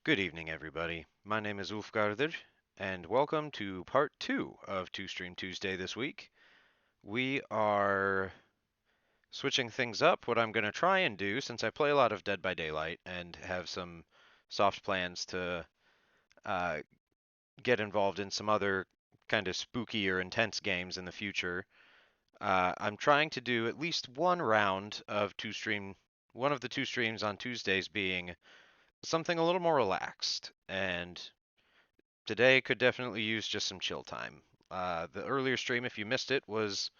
Good evening, everybody. My name is Ulfgarður, and welcome to part 2 of Two Stream Tuesday this week. We are switching things up. What I'm going to try and do, since I play a lot of Dead by Daylight and have some soft plans to uh, get involved in some other kind of spooky or intense games in the future, I'm trying to do at least one round of one of the two streams on Tuesdays being something a little more relaxed. And today could definitely use just some chill time. The earlier stream, if you missed it, was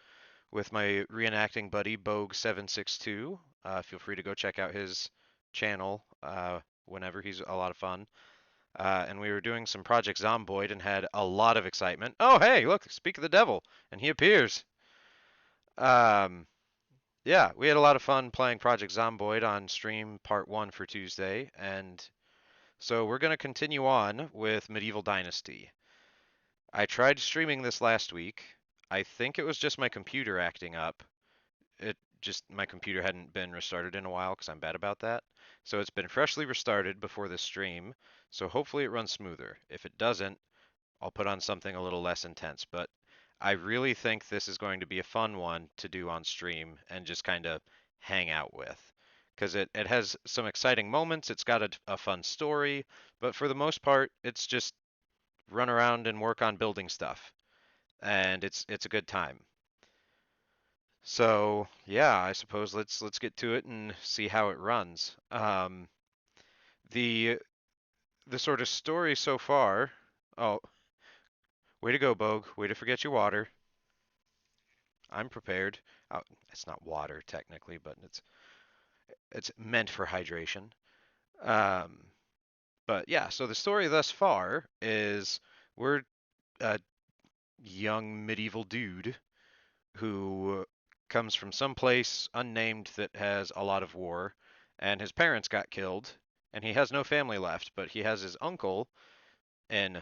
with my reenacting buddy Bogue762. Feel free to go check out his channel whenever. He's a lot of fun. And we were doing some Project Zomboid and had a lot of excitement. Oh, hey, look, speak of the devil, and he appears. Um, yeah, we had a lot of fun playing Project Zomboid on stream part 1 for Tuesday, and so we're going to continue on with Medieval Dynasty. I tried streaming this last week. I think it was just my computer acting up. It just my computer hadn't been restarted in a while because I'm bad about that. So it's been freshly restarted before this stream. So hopefully it runs smoother. If it doesn't, I'll put on something a little less intense. But I really think this is going to be a fun one to do on stream and just kind of hang out with. Because it has some exciting moments, it's got a fun story, but for the most part, it's just run around and work on building stuff. And it's a good time. So yeah, I suppose let's get to it and see how it runs. The the sort of story so far. Oh, way to go, Bogue. Way to forget your water. I'm prepared. Oh, it's not water technically, but it's meant for hydration. Um, but yeah, so the story thus far is we're a young medieval dude who comes from some place unnamed that has a lot of war, and his parents got killed, and he has no family left, but he has his uncle in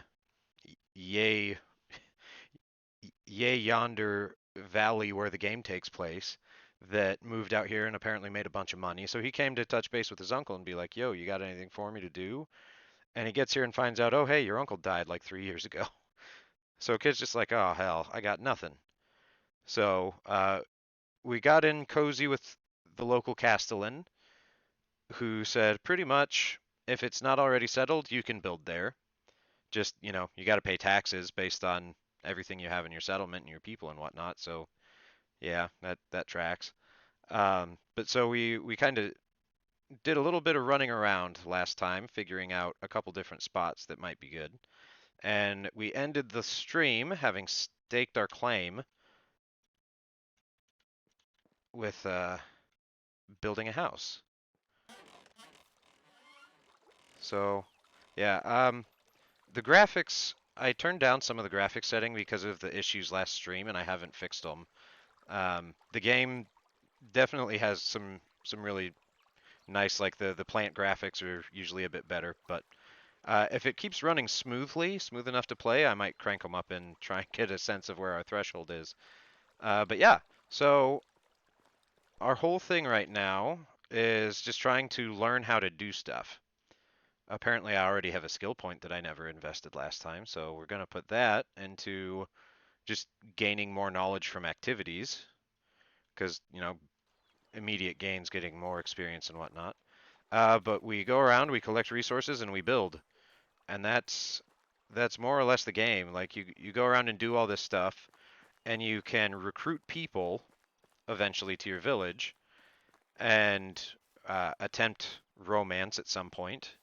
yay yay yonder valley where the game takes place that moved out here and apparently made a bunch of money. So he came to touch base with his uncle and be like, "Yo, you got anything for me to do?" And he gets here and finds out, "Oh, hey, your uncle died like 3 years ago." So kid's just like, "Oh hell, I got nothing." So we got in cozy with the local castellan, who said pretty much, if it's not already settled, you can build there. Just, you got to pay taxes based on everything you have in your settlement and your people and whatnot. So yeah, that tracks. But so we kind of did a little bit of running around last time, figuring out a couple different spots that might be good. And we ended the stream having staked our claim with building a house. So yeah, the graphics, I turned down some of the graphics setting because of the issues last stream, and I haven't fixed them. The game definitely has some really nice, like the plant graphics are usually a bit better, but if it keeps running smooth enough to play, I might crank them up and try and get a sense of where our threshold is. But yeah, so our whole thing right now is just trying to learn how to do stuff. Apparently, I already have a skill point that I never invested last time, so we're going to put that into just gaining more knowledge from activities, because, immediate gains, getting more experience and whatnot. But we go around, we collect resources, and we build. And that's more or less the game. Like you go around and do all this stuff, and you can recruit people eventually to your village and attempt romance at some point.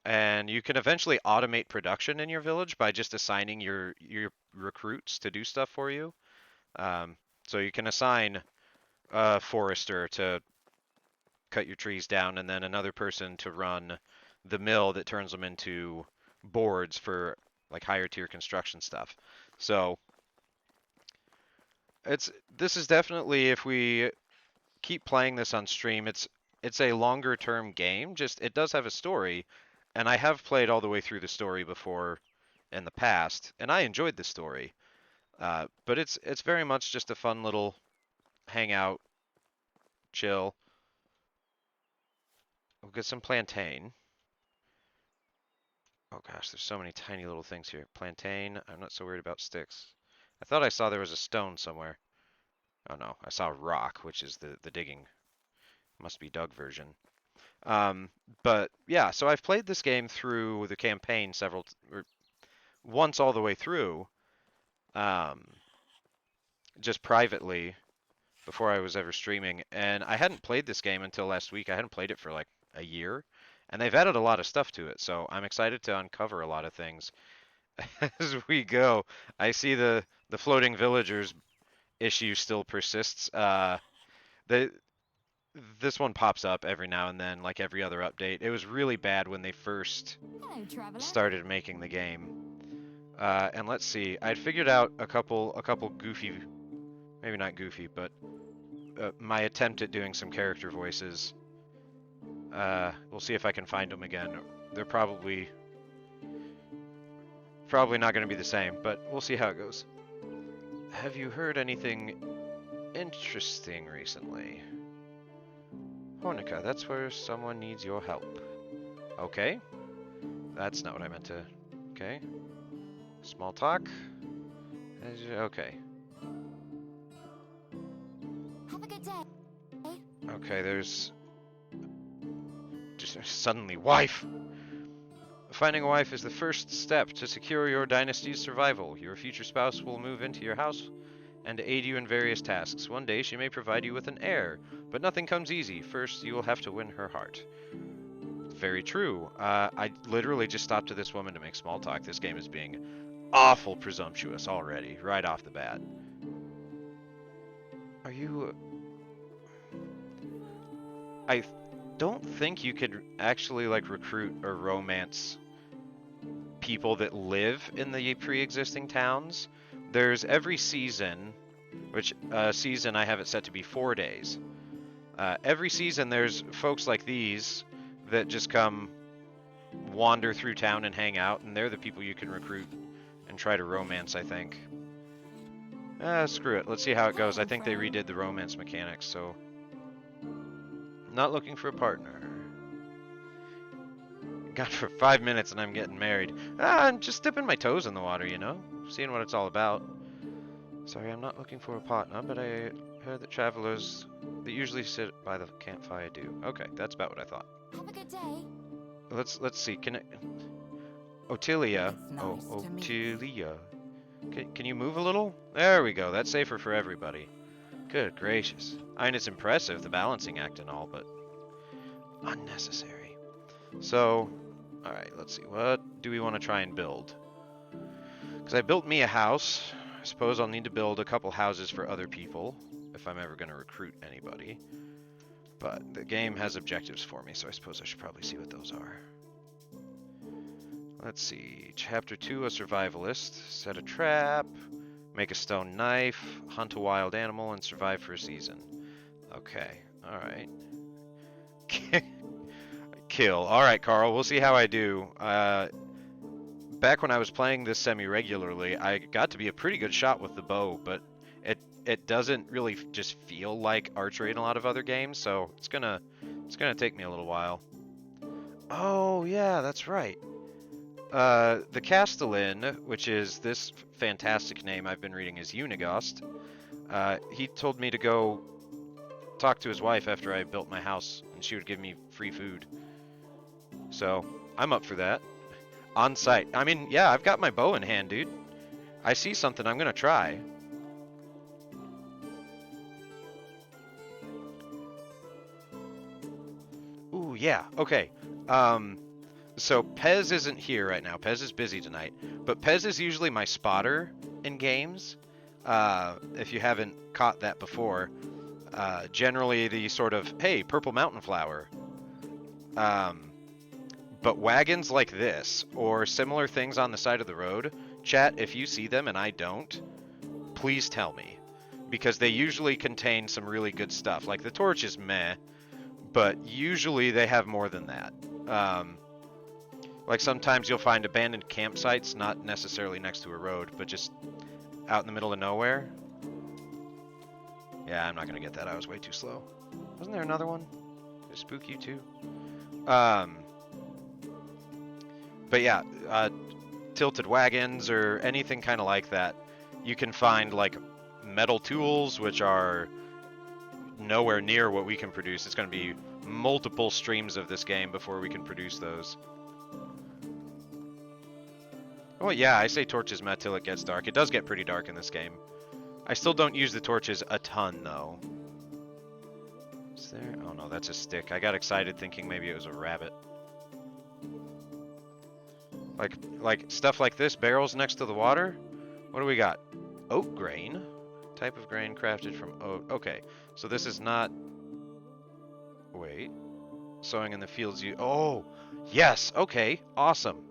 And you can eventually automate production in your village by just assigning your recruits to do stuff for you. Um, so you can assign a forester to cut your trees down, and then another person to run the mill that turns them into boards for like higher tier construction stuff. So this is definitely, if we keep playing this on stream, it's a longer term game. Just it does have a story, and I have played all the way through the story before in the past, and I enjoyed the story. But it's very much just a fun little hangout, chill. We'll get some plantain. Oh gosh, there's so many tiny little things here. Plantain, I'm not so worried about sticks. I thought I saw there was a stone somewhere. Oh no, I saw rock, which is the digging. Must be Doug version. Um, but yeah, so I've played this game through the campaign or once all the way through, um, just privately before I was ever streaming, and I hadn't played this game until last week. I hadn't played it for like a year, and they've added a lot of stuff to it, so I'm excited to uncover a lot of things as we go. I see the floating villagers issue still persists. The this one pops up every now and then, like every other update. It was really bad when they first Hello, traveler. started making the game. And let's see, I'd figured out a couple goofy, maybe not goofy, but my attempt at doing some character voices. We'll see if I can find them again. They're probably not going to be the same, but we'll see how it goes. Have you heard anything interesting recently? Honica, that's where someone needs your help. Okay. That's not what I meant to... Okay. Small talk. Okay. Have a good day. Okay, there's... Just suddenly, wife! Finding a wife is the first step to secure your dynasty's survival. Your future spouse will move into your house and aid you in various tasks. One day she may provide you with an heir, but nothing comes easy. First, you will have to win her heart. Very true. I literally just stopped to this woman to make small talk. This game is being awful presumptuous already, right off the bat. Are you... I don't think you could actually, like, recruit or romance people that live in the pre-existing towns. There's every season, which season I have it set to be 4 days. Every season there's folks like these that just come wander through town and hang out, and they're the people you can recruit and try to romance, I think. Screw it. Let's see how it goes. I think they redid the romance mechanics, so... Not looking for a partner. God, for 5 minutes and I'm getting married. I'm just dipping my toes in the water, you know? Seeing what it's all about. Sorry, I'm not looking for a partner, but I heard that travelers that usually sit by the campfire do. Okay, that's about what I thought. Have a good day. Let's see. Can it... Otilia. Nice to meet you. Otilia. Can you move a little? There we go. That's safer for everybody. Good gracious. I mean, it's impressive, the balancing act and all, but unnecessary. So, alright, let's see. What do we want to try and build? Because I built me a house. I suppose I'll need to build a couple houses for other people if I'm ever going to recruit anybody. But the game has objectives for me, so I suppose I should probably see what those are. Let's see. Chapter 2, a survivalist. Set a trap. Make a stone knife. Hunt a wild animal and survive for a season. Okay. Alright. Kill. Alright, Carl. We'll see how I do. Back when I was playing this semi-regularly, I got to be a pretty good shot with the bow, but it doesn't really just feel like archery in a lot of other games, so it's gonna take me a little while. Oh yeah, that's right. The Castellan, which is this fantastic name I've been reading as Unigost, he told me to go talk to his wife after I built my house, and she would give me free food. So, I'm up for that. On site. I mean, yeah, I've got my bow in hand, dude. I see something, I'm gonna try. Ooh, yeah, okay. So Pez isn't here right now. Pez is busy tonight. But Pez is usually my spotter in games. If you haven't caught that before. Generally the sort of, hey, purple mountain flower. But wagons like this, or similar things on the side of the road, chat, if you see them and I don't, please tell me. Because they usually contain some really good stuff. Like the torch is meh, but usually they have more than that. Like sometimes you'll find abandoned campsites, not necessarily next to a road, but just out in the middle of nowhere. Yeah, I'm not gonna get that. I was way too slow. Wasn't there another one? Did it spook you too? But yeah, tilted wagons or anything kind of like that. You can find like metal tools, which are nowhere near what we can produce. It's going to be multiple streams of this game before we can produce those. Oh yeah, I say torches met till it gets dark. It does get pretty dark in this game. I still don't use the torches a ton though. Is there? Oh no, that's a stick. I got excited thinking maybe it was a rabbit. Like stuff like this, barrels next to the water? What do we got? Oat grain? Type of grain crafted from oat. Okay, so this is not Wait. Sowing in the fields you... Oh! Yes! Okay. Awesome.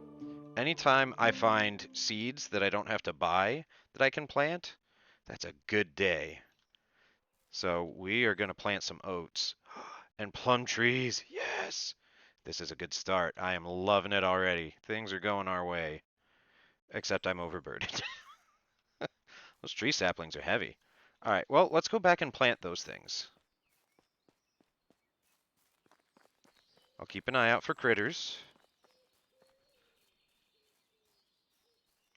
Anytime I find seeds that I don't have to buy that I can plant, that's a good day. So we are going to plant some oats and plum trees. Yes! This is a good start. I am loving it already. Things are going our way. Except I'm overburdened. Those tree saplings are heavy. All right, well, let's go back and plant those things. I'll keep an eye out for critters.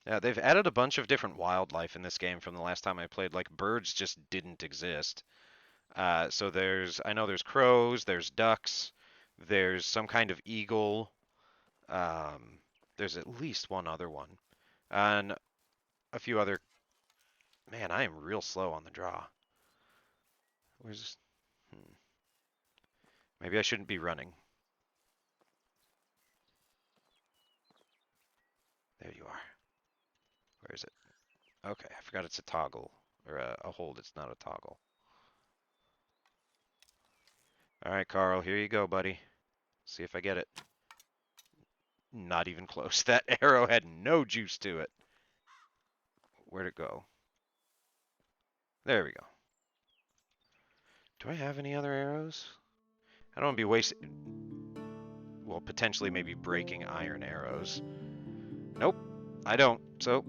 Yeah, they've added a bunch of different wildlife in this game from the last time I played. Like birds just didn't exist. So I know there's crows, there's ducks, there's some kind of eagle. Um, there's at least one other one, and a few other. Man, I am real slow on the draw. Where's? Hmm, maybe I shouldn't be running. There you are. Where is it? Okay, I forgot it's a toggle or a hold. It's not a toggle. All right, Carl, here you go, buddy. See if I get it. Not even close. That arrow had no juice to it. Where'd it go? There we go. Do I have any other arrows? I don't want to be wasting, well, potentially maybe breaking iron arrows. Nope, I don't. So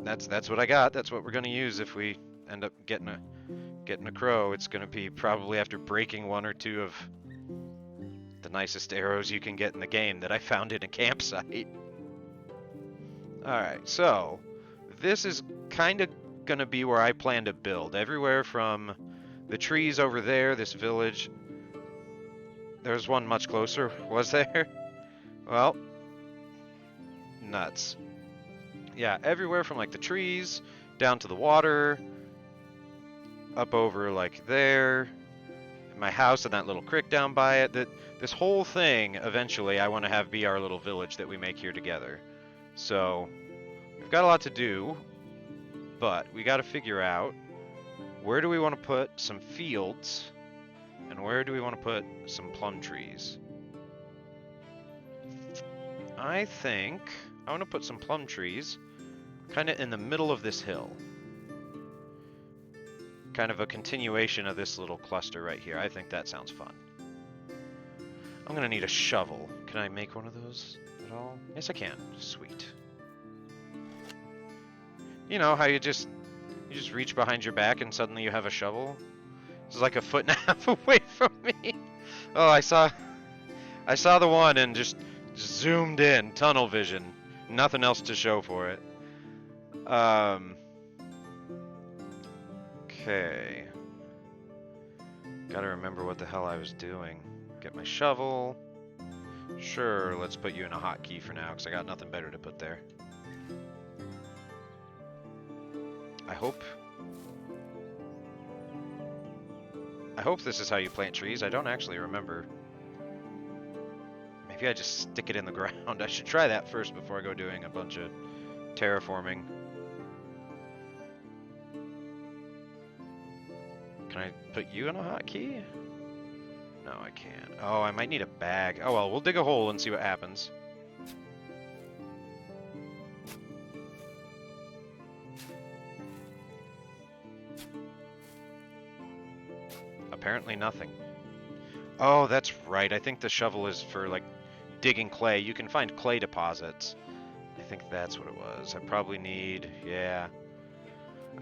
that's what I got. That's what we're gonna use if we end up getting a crow. It's gonna be probably after breaking one or two of the nicest arrows you can get in the game that I found in a campsite. All right, so this is kind of gonna be where I plan to build. Everywhere from the trees over there, this village. There's one much closer, was there? Well, nuts. Yeah, everywhere from like the trees down to the water, up over like there, my house and that little creek down by it. That this whole thing eventually I want to have be our little village that we make here together. So we've got a lot to do, but we got to figure out where do we want to put some fields and where do we want to put some plum trees. I think I want to put some plum trees kind of in the middle of this hill. Kind of a continuation of this little cluster right here. I think that sounds fun. I'm gonna need a shovel. Can I make one of those at all? Yes, I can. Sweet. You know how you just reach behind your back and suddenly you have a shovel? It's like a foot and a half away from me. Oh, I saw the one and just zoomed in, tunnel vision. Nothing else to show for it. Okay. Gotta remember what the hell I was doing. Get my shovel. Sure, let's put you in a hotkey for now, because I got nothing better to put there. I hope this is how you plant trees. I don't actually remember. Maybe I just stick it in the ground. I should try that first before I go doing a bunch of terraforming. Can I put you in a hotkey? No, I can't. Oh, I might need a bag. Oh well, we'll dig a hole and see what happens. Apparently nothing. Oh, that's right. I think the shovel is for, like, digging clay. You can find clay deposits. I think that's what it was. I probably need, yeah.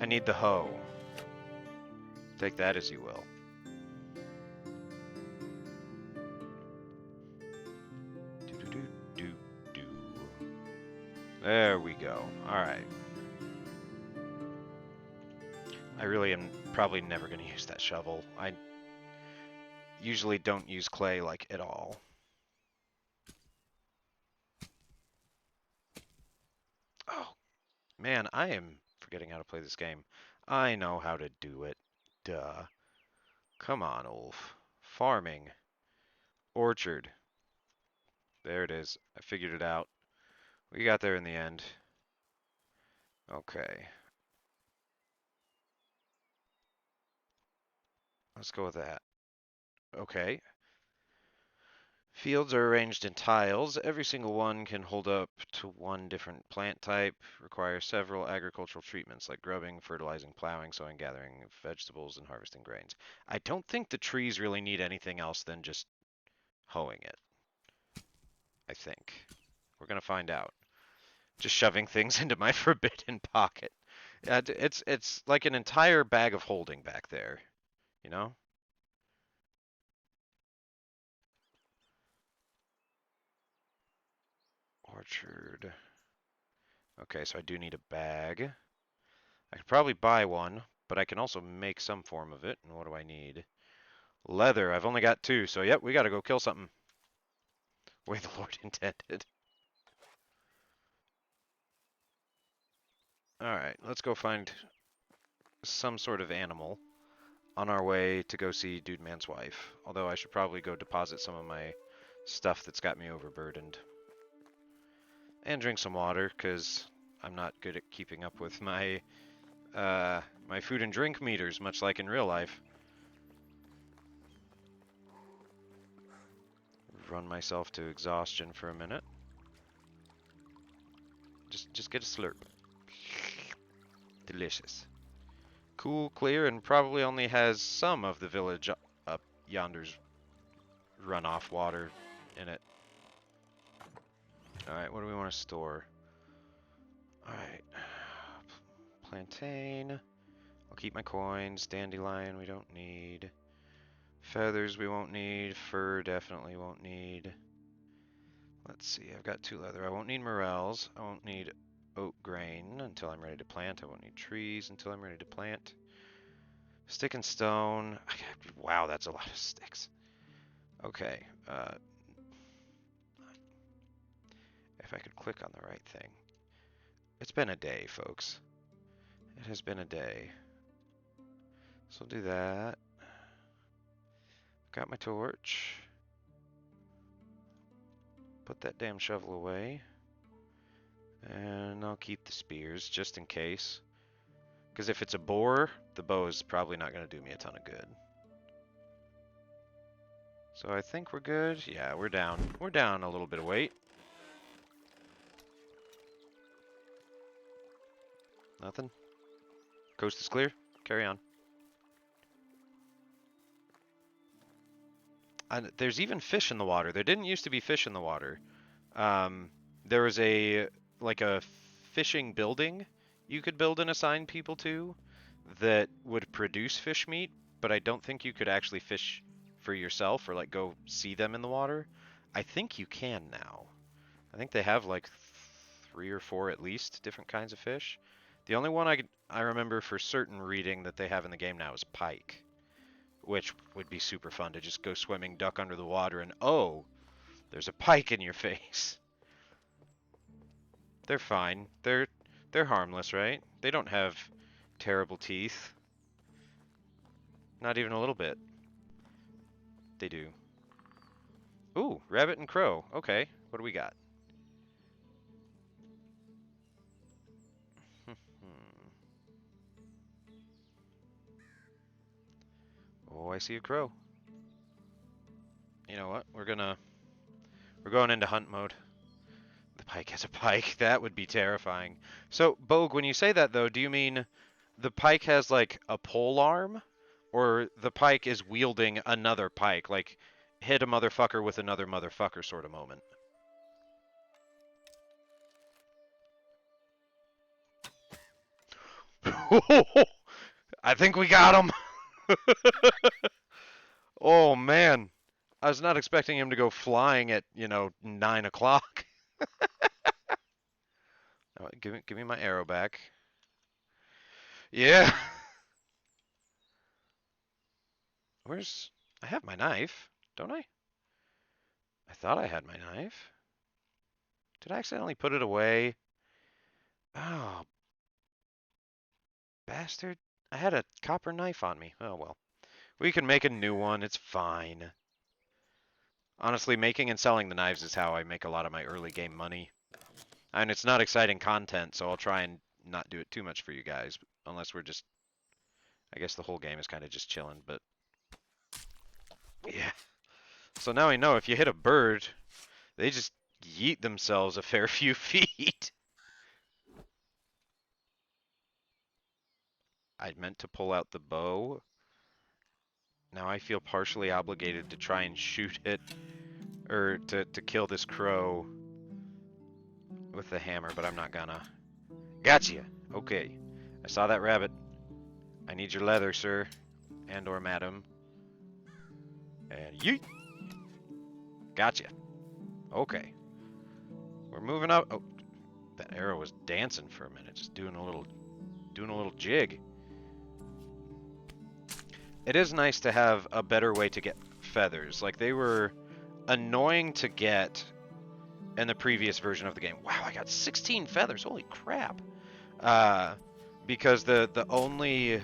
I need the hoe. Take that as you will. Do-do-do-do-do. There we go. Alright. I really am probably never going to use that shovel. I usually don't use clay, like, at all. Oh, man, I am forgetting how to play this game. I know how to do it. Duh. Come on, Ulf. Farming. Orchard. There it is. I figured it out. We got there in the end. Okay. Let's go with that. Okay. Fields are arranged in tiles. Every single one can hold up to one different plant type, requires several agricultural treatments like grubbing, fertilizing, plowing, sowing, gathering vegetables, and harvesting grains. I don't think the trees really need anything else than just hoeing it, I think. We're gonna find out. Just shoving things into my forbidden pocket. Yeah, it's like an entire bag of holding back there, you know? Orchard. Okay, so I do need a bag. I could probably buy one, but I can also make some form of it. And what do I need? Leather. I've only got two, so yep, we gotta go kill something. Way the Lord intended. Alright, let's go find some sort of animal on our way to go see Dude Man's wife. Although I should probably go deposit some of my stuff that's got me overburdened. And drink some water, because I'm not good at keeping up with my food and drink meters, much like in real life. Run myself to exhaustion for a minute. Just get a slurp. Delicious. Cool, clear, and probably only has some of the village up yonder's runoff water in it. Alright, what do we want to store? Alright. Plantain. I'll keep my coins. Dandelion we don't need. Feathers we won't need. Fur definitely won't need. Let's see, I've got two leather. I won't need morels. I won't need oat grain until I'm ready to plant. I won't need trees until I'm ready to plant. Stick and stone. Wow, that's a lot of sticks. Okay. If I could click on the right thing. It's been a day, folks. It has been a day. So I'll do that. Got my torch. Put that damn shovel away. And I'll keep the spears just in case. Because if it's a boar, the bow is probably not going to do me a ton of good. So I think we're good. Yeah, we're down. We're down a little bit of weight. Nothing? Coast is clear? Carry on. There's even fish in the water. There didn't used to be fish in the water. There was like a fishing building you could build and assign people to that would produce fish meat, but I don't think you could actually fish for yourself or like go see them in the water. I think you can now. I think they have like 3 or 4 at least different kinds of fish. The only one I remember for certain reading that they have in the game now is pike, which would be super fun to just go swimming, duck under the water, and oh, there's a pike in your face. They're fine. They're harmless, right? They don't have terrible teeth. Not even a little bit. They do. Ooh, rabbit and crow. Okay, what do we got? Oh, I see a crow. You know what? We're going into hunt mode. The pike has a pike. That would be terrifying. So, Bogue, when you say that though, do you mean the pike has like a pole arm? Or the pike is wielding another pike, like hit a motherfucker with another motherfucker sort of moment? I think we got him. Oh man, I was not expecting him to go flying at 9 o'clock. Oh, give me my arrow back. Yeah. Where's I have my knife, don't I? I thought I had my knife. Did I accidentally put it away? Oh, bastard. I had a copper knife on me. Oh well. We can make a new one. It's fine. Honestly, making and selling the knives is how I make a lot of my early game money. And it's not exciting content, so I'll try and not do it too much for you guys. Unless we're just... I guess the whole game is kind of just chilling, but... Yeah. So now we know if you hit a bird, they just yeet themselves a fair few feet. I meant to pull out the bow. Now I feel partially obligated to try and shoot it, or to kill this crow with the hammer, but I'm not gonna. Gotcha! Okay. I saw that rabbit. I need your leather, sir. And or madam. And yeet! Gotcha. Okay. We're moving up. Oh, that arrow was dancing for a minute, just doing a little jig. It is nice to have a better way to get feathers. Like, they were annoying to get in the previous version of the game. Wow, I got 16 feathers. Holy crap. Uh, because the only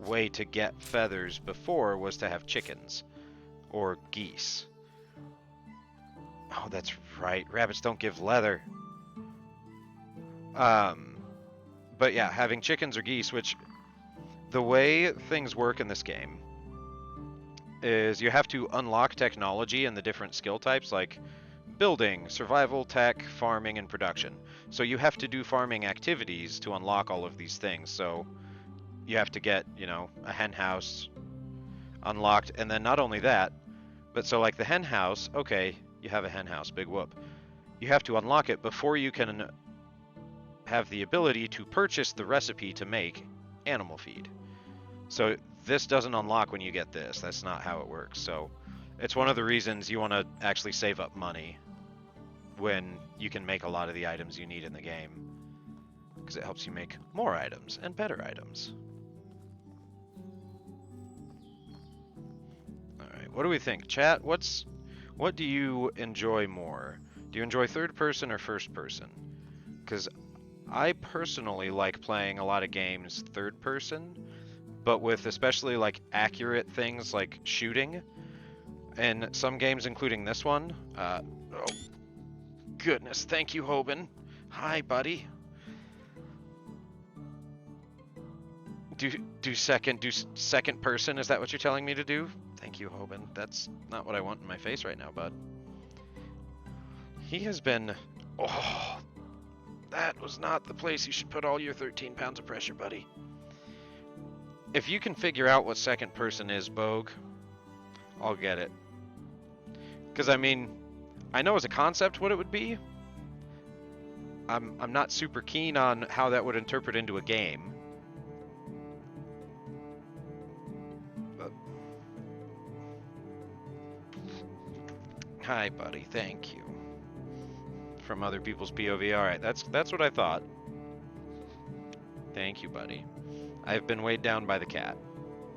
way to get feathers before was to have chickens or geese. Oh, that's right. Rabbits don't give leather. Um, but yeah, having chickens or geese, which the way things work in this game is you have to unlock technology and the different skill types like building, survival, tech, farming, and production. So you have to do farming activities to unlock all of these things. So you have to get, a hen house unlocked, and then not only that, but so like the hen house, okay, you have a hen house, big whoop. You have to unlock it before you can have the ability to purchase the recipe to make animal feed. So this doesn't unlock when you get this. That's not how it works. So it's one of the reasons you want to actually save up money when you can make a lot of the items you need in the game, because it helps you make more items and better items. All right, what do we think, chat? What do you enjoy more? Do you enjoy third person or first person? Because I personally like playing a lot of games third person, but with especially like accurate things like shooting. And some games, including this one. Oh goodness, thank you, Hoban. Hi, buddy. Do second person? Is that what you're telling me to do? Thank you, Hoban. That's not what I want in my face right now, bud. He has been. Oh, that was not the place you should put all your 13 pounds of pressure, buddy. If you can figure out what second person is, Bogue, I'll get it. Because I mean, I know as a concept what it would be. I'm not super keen on how that would interpret into a game. But... Hi, buddy. Thank you. From other people's POV. All right, that's what I thought. Thank you, buddy. I've been weighed down by the cat.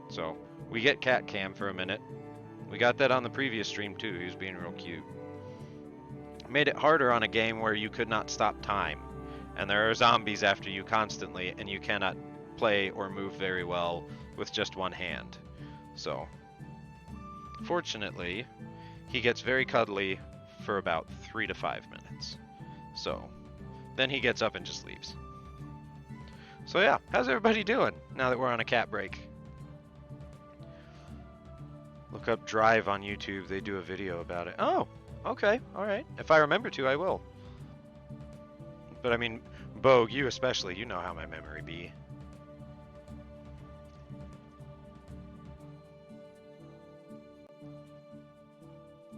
So we get cat cam for a minute. We got that on the previous stream too. He was being real cute. Made it harder on a game where you could not stop time, and there are zombies after you constantly, and you cannot play or move very well with just one hand. So, fortunately, he gets very cuddly for about 3 to 5 minutes. So, then he gets up and just leaves. So yeah, how's everybody doing now that we're on a cat break? Look up Drive on YouTube. They do a video about it. Oh, okay, alright. If I remember to, I will. But I mean, Bogue, you especially, you know how my memory be.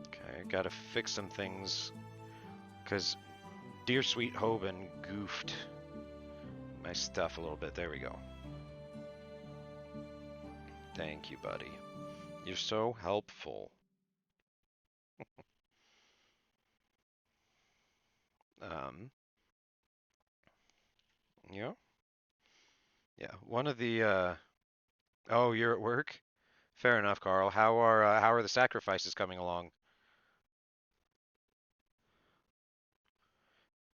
Okay, gotta fix some things, because dear sweet Hoban goofed my stuff a little bit. There we go. Thank you, buddy. You're so helpful. um, yeah, yeah. One of the oh, you're at work? Fair enough, Carl. How are the sacrifices coming along?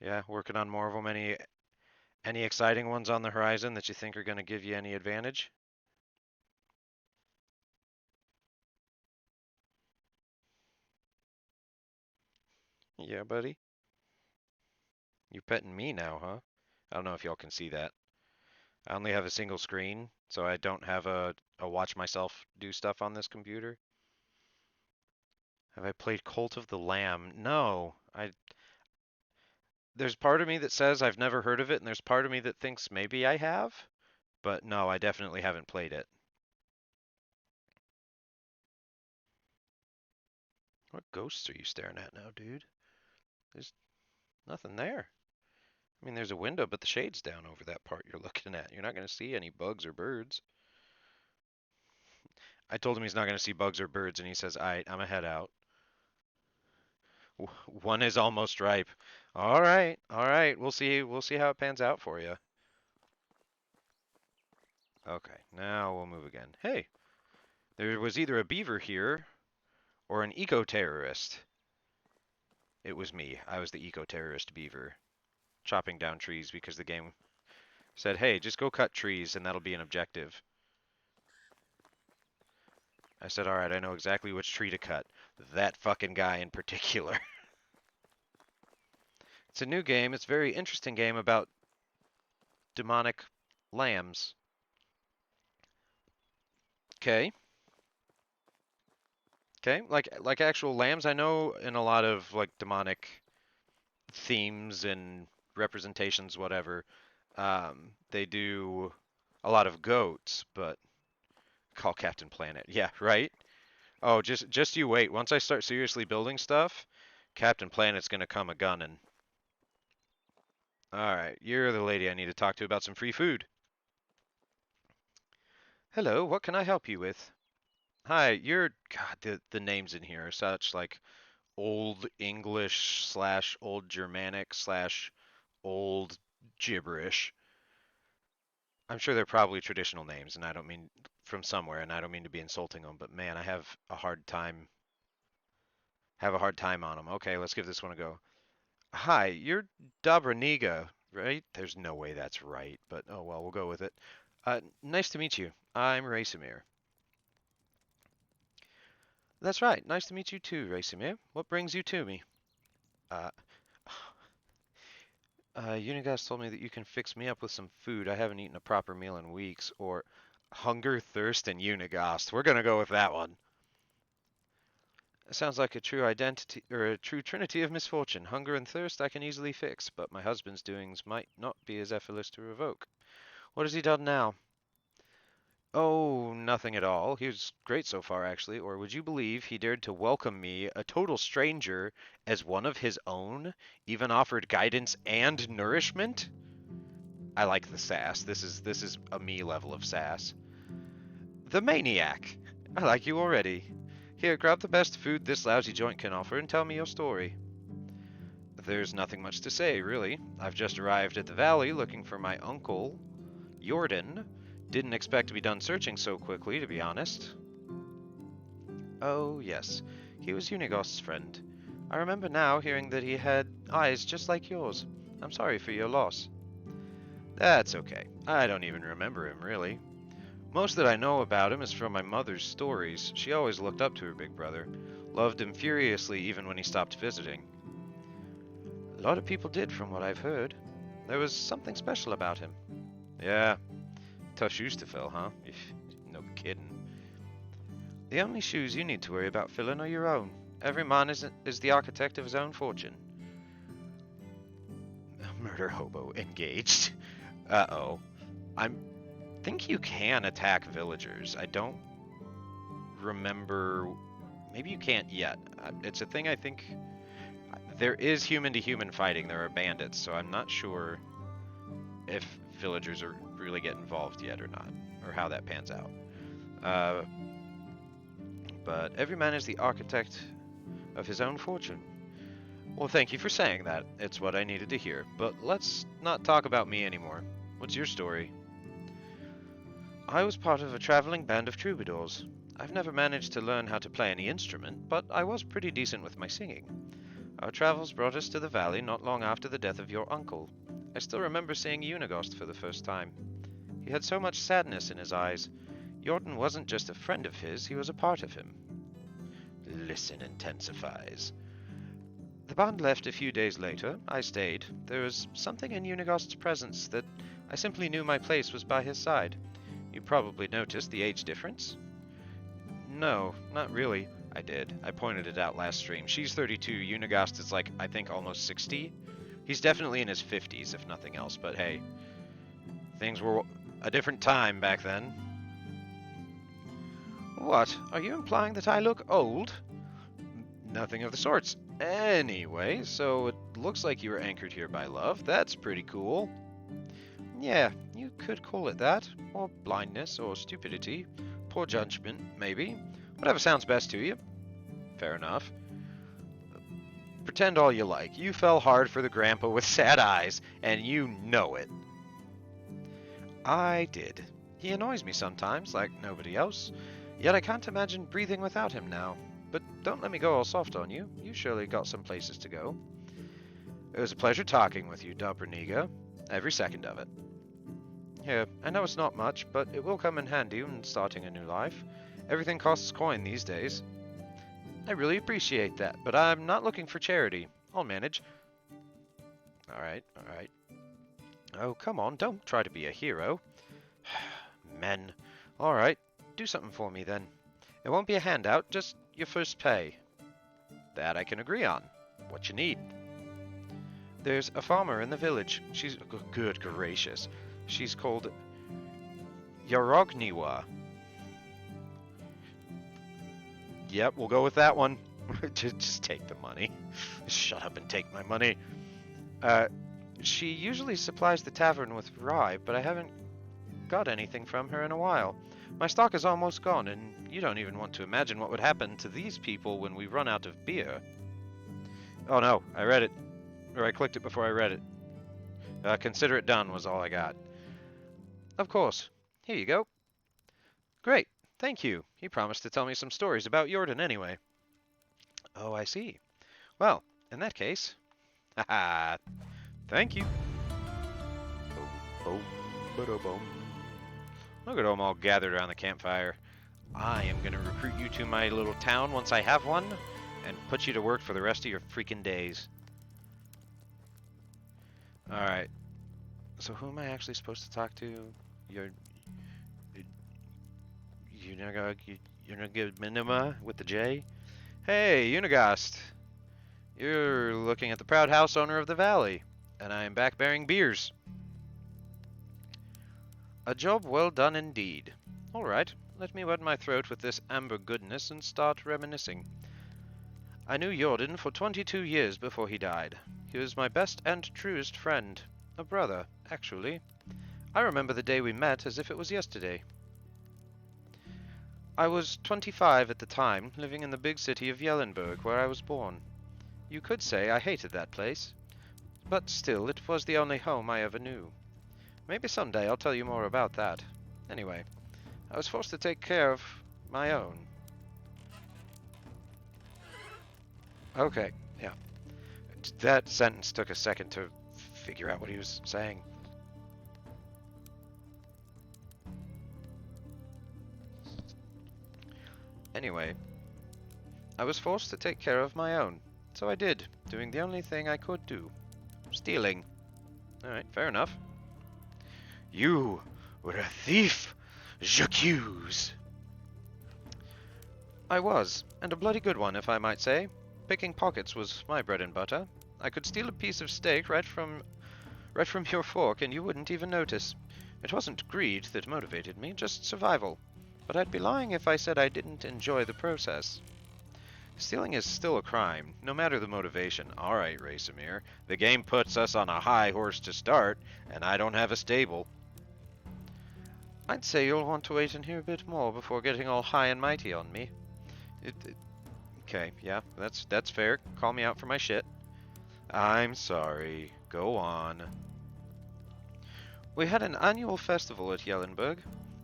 Yeah, working on more of them. Any exciting ones on the horizon that you think are going to give you any advantage? Yeah, buddy. You petting me now, huh? I don't know if y'all can see that. I only have a single screen, so I don't have a watch myself do stuff on this computer. Have I played Cult of the Lamb? No. There's part of me that says I've never heard of it, and there's part of me that thinks maybe I have, but no, I definitely haven't played it. What ghosts are you staring at now, dude? There's nothing there. I mean, there's a window, but the shade's down over that part you're looking at. You're not going to see any bugs or birds. I told him he's not going to see bugs or birds, and he says, "Alright, I'm gonna head out." One is almost ripe. All right, all right. We'll see. We'll see how it pans out for you. Okay, now we'll move again. Hey, there was either a beaver here or an eco-terrorist. It was me. I was the eco-terrorist beaver, chopping down trees because the game said, "Hey, just go cut trees, and that'll be an objective." I said, "All right, I know exactly which tree to cut. That fucking guy in particular." It's a new game. It's a very interesting game about demonic lambs. Okay. Okay. Like actual lambs, I know in a lot of like demonic themes and representations, whatever, they do a lot of goats, but call Captain Planet. Yeah, right? Oh, just you wait. Once I start seriously building stuff, Captain Planet's gonna come a gunning. All right, you're the lady I need to talk to about some free food. Hello, what can I help you with? Hi, God, the names in here are such like Old English slash Old Germanic slash Old gibberish. I'm sure they're probably traditional names, and I don't mean from somewhere, and I don't mean to be insulting them, but man, I have a hard time on them. Okay, let's give this one a go. Hi, you're Dobraniga, right? There's no way that's right, but oh well, we'll go with it. Nice to meet you. I'm Racimir. That's right. Nice to meet you too, Racimir. What brings you to me? Uh, Unigas told me that you can fix me up with some food. I haven't eaten a proper meal in weeks. Or hunger, thirst, and Unigast. We're gonna go with that one. It sounds like a true identity or a true trinity of misfortune. Hunger and thirst I can easily fix, but my husband's doings might not be as effortless to revoke. What has he done now? Oh, nothing at all. He was great so far, actually. Or would you believe he dared to welcome me, a total stranger, as one of his own? Even offered guidance and nourishment? I like the sass. This is a me level of sass. The maniac. I like you already. Here, grab the best food this lousy joint can offer and tell me your story. There's nothing much to say, really. I've just arrived at the valley looking for my uncle, Jordan. Didn't expect to be done searching so quickly, to be honest. Oh, yes. He was Unigost's friend. I remember now hearing that he had eyes just like yours. I'm sorry for your loss. That's okay. I don't even remember him, really. Most that I know about him is from my mother's stories. She always looked up to her big brother. Loved him furiously even when he stopped visiting. A lot of people did, from what I've heard. There was something special about him. Yeah, tough shoes to fill, huh? No kidding. The only shoes you need to worry about filling are your own. Every man is the architect of his own fortune. Murder hobo engaged. Uh-oh. I think you can attack villagers. I don't remember. Maybe you can't yet. It's a thing I think. There is human to human fighting. There are bandits, so I'm not sure if villagers are really get involved yet or not, or how that pans out. Uh, but every man is the architect of his own fortune. Well, thank you for saying that. It's what I needed to hear. But let's not talk about me anymore. What's your story? I was part of a traveling band of troubadours. I've never managed to learn how to play any instrument, but I was pretty decent with my singing. Our travels brought us to the valley not long after the death of your uncle. I still remember seeing Unigost for the first time. He had so much sadness in his eyes. Jordan wasn't just a friend of his, he was a part of him. Listen intensifies. The band left a few days later. I stayed. There was something in Unigost's presence that I simply knew my place was by his side. You probably noticed the age difference? No, not really. I did. I pointed it out last stream. She's 32. Unigast is like, I think, almost 60. He's definitely in his 50s, if nothing else. But hey, things were a different time back then. What? Are you implying that I look old? Nothing of the sorts. Anyway, so it looks like you were anchored here by love. That's pretty cool. Yeah, you could call it that. Or blindness, or stupidity. Poor judgment, maybe. Whatever sounds best to you. Fair enough. Pretend all you like. You fell hard for the grandpa with sad eyes, and you know it. I did. He annoys me sometimes, like nobody else. Yet I can't imagine breathing without him now. But don't let me go all soft on you. You surely got some places to go. It was a pleasure talking with you, Dobraniga. Every second of it. Here, I know it's not much, but it will come in handy when starting a new life. Everything costs coin these days. I really appreciate that, but I'm not looking for charity. I'll manage. Alright, alright. Oh, come on, don't try to be a hero. Men. Alright, do something for me then. It won't be a handout, just your first pay. That I can agree on. What you need? There's a farmer in the village. She's good gracious. She's called Yarogniwa. Yep, we'll go with that one. Just take the money. Shut up and take my money. She usually supplies the tavern with rye, but I haven't got anything from her in a while. My stock is almost gone, and you don't even want to imagine what would happen to these people when we run out of beer. Oh no, I read it. Or I clicked it before I read it. Consider it done was all I got. Of course. Here you go. Great. Thank you. He promised to tell me some stories about Jordan anyway. Oh, I see. Well, in that case... Haha. Thank you. Boom, boom, ba-da-boom. Look at them all gathered around the campfire. I am going to recruit you to my little town once I have one, and put you to work for the rest of your freaking days. Alright. So who am I actually supposed to talk to? You're Minima with the J? Hey, Unigast! You're looking at the proud house owner of the valley, and I am back bearing beers. A job well done indeed. Alright, let me wet my throat with this amber goodness and start reminiscing. I knew Jordan for 22 years before he died. He was my best and truest friend. A brother, actually. I remember the day we met as if it was yesterday. I was 25 at the time, living in the big city of Jellenburg, where I was born. You could say I hated that place, but still, it was the only home I ever knew. Maybe someday I'll tell you more about that. Anyway, I was forced to take care of my own. Okay, yeah. That sentence took a second to figure out what he was saying. Anyway, I was forced to take care of my own, so I did, doing the only thing I could do. Stealing. Alright, fair enough. You were a thief, j'accuse. I was, and a bloody good one, if I might say. Picking pockets was my bread and butter. I could steal a piece of steak right from your fork, and you wouldn't even notice. It wasn't greed that motivated me, just survival. But I'd be lying if I said I didn't enjoy the process. Stealing is still a crime, no matter the motivation. Alright, Racemir, the game puts us on a high horse to start, and I don't have a stable. I'd say you'll want to wait and hear a bit more before getting all high and mighty on me. Okay, yeah, that's fair. Call me out for my shit. I'm sorry. Go on. We had an annual festival at Jellenburg.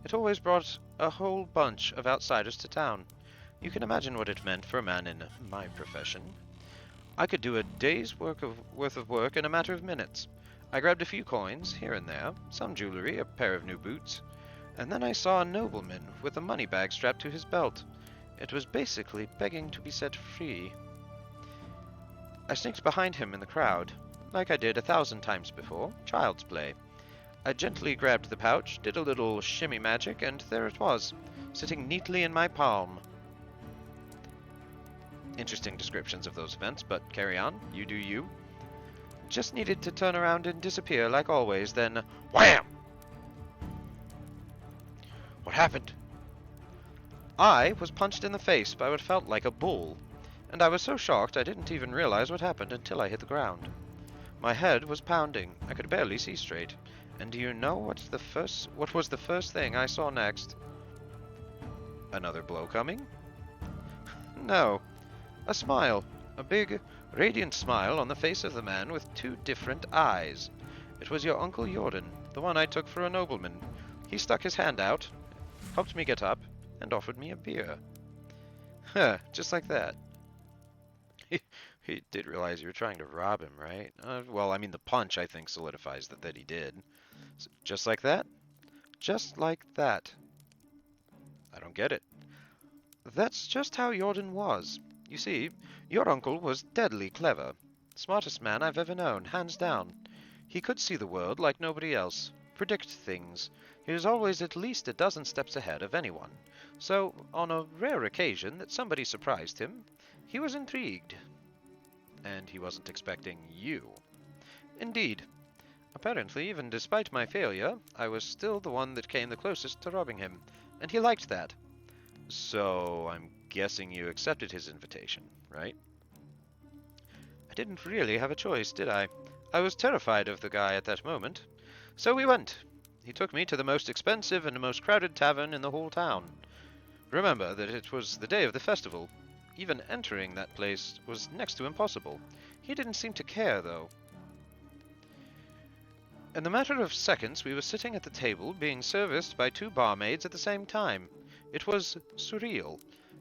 It always brought a whole bunch of outsiders to town. You can imagine what it meant for a man in my profession. I could do a day's worth of work in a matter of minutes. I grabbed a few coins, here and there, some jewelry, a pair of new boots, and then I saw a nobleman with a money bag strapped to his belt. It was basically begging to be set free. I sneaked behind him in the crowd, like I did 1,000 times before, child's play. I gently grabbed the pouch, did a little shimmy magic, and there it was, sitting neatly in my palm. Interesting descriptions of those events, but carry on. You do you. Just needed to turn around and disappear like always, then wham! What happened? I was punched in the face by what felt like a bull, and I was so shocked I didn't even realize what happened until I hit the ground. My head was pounding. I could barely see straight. And do you know what was the first thing I saw next? Another blow coming? No. A smile. A big, radiant smile on the face of the man with two different eyes. It was your Uncle Jordan, the one I took for a nobleman. He stuck his hand out, helped me get up, and offered me a beer. Huh, just like that. He did realize you were trying to rob him, right? Well, I mean, the punch, I think, solidifies that he did. So, just like that? Just like that. I don't get it. That's just how Jordan was. You see, your uncle was deadly clever. Smartest man I've ever known, hands down. He could see the world like nobody else, predict things. He was always at least a dozen steps ahead of anyone. So, on a rare occasion that somebody surprised him, he was intrigued. And he wasn't expecting you. Indeed. Apparently, even despite my failure, I was still the one that came the closest to robbing him, and he liked that. So, I'm guessing you accepted his invitation, right? I didn't really have a choice, did I? I was terrified of the guy at that moment. So we went. He took me to the most expensive and most crowded tavern in the whole town. Remember that it was the day of the festival. Even entering that place was next to impossible. He didn't seem to care, though. In the matter of seconds, we were sitting at the table, being serviced by two barmaids at the same time. It was surreal.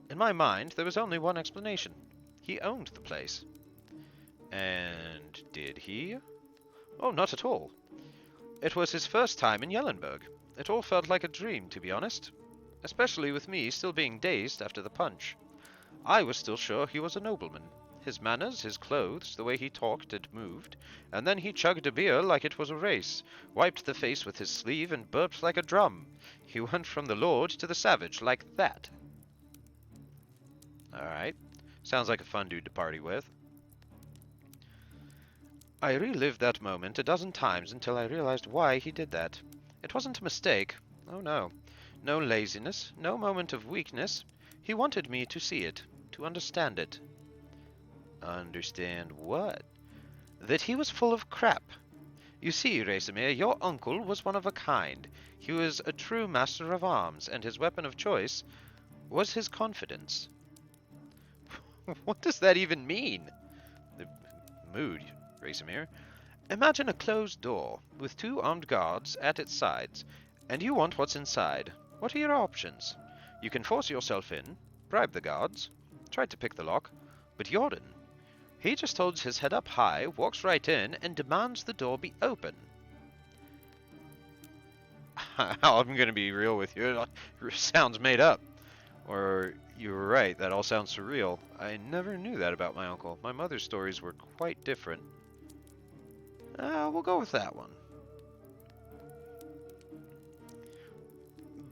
In my mind, there was only one explanation. He owned the place. And did he? Oh, not at all. It was his first time in Yellenburg. It all felt like a dream, to be honest. Especially with me still being dazed after the punch. I was still sure he was a nobleman. His manners, his clothes, the way he talked and moved, and then he chugged a beer like it was a race, wiped the face with his sleeve, and burped like a drum. He went from the lord to the savage, like that. Alright. Sounds like a fun dude to party with. I relived that moment a dozen times until I realized why he did that. It wasn't a mistake. Oh no. No laziness, no moment of weakness. He wanted me to see it, to understand it. Understand what? That he was full of crap. You see, Rasimir, your uncle was one of a kind. He was a true master of arms, and his weapon of choice was his confidence. What does that even mean? The mood, Rasimir. Imagine a closed door, with two armed guards at its sides, and you want what's inside. What are your options? You can force yourself in, bribe the guards, try to pick the lock, but Jordan, he just holds his head up high, walks right in, and demands the door be open. I'm going to be real with you. It sounds made up. Or, you were right, that all sounds surreal. I never knew that about my uncle. My mother's stories were quite different. We'll go with that one.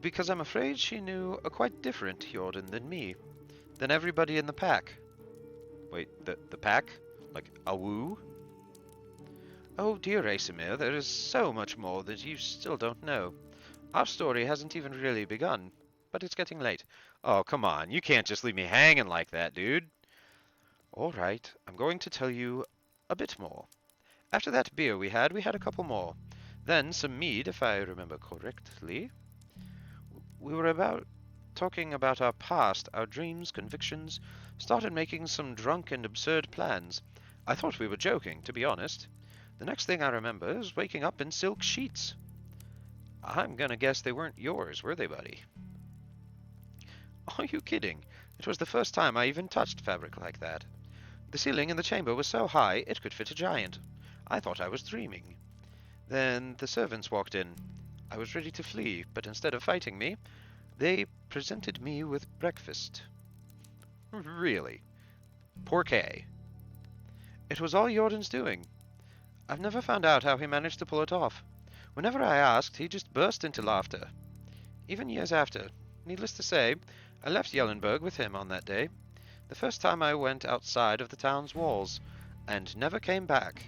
Because I'm afraid she knew a quite different Jordan than me. Than everybody in the pack. Wait, the pack? Like, Awu? Oh dear, Asimir, there is so much more that you still don't know. Our story hasn't even really begun, but it's getting late. Oh, come on, you can't just leave me hanging like that, dude. All right, I'm going to tell you a bit more. After that beer we had a couple more. Then some mead, if I remember correctly. We were talking about our past, our dreams, convictions, started making some drunk and absurd plans. I thought we were joking, to be honest. The next thing I remember is waking up in silk sheets. I'm gonna guess they weren't yours, were they, buddy? Are you kidding? It was the first time I even touched fabric like that. The ceiling in the chamber was so high it could fit a giant. I thought I was dreaming. Then the servants walked in. I was ready to flee, but instead of fighting me, they presented me with breakfast. Really? Porqué? It was all Jordan's doing. I've never found out how he managed to pull it off. Whenever I asked, he just burst into laughter. Even years after, needless to say, I left Yellenburg with him on that day. The first time I went outside of the town's walls, and never came back.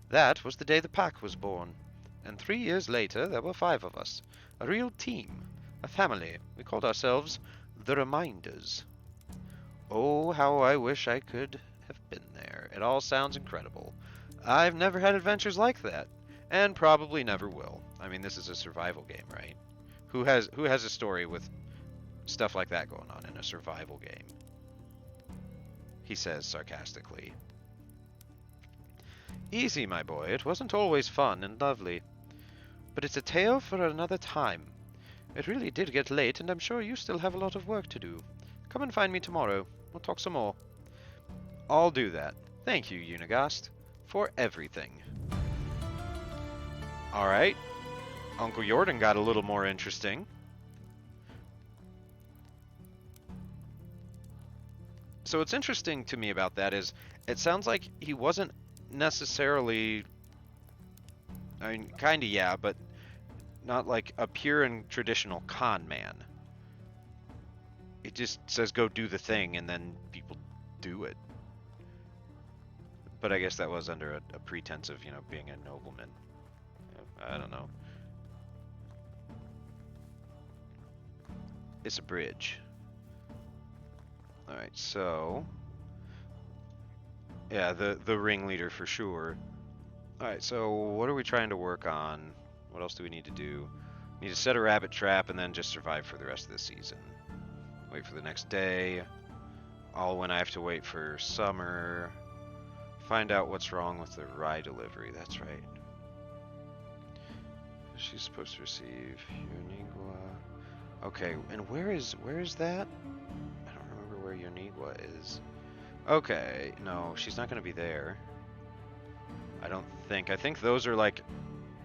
That was the day the pack was born. And 3 years later, there were 5 of us. A real team. A family. We called ourselves the Reminders. Oh, how I wish I could have been there. It all sounds incredible. I've never had adventures like that, and probably never will. I mean, this is a survival game, right? Who has a story with stuff like that going on in a survival game? He says sarcastically. Easy, my boy. It wasn't always fun and lovely. But it's a tale for another time. It really did get late, and I'm sure you still have a lot of work to do. Come and find me tomorrow. We'll talk some more. I'll do that. Thank you, Unigast, for everything. Alright. Uncle Jordan got a little more interesting. So what's interesting to me about that is it sounds like he wasn't necessarily... I mean, kinda yeah, but not like a pure and traditional con man. It just says go do the thing and then people do it. But I guess that was under a pretense of, being a nobleman. I don't know. It's a bridge. Alright, so... yeah, the ringleader for sure. Alright, so what are we trying to work on? What else do we need to do? Need to set a rabbit trap and then just survive for the rest of the season. Wait for the next day. All when I have to wait for summer. Find out what's wrong with the rye delivery. That's right. She's supposed to receive Unigua. Okay, and where is that? I don't remember where Unigua is. Okay, no, she's not going to be there. I don't think. I think those are like,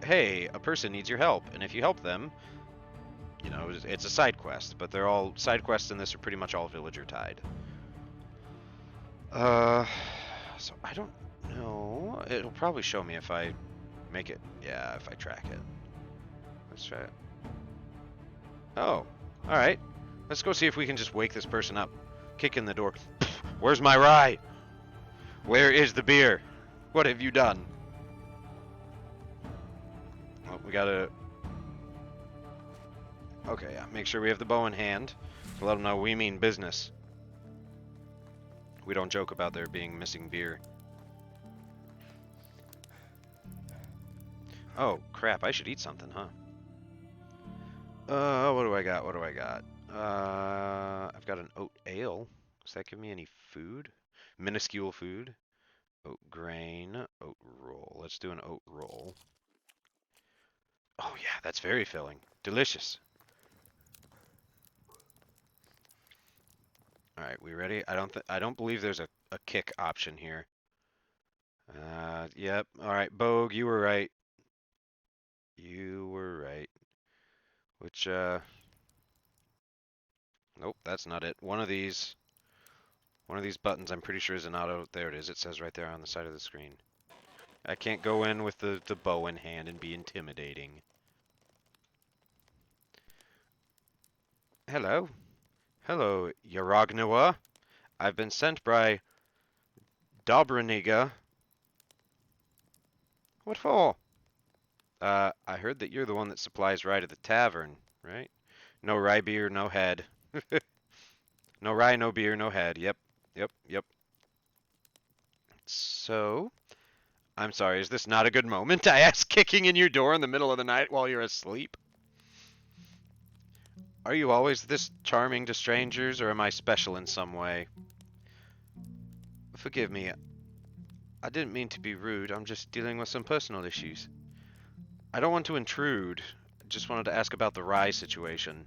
hey, a person needs your help, and if you help them, it's a side quest. But they're all side quests in this are pretty much all villager tied. So I don't know. It'll probably show me if I make it. Yeah, if I track it. Let's try it. Oh, alright. Let's go see if we can just wake this person up. Kick in the door. Where's my rye? Where is the beer? What have you done? Oh, we gotta... okay, yeah. Make sure we have the bow in hand. To let them know we mean business. We don't joke about there being missing beer. Oh, crap. I should eat something, huh? What do I got? What do I got? I've got an oat ale. Does that give me any food? Minuscule food. Oat grain. Oat roll. Let's do an oat roll. Oh, yeah. That's very filling. Delicious. All right, we ready? I don't believe there's a kick option here. Yep. All right, Bogue, you were right. You were right. Which nope, that's not it. One of these buttons I'm pretty sure is an auto. There it is. It says right there on the side of the screen. I can't go in with the bow in hand and be intimidating. Hello. Hello, Yarognawa. I've been sent by Dobraniga. What for? I heard that you're the one that supplies rye to the tavern, right? No rye beer, no head. No rye, no beer, no head. Yep. So, I'm sorry, is this not a good moment? I ask, kicking in your door in the middle of the night while you're asleep. Are you always this charming to strangers, or am I special in some way? Forgive me. I didn't mean to be rude. I'm just dealing with some personal issues. I don't want to intrude. I just wanted to ask about the rye situation.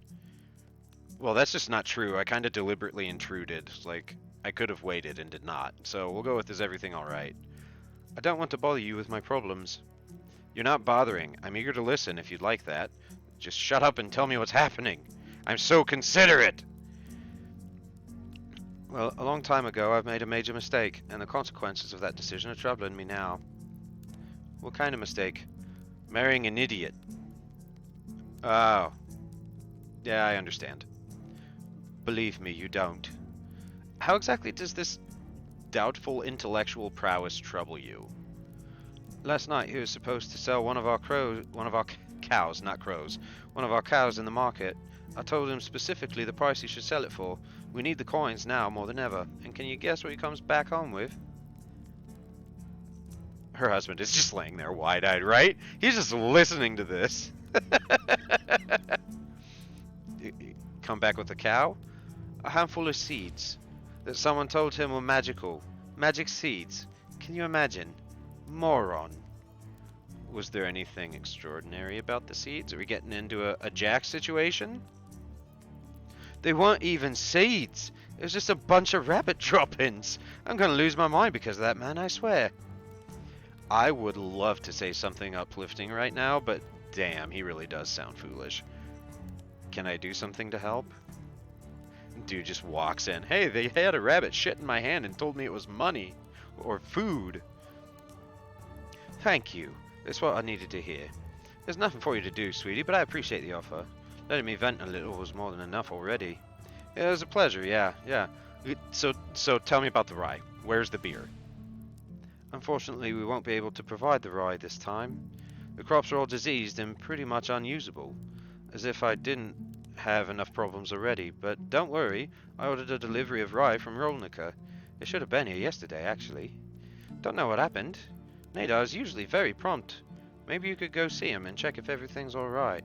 Well, that's just not true. I kind of deliberately intruded. Like, I could have waited and did not. So we'll go with is everything alright? I don't want to bother you with my problems. You're not bothering. I'm eager to listen if you'd like that. Just shut up and tell me what's happening. I'm so considerate! Well, a long time ago I've made a major mistake, and the consequences of that decision are troubling me now. What kind of mistake? Marrying an idiot. Oh. Yeah, I understand. Believe me, you don't. How exactly does this doubtful intellectual prowess trouble you? Last night he was supposed to sell one of our cows, not crows, one of our cows in the market. I told him specifically the price he should sell it for. We need the coins now more than ever. And can you guess what he comes back home with? Her husband is just laying there wide-eyed, right? He's just listening to this. Come back with a cow? A handful of seeds that someone told him were magical. Magic seeds. Can you imagine? Moron. Was there anything extraordinary about the seeds? Are we getting into a Jack situation? They weren't even seeds. It was just a bunch of rabbit droppings. I'm gonna lose my mind because of that, man, I swear. I would love to say something uplifting right now, but damn, he really does sound foolish. Can I do something to help? Dude just walks in. Hey, they had a rabbit shit in my hand and told me it was money. Or food. Thank you. That's what I needed to hear. There's nothing for you to do, sweetie, but I appreciate the offer. Letting me vent a little was more than enough already. Yeah, it was a pleasure, yeah. So tell me about the rye. Where's the beer? Unfortunately, we won't be able to provide the rye this time. The crops are all diseased and pretty much unusable. As if I didn't have enough problems already, but don't worry, I ordered a delivery of rye from Rolnica. It should have been here yesterday, actually. Don't know what happened. Nadar is usually very prompt. Maybe you could go see him and check if everything's alright.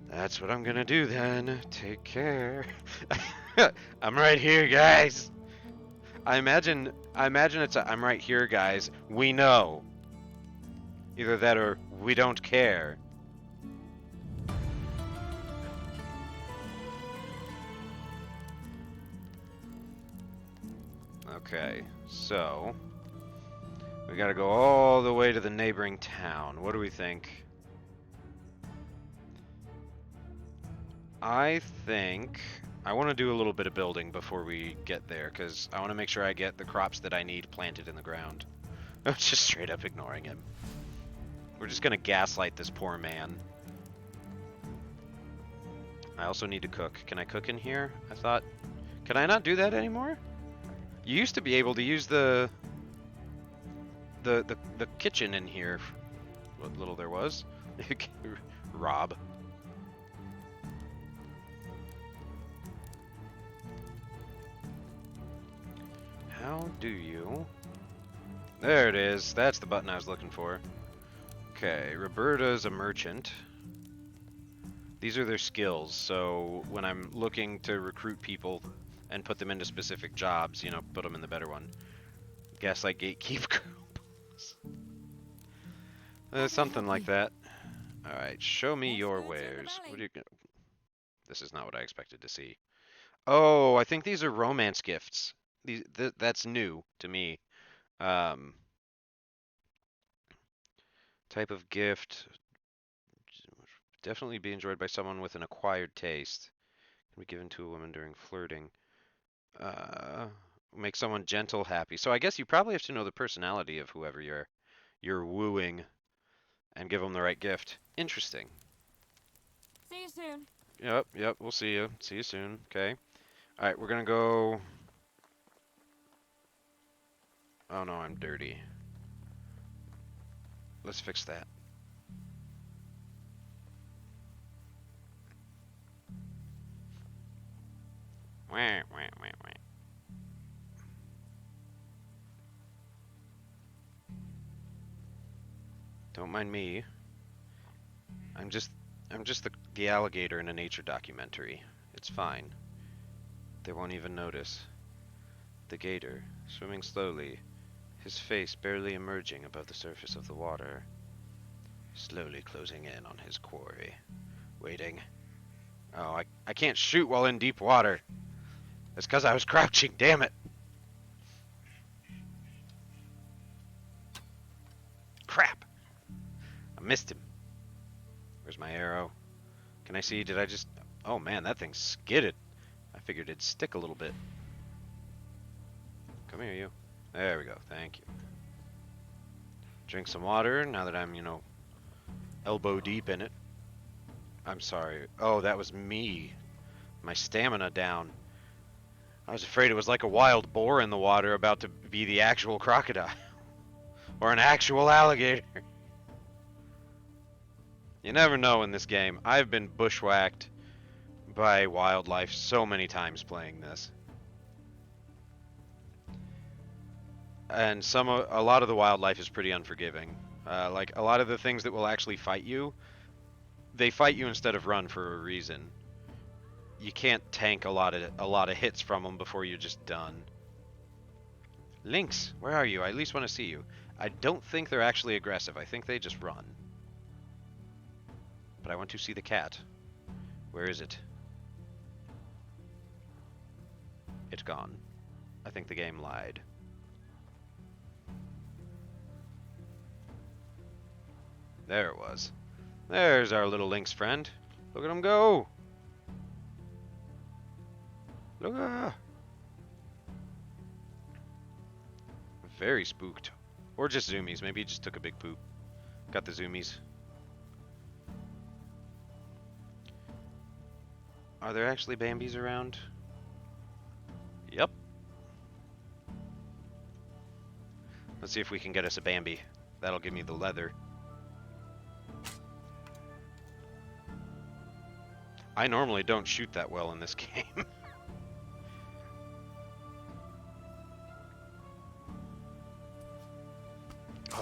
That's what I'm gonna do then. Take care. I'm right here, guys. I imagine it's a, I'm right here, guys. We know. Either that or we don't care. Okay, so we gotta go all the way to the neighboring town. What do we think? I think I want to do a little bit of building before we get there, because I want to make sure I get the crops that I need planted in the ground. I'm just straight up ignoring him. We're just gonna gaslight this poor man. I also need to cook. Can I cook in here? I thought... Can I not do that anymore? You used to be able to use the kitchen in here. What little there was. Rob. How do you... There it is. That's the button I was looking for. Okay, Roberta's a merchant. These are their skills, so when I'm looking to recruit people and put them into specific jobs, you know, put them in the better one. Gaslight gatekeep groups. Something like that. Alright, show me your wares. What are you gonna... This is not what I expected to see. Oh, I think these are romance gifts. That's new to me. Type of gift. Definitely be enjoyed by someone with an acquired taste. Can be given to a woman during flirting. Make someone gentle, happy. So I guess you probably have to know the personality of whoever you're wooing and give them the right gift. Interesting. See you soon. Yep, we'll see you. See you soon. Okay. Alright, we're gonna go... Oh no, I'm dirty. Let's fix that. Wah, wah, wah, wah. Don't mind me. I'm just the alligator in a nature documentary. It's fine. They won't even notice. The gator, swimming slowly, his face barely emerging above the surface of the water, slowly closing in on his quarry. Waiting. Oh, I can't shoot while in deep water. That's because I was crouching, damn it. Crap. I missed him. Where's my arrow? Can I see? Did I just... Oh man, that thing skidded. I figured it'd stick a little bit. Come here, you. There we go. Thank you. Drink some water now that I'm, you know, elbow deep in it. I'm sorry. Oh, that was me. My stamina down. I was afraid it was like a wild boar in the water about to be the actual crocodile. Or an actual alligator. You never know in this game. I've been bushwhacked by wildlife so many times playing this. And a lot of the wildlife is pretty unforgiving. Like a lot of the things that will actually fight you, they fight you instead of run for a reason. You can't tank a lot of hits from them before you're just done. Lynx, where are you? I at least want to see you. I don't think they're actually aggressive. I think they just run. But I want to see the cat. Where is it? It's gone. I think the game lied. There it was. There's our little lynx friend. Look at him go! Look at. Very spooked. Or just zoomies. Maybe he just took a big poop. Got the zoomies. Are there actually Bambis around? Yep. Let's see if we can get us a Bambi. That'll give me the leather. I normally don't shoot that well in this game.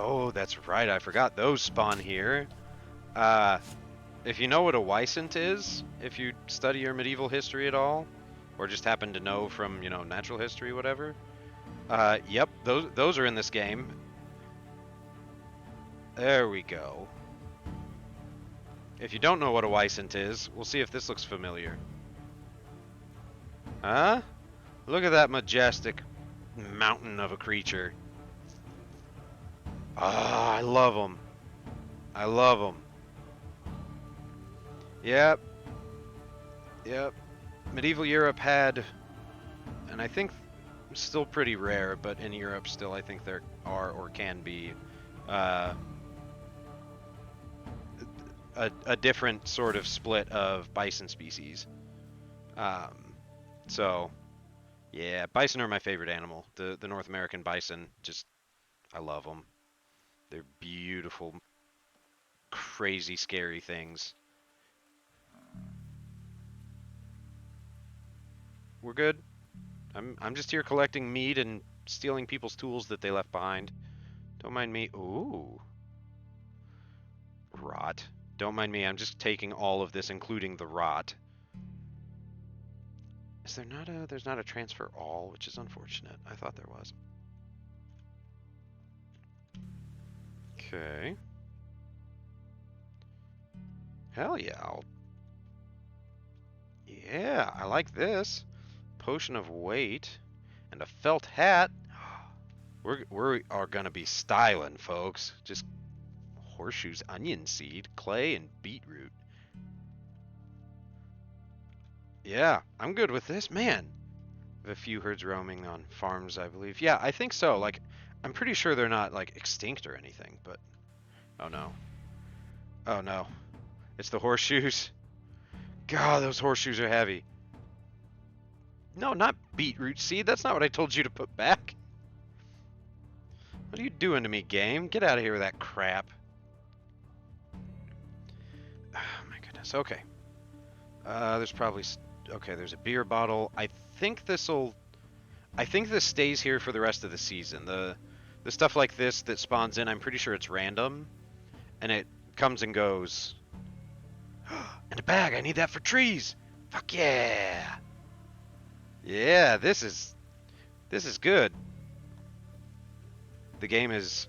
Oh, that's right. I forgot those spawn here. If you know what a Wysant is, if you study your medieval history at all, or just happen to know from, natural history, whatever. Yep, those are in this game. There we go. If you don't know what a Wysant is, we'll see if this looks familiar. Huh? Look at that majestic mountain of a creature. Ah, I love them. I love them. Yep. Yep. Medieval Europe had, and I think still pretty rare, but in Europe still I think there are or can be a different sort of split of bison species. So, yeah, bison are my favorite animal. The North American bison, just, I love them. They're beautiful, crazy, scary things. We're good. I'm just here collecting meat and stealing people's tools that they left behind. Don't mind me. Ooh. Rot. Don't mind me. I'm just taking all of this, including the rot. Is there not a... There's not a transfer all, which is unfortunate. I thought there was. Okay. Hell yeah. Yeah, I like this. Potion of weight and a felt hat. We are gonna be styling, folks. Just horseshoes, onion seed, clay, and beetroot. Yeah, I'm good with this, man. A few herds roaming on farms, I believe. Yeah, I think so. Like, I'm pretty sure they're not like extinct or anything, but oh no. Oh no. It's the horseshoes. God, those horseshoes are heavy. No, not beetroot seed. That's not what I told you to put back. What are you doing to me, game? Get out of here with that crap. Oh my goodness. Okay. There's probably... Okay, there's a beer bottle. I think this stays here for the rest of the season. The stuff like this that spawns in, I'm pretty sure it's random. And it comes and goes. And a bag! I need that for trees! Fuck yeah! Yeah, this is good. The game is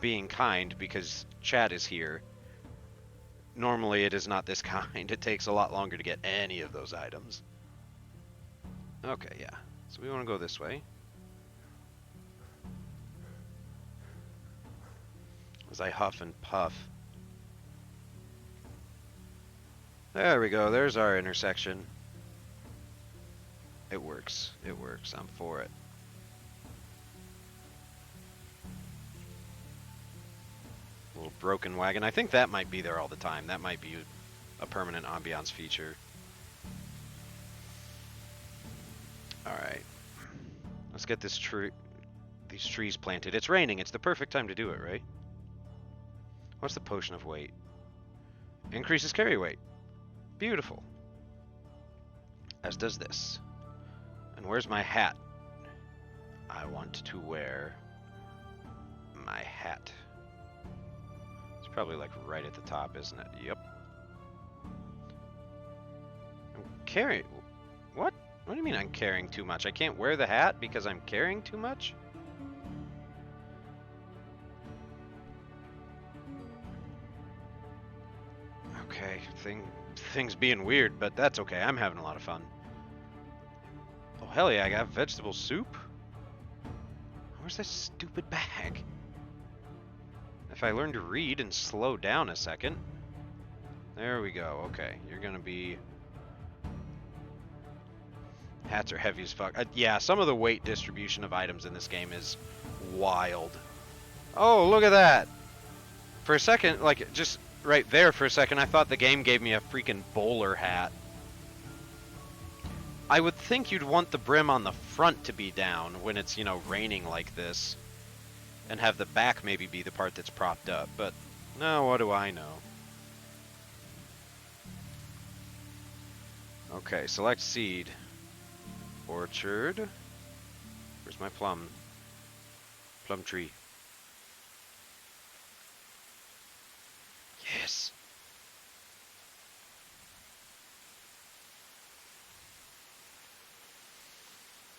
being kind because chat is here. Normally it is not this kind. It takes a lot longer to get any of those items. Okay, yeah. So we want to go this way. As I huff and puff. There we go. There's our intersection. It works. It works. I'm for it. Little broken wagon. I think that might be there all the time. That might be a permanent ambiance feature. All right. Let's get these trees planted. It's raining. It's the perfect time to do it, right? What's the potion of weight? Increases carry weight. Beautiful. As does this. And where's my hat? I want to wear my hat. It's probably like right at the top, isn't it? Yep. I'm carrying... What? What do you mean I'm carrying too much? I can't wear the hat because I'm carrying too much? Okay, things being weird, but that's okay. I'm having a lot of fun. Oh, hell yeah, I got vegetable soup? Where's this stupid bag? If I learn to read and slow down a second. There we go. Okay, you're gonna be... Hats are heavy as fuck. Yeah, some of the weight distribution of items in this game is wild. Oh, look at that! For a second, like, just right there for a second, I thought the game gave me a freaking bowler hat. I would think you'd want the brim on the front to be down when it's, you know, raining like this. And have the back maybe be the part that's propped up, but no, what do I know? Okay, select seed. Orchard. Where's my plum? Plum tree. Yes!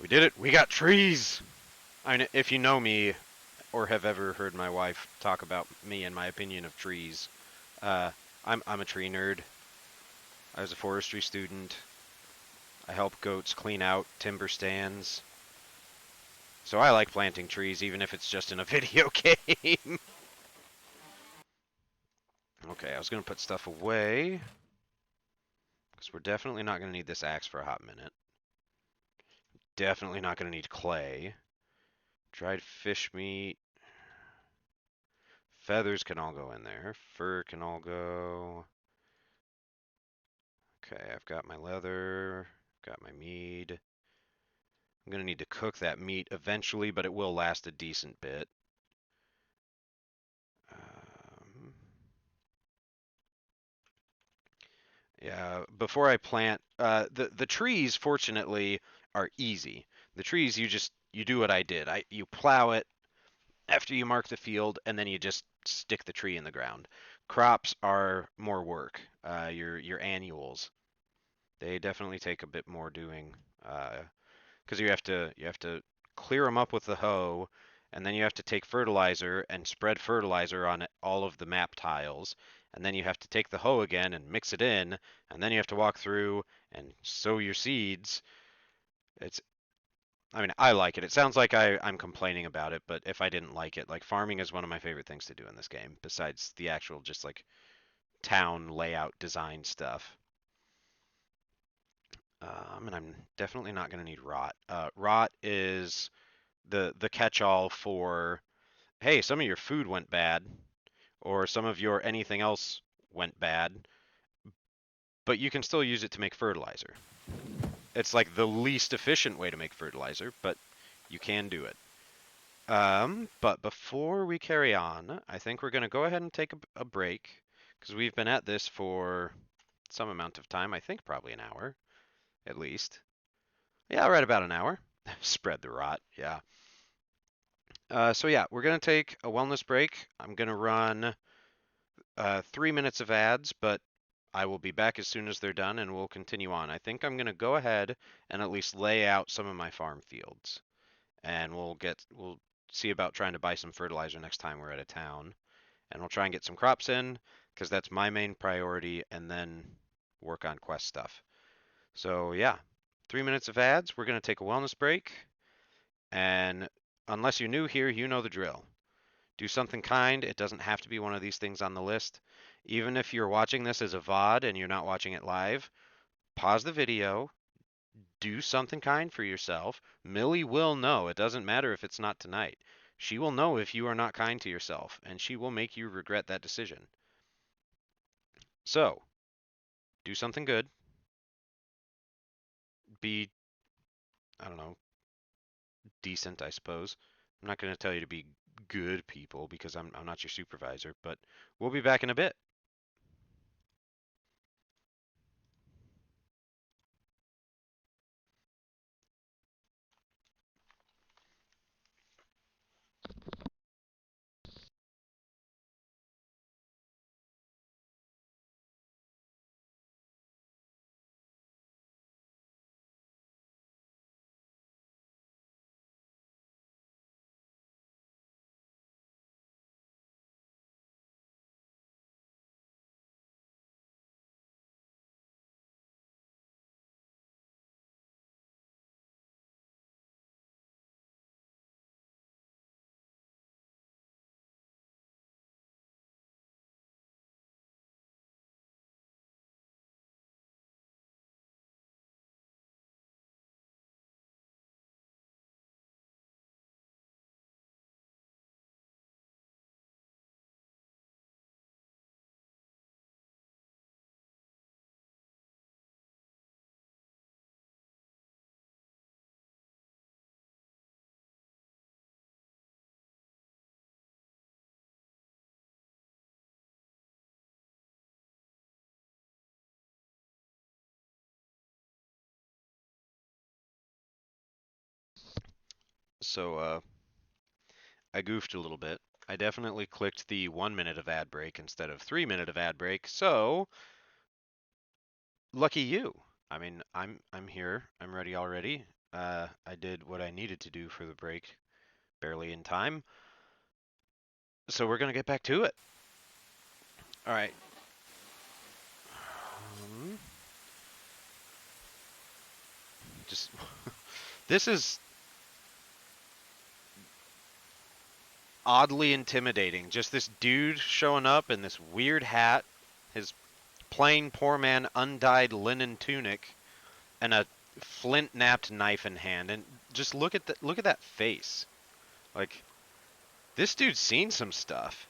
We did it! We got trees! I mean, if you know me, or have ever heard my wife talk about me and my opinion of trees, uh, I'm a tree nerd. I was a forestry student. I help goats clean out timber stands. So I like planting trees, even if it's just in a video game. Okay, I was going to put stuff away. Because we're definitely not going to need this axe for a hot minute. Definitely not going to need clay. Dried fish meat. Feathers can all go in there. Fur can all go. Okay, I've got my leather. Got my mead. I'm going to need to cook that meat eventually, but it will last a decent bit. Yeah, before I plant, the trees fortunately are easy. The trees you do what I did. You plow it after you mark the field, and then you just stick the tree in the ground. Crops are more work. Your annuals, they definitely take a bit more doing, because you have to clear them up with the hoe, and then you have to take fertilizer and spread fertilizer on all of the map tiles, and then you have to take the hoe again and mix it in, and then you have to walk through and sow your seeds. It's I mean, I like it. It sounds like I'm complaining about it, but if I didn't like it, like farming is one of my favorite things to do in this game, besides the actual just like town layout design stuff. And I'm definitely not going to need rot. Rot is the catch-all for, hey, some of your food went bad, or some of your anything else went bad, but you can still use it to make fertilizer. It's like the least efficient way to make fertilizer, but you can do it. But before we carry on, I think we're going to go ahead and take a break, because we've been at this for some amount of time. I think probably an hour, at least. Yeah, right about an hour. Spread the rot, yeah. So yeah, we're going to take a wellness break. I'm going to run 3 minutes of ads, but I will be back as soon as they're done, and we'll continue on. I think I'm going to go ahead and at least lay out some of my farm fields, and we'll see about trying to buy some fertilizer next time we're at a town, and we'll try and get some crops in because that's my main priority, and then work on quest stuff. So yeah, 3 minutes of ads. We're going to take a wellness break, and unless you're new here, you know the drill. Do something kind. It doesn't have to be one of these things on the list. Even if you're watching this as a VOD and you're not watching it live, pause the video, do something kind for yourself. Millie will know. It doesn't matter if it's not tonight. She will know if you are not kind to yourself, and she will make you regret that decision. So, do something good. Be I don't know, decent, I suppose. I'm not going to tell you to be good people because I'm not your supervisor, but we'll be back in a bit. So, I goofed a little bit. I definitely clicked the 1 minute of ad break instead of 3 minute of ad break. So, lucky you. I mean, I'm here. I'm ready already. I did what I needed to do for the break, barely in time. So we're gonna get back to it. All right. Just this is oddly intimidating. Just this dude showing up in this weird hat, his plain poor man undyed linen tunic, and a flint napped knife in hand. And just look at that face. Like this dude's seen some stuff.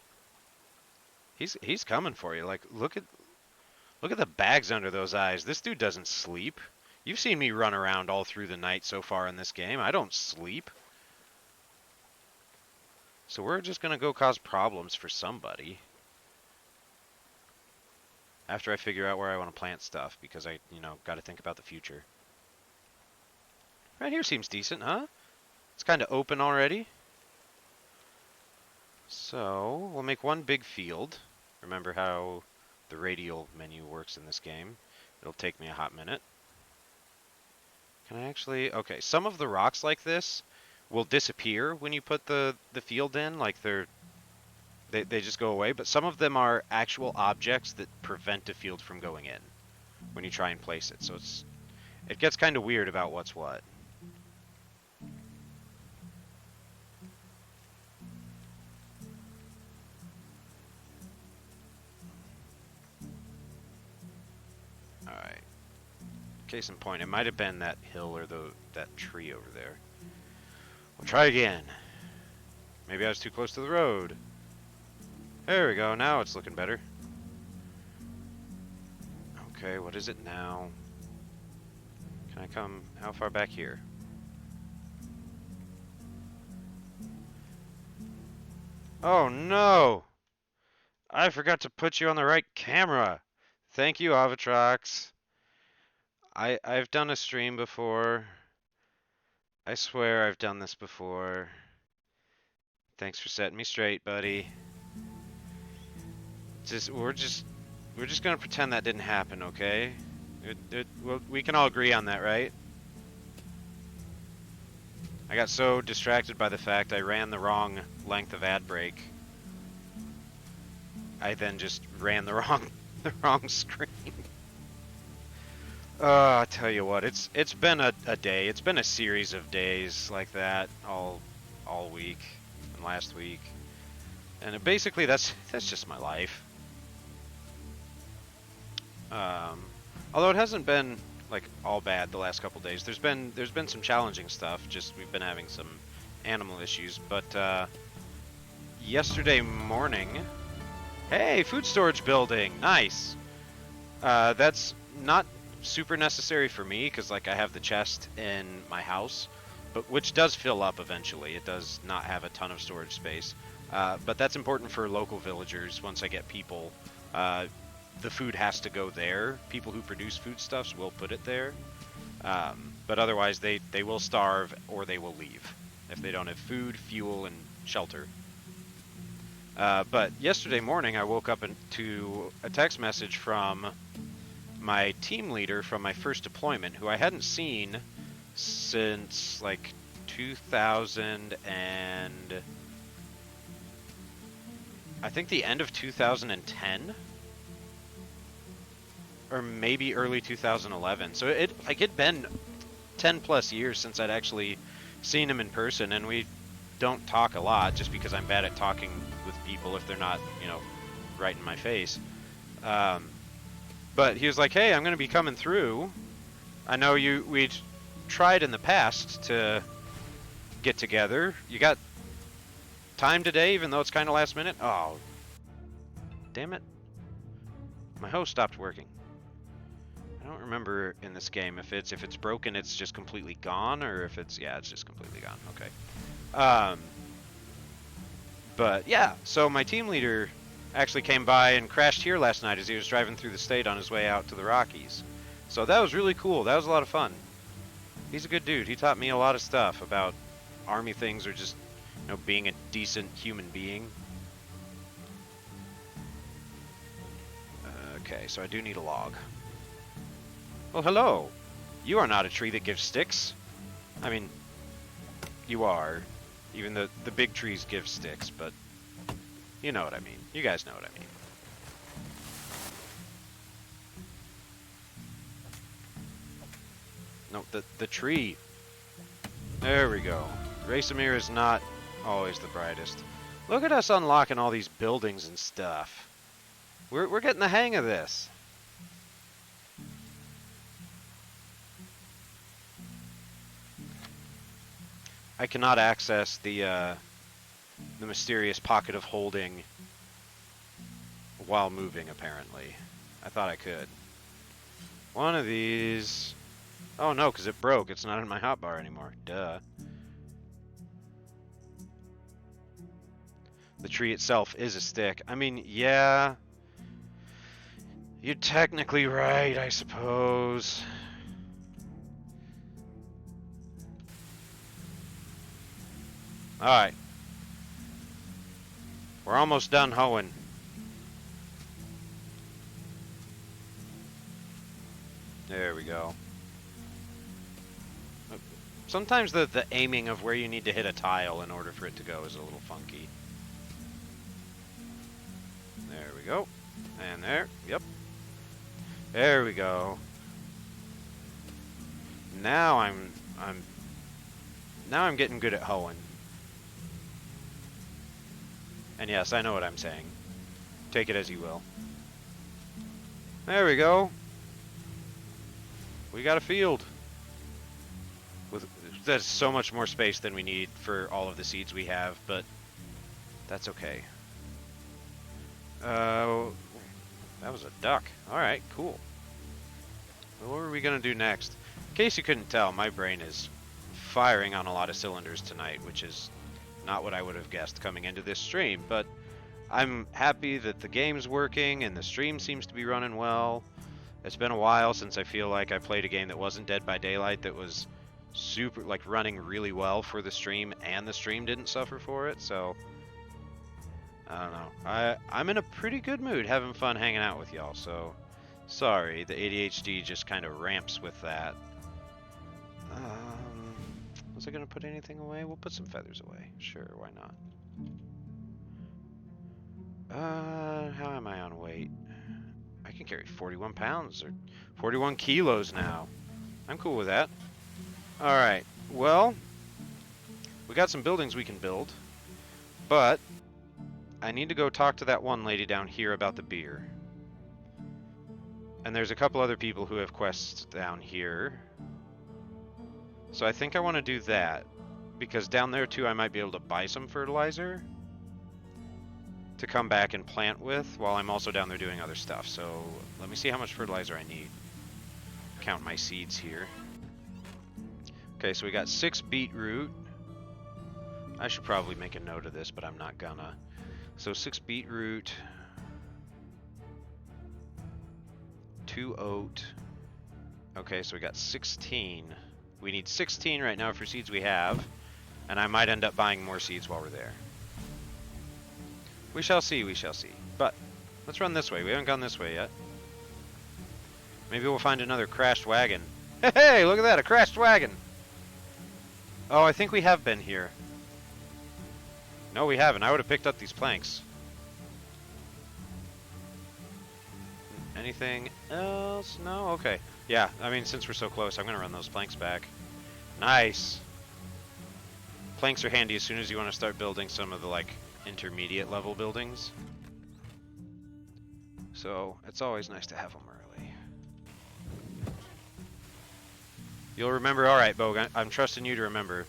He's coming for you. Like look at the bags under those eyes. This dude doesn't sleep. You've seen me run around all through the night so far in this game. I don't sleep. So we're just gonna go cause problems for somebody. After I figure out where I want to plant stuff, because I, got to think about the future. Right here seems decent, huh? It's kind of open already. So we'll make one big field. Remember how the radial menu works in this game. It'll take me a hot minute. Can I actually... Okay, some of the rocks like this will disappear when you put the field in. Like they just go away. But some of them are actual objects that prevent a field from going in when you try and place it. So it gets kind of weird about what's what. Alright. Case in point, it might have been that hill or that tree over there. We'll try again. Maybe I was too close to the road. There we go, now it's looking better. Okay, what is it now? Can I come how far back here? Oh no! I forgot to put you on the right camera. Thank you, Avatrox. I've done a stream before. I swear I've done this before. Thanks for setting me straight, buddy. We're just gonna pretend that didn't happen, okay? Well, we can all agree on that, right? I got so distracted by the fact I ran the wrong length of ad break. I then just ran the wrong screen. I tell you what, it's been a day. It's been a series of days like that all week and last week. And basically that's just my life. Although it hasn't been like all bad the last couple days. There's been some challenging stuff. Just we've been having some animal issues. But yesterday morning, hey, food storage building, nice. That's not super necessary for me because like I have the chest in my house, but which does fill up eventually. It does not have a ton of storage space, but that's important for local villagers. Once I get people, the food has to go there. People who produce foodstuffs will put it there, but otherwise they will starve or they will leave if they don't have food, fuel, and shelter. But yesterday morning I woke up to a text message from my team leader from my first deployment, who I hadn't seen since like 2000 and I think the end of 2010 or maybe early 2011. So it'd been 10 plus years since I'd actually seen him in person, and we don't talk a lot just because I'm bad at talking with people if they're not, right in my face. But he was like, "Hey, I'm going to be coming through. I know we'd tried in the past to get together. You got time today, even though it's kind of last minute?" Oh, damn it. My host stopped working. I don't remember in this game if it's broken, it's just completely gone, or if it's just completely gone. Okay. But yeah, so my team leader actually came by and crashed here last night as he was driving through the state on his way out to the Rockies. So that was really cool. That was a lot of fun. He's a good dude. He taught me a lot of stuff about army things or just, being a decent human being. Okay, so I do need a log. Oh, hello. You are not a tree that gives sticks. I mean, you are. Even the big trees give sticks, but you know what I mean. You guys know what I mean. No, the tree. There we go. Racemir is not always the brightest. Look at us unlocking all these buildings and stuff. We're getting the hang of this. I cannot access the mysterious pocket of holding while moving, apparently. I thought I could. One of these... Oh no, because it broke. It's not in my hotbar anymore. Duh. The tree itself is a stick. I mean, yeah. You're technically right, I suppose. Alright. We're almost done hoeing. There we go. Sometimes the aiming of where you need to hit a tile in order for it to go is a little funky. There we go. And there. Yep. There we go. Now I'm getting good at hoeing. And yes, I know what I'm saying. Take it as you will. There we go. We got a field. That's so much more space than we need for all of the seeds we have, but that's okay. That was a duck. Alright, cool. What are we going to do next? In case you couldn't tell, my brain is firing on a lot of cylinders tonight, which is not what I would have guessed coming into this stream, but I'm happy that the game's working and the stream seems to be running well. It's been a while since I feel like I played a game that wasn't Dead by Daylight that was super, like, running really well for the stream and the stream didn't suffer for it, so I don't know. I'm in a pretty good mood having fun hanging out with y'all, so sorry, the ADHD just kind of ramps with that. Was I going to put anything away? We'll put some feathers away. Sure, why not? How am I on weight? I can carry 41 pounds or 41 kilos now. I'm cool with that. Alright, well, we got some buildings we can build, but I need to go talk to that one lady down here about the beer. And there's a couple other people who have quests down here. So I think I want to do that, because down there too I might be able to buy some fertilizer to come back and plant with while I'm also down there doing other stuff. So let me see how much fertilizer I need. count my seeds here. Okay, so we got 6 beetroot. I should probably make a note of this, but I'm not gonna. So 6 beetroot, 2 oat. Okay, so we got 16. We need 16 right now for seeds we have, and I might end up buying more seeds while we're there. We shall see, we shall see. But let's run this way. We haven't gone this way yet. Maybe we'll find another crashed wagon. Hey, look at that, a crashed wagon! Oh, I think we have been here. No, we haven't. I would have picked up these planks. Anything else? No? Okay. Yeah, I mean, since we're so close, I'm going to run those planks back. Nice! Planks are handy as soon as you want to start building some of the, like, intermediate level buildings. So, it's always nice to have them early. You'll remember, alright, Bogue, I'm trusting you to remember.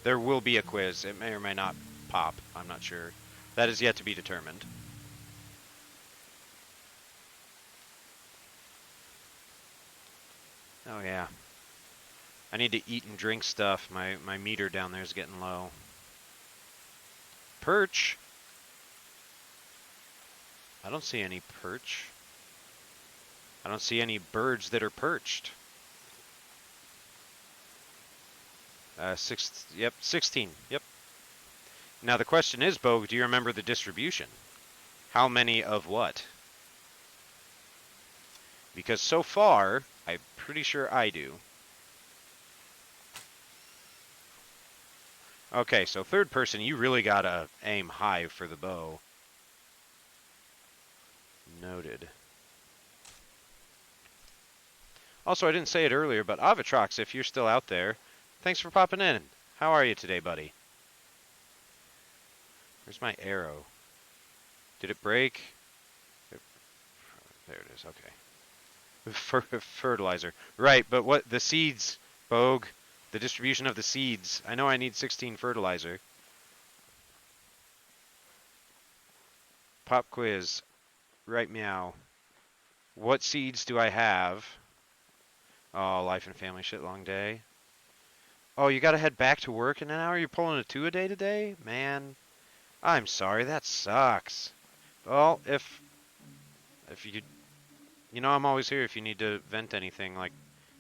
There will be a quiz. It may or may not pop. I'm not sure. That is yet to be determined. Oh yeah. I need to eat and drink stuff. My meter down there is getting low. Perch? I don't see any perch. I don't see any birds that are perched. 16. Yep. Now the question is, Bogue, do you remember the distribution? How many of what? Because so far, I'm pretty sure I do. Okay, so third person, you really gotta aim high for the bow. Noted. Also, I didn't say it earlier, but Avatrox, if you're still out there, thanks for popping in. How are you today, buddy? Where's my arrow? Did it break? There it is, okay. Fertilizer. Right, but what, the seeds, Bogue, the distribution of the seeds. I know I need 16 fertilizer. Pop quiz. Right meow. What seeds do I have? Oh, life and family shit, long day. Oh, you gotta head back to work in an hour? You're pulling a 2 a day today? Man, I'm sorry, that sucks. Well, if you know, I'm always here if you need to vent anything, like,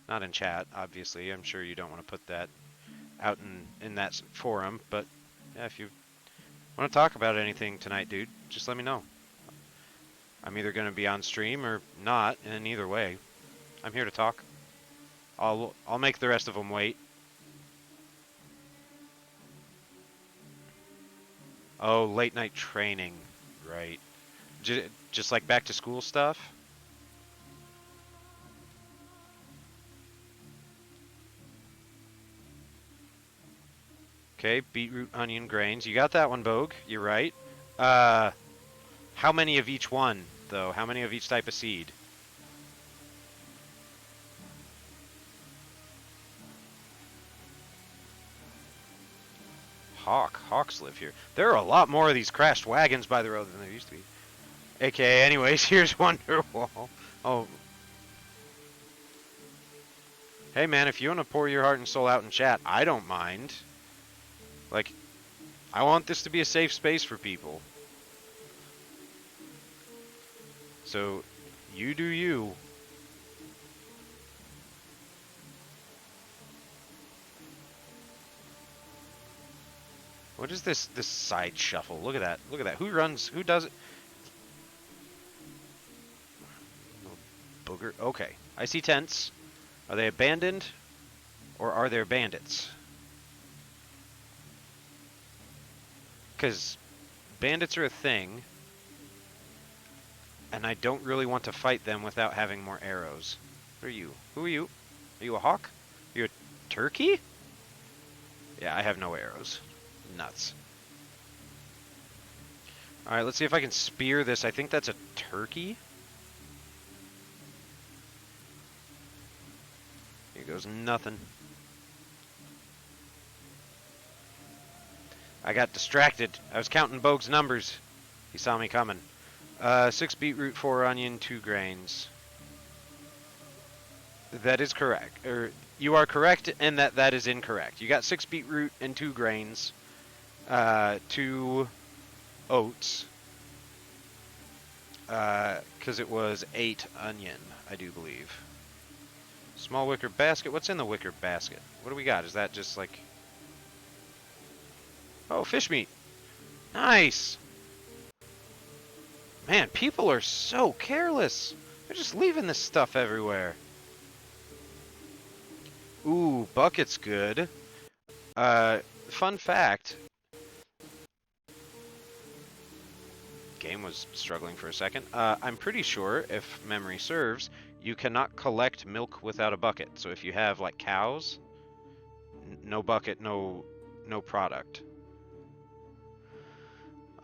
not in chat, obviously. I'm sure you don't want to put that out in that forum, but yeah, if you want to talk about anything tonight, dude, just let me know. I'm either going to be on stream or not, and either way, I'm here to talk. I'll make the rest of them wait. Oh, late night training, right? Just like back to school stuff? Okay, beetroot, onion, grains. You got that one, Bogue. You're right. How many of each one, though? How many of each type of seed? Hawks live here. There are a lot more of these crashed wagons by the road than there used to be. AKA, anyways, here's Wonderwall. Oh. Hey, man, if you want to pour your heart and soul out in chat, I don't mind. Like, I want this to be a safe space for people. So, you do you. What is this side shuffle? Look at that. Look at that. Who does it? Booger. Okay. I see tents. Are they abandoned? Or are there bandits? Because bandits are a thing. And I don't really want to fight them without having more arrows. What are you? Who are you? Are you a hawk? Are you a turkey? Yeah, I have no arrows. Nuts. Alright, let's see if I can spear this. I think that's a turkey. Here goes nothing. I got distracted. I was counting Bogue's numbers. He saw me coming. 6 beetroot, 4 onion, 2 grains. That is correct. Or you are correct in that that is incorrect. You got 6 beetroot and 2 grains, 2 oats, because it was 8 onion, I do believe. Small wicker basket. What's in the wicker basket? What do we got? Is that just like... Oh, fish meat. Nice. Man, people are so careless. They're just leaving this stuff everywhere. Ooh, bucket's good. Fun fact. Game was struggling for a second. I'm pretty sure, if memory serves, you cannot collect milk without a bucket. So if you have like cows, no bucket, no product.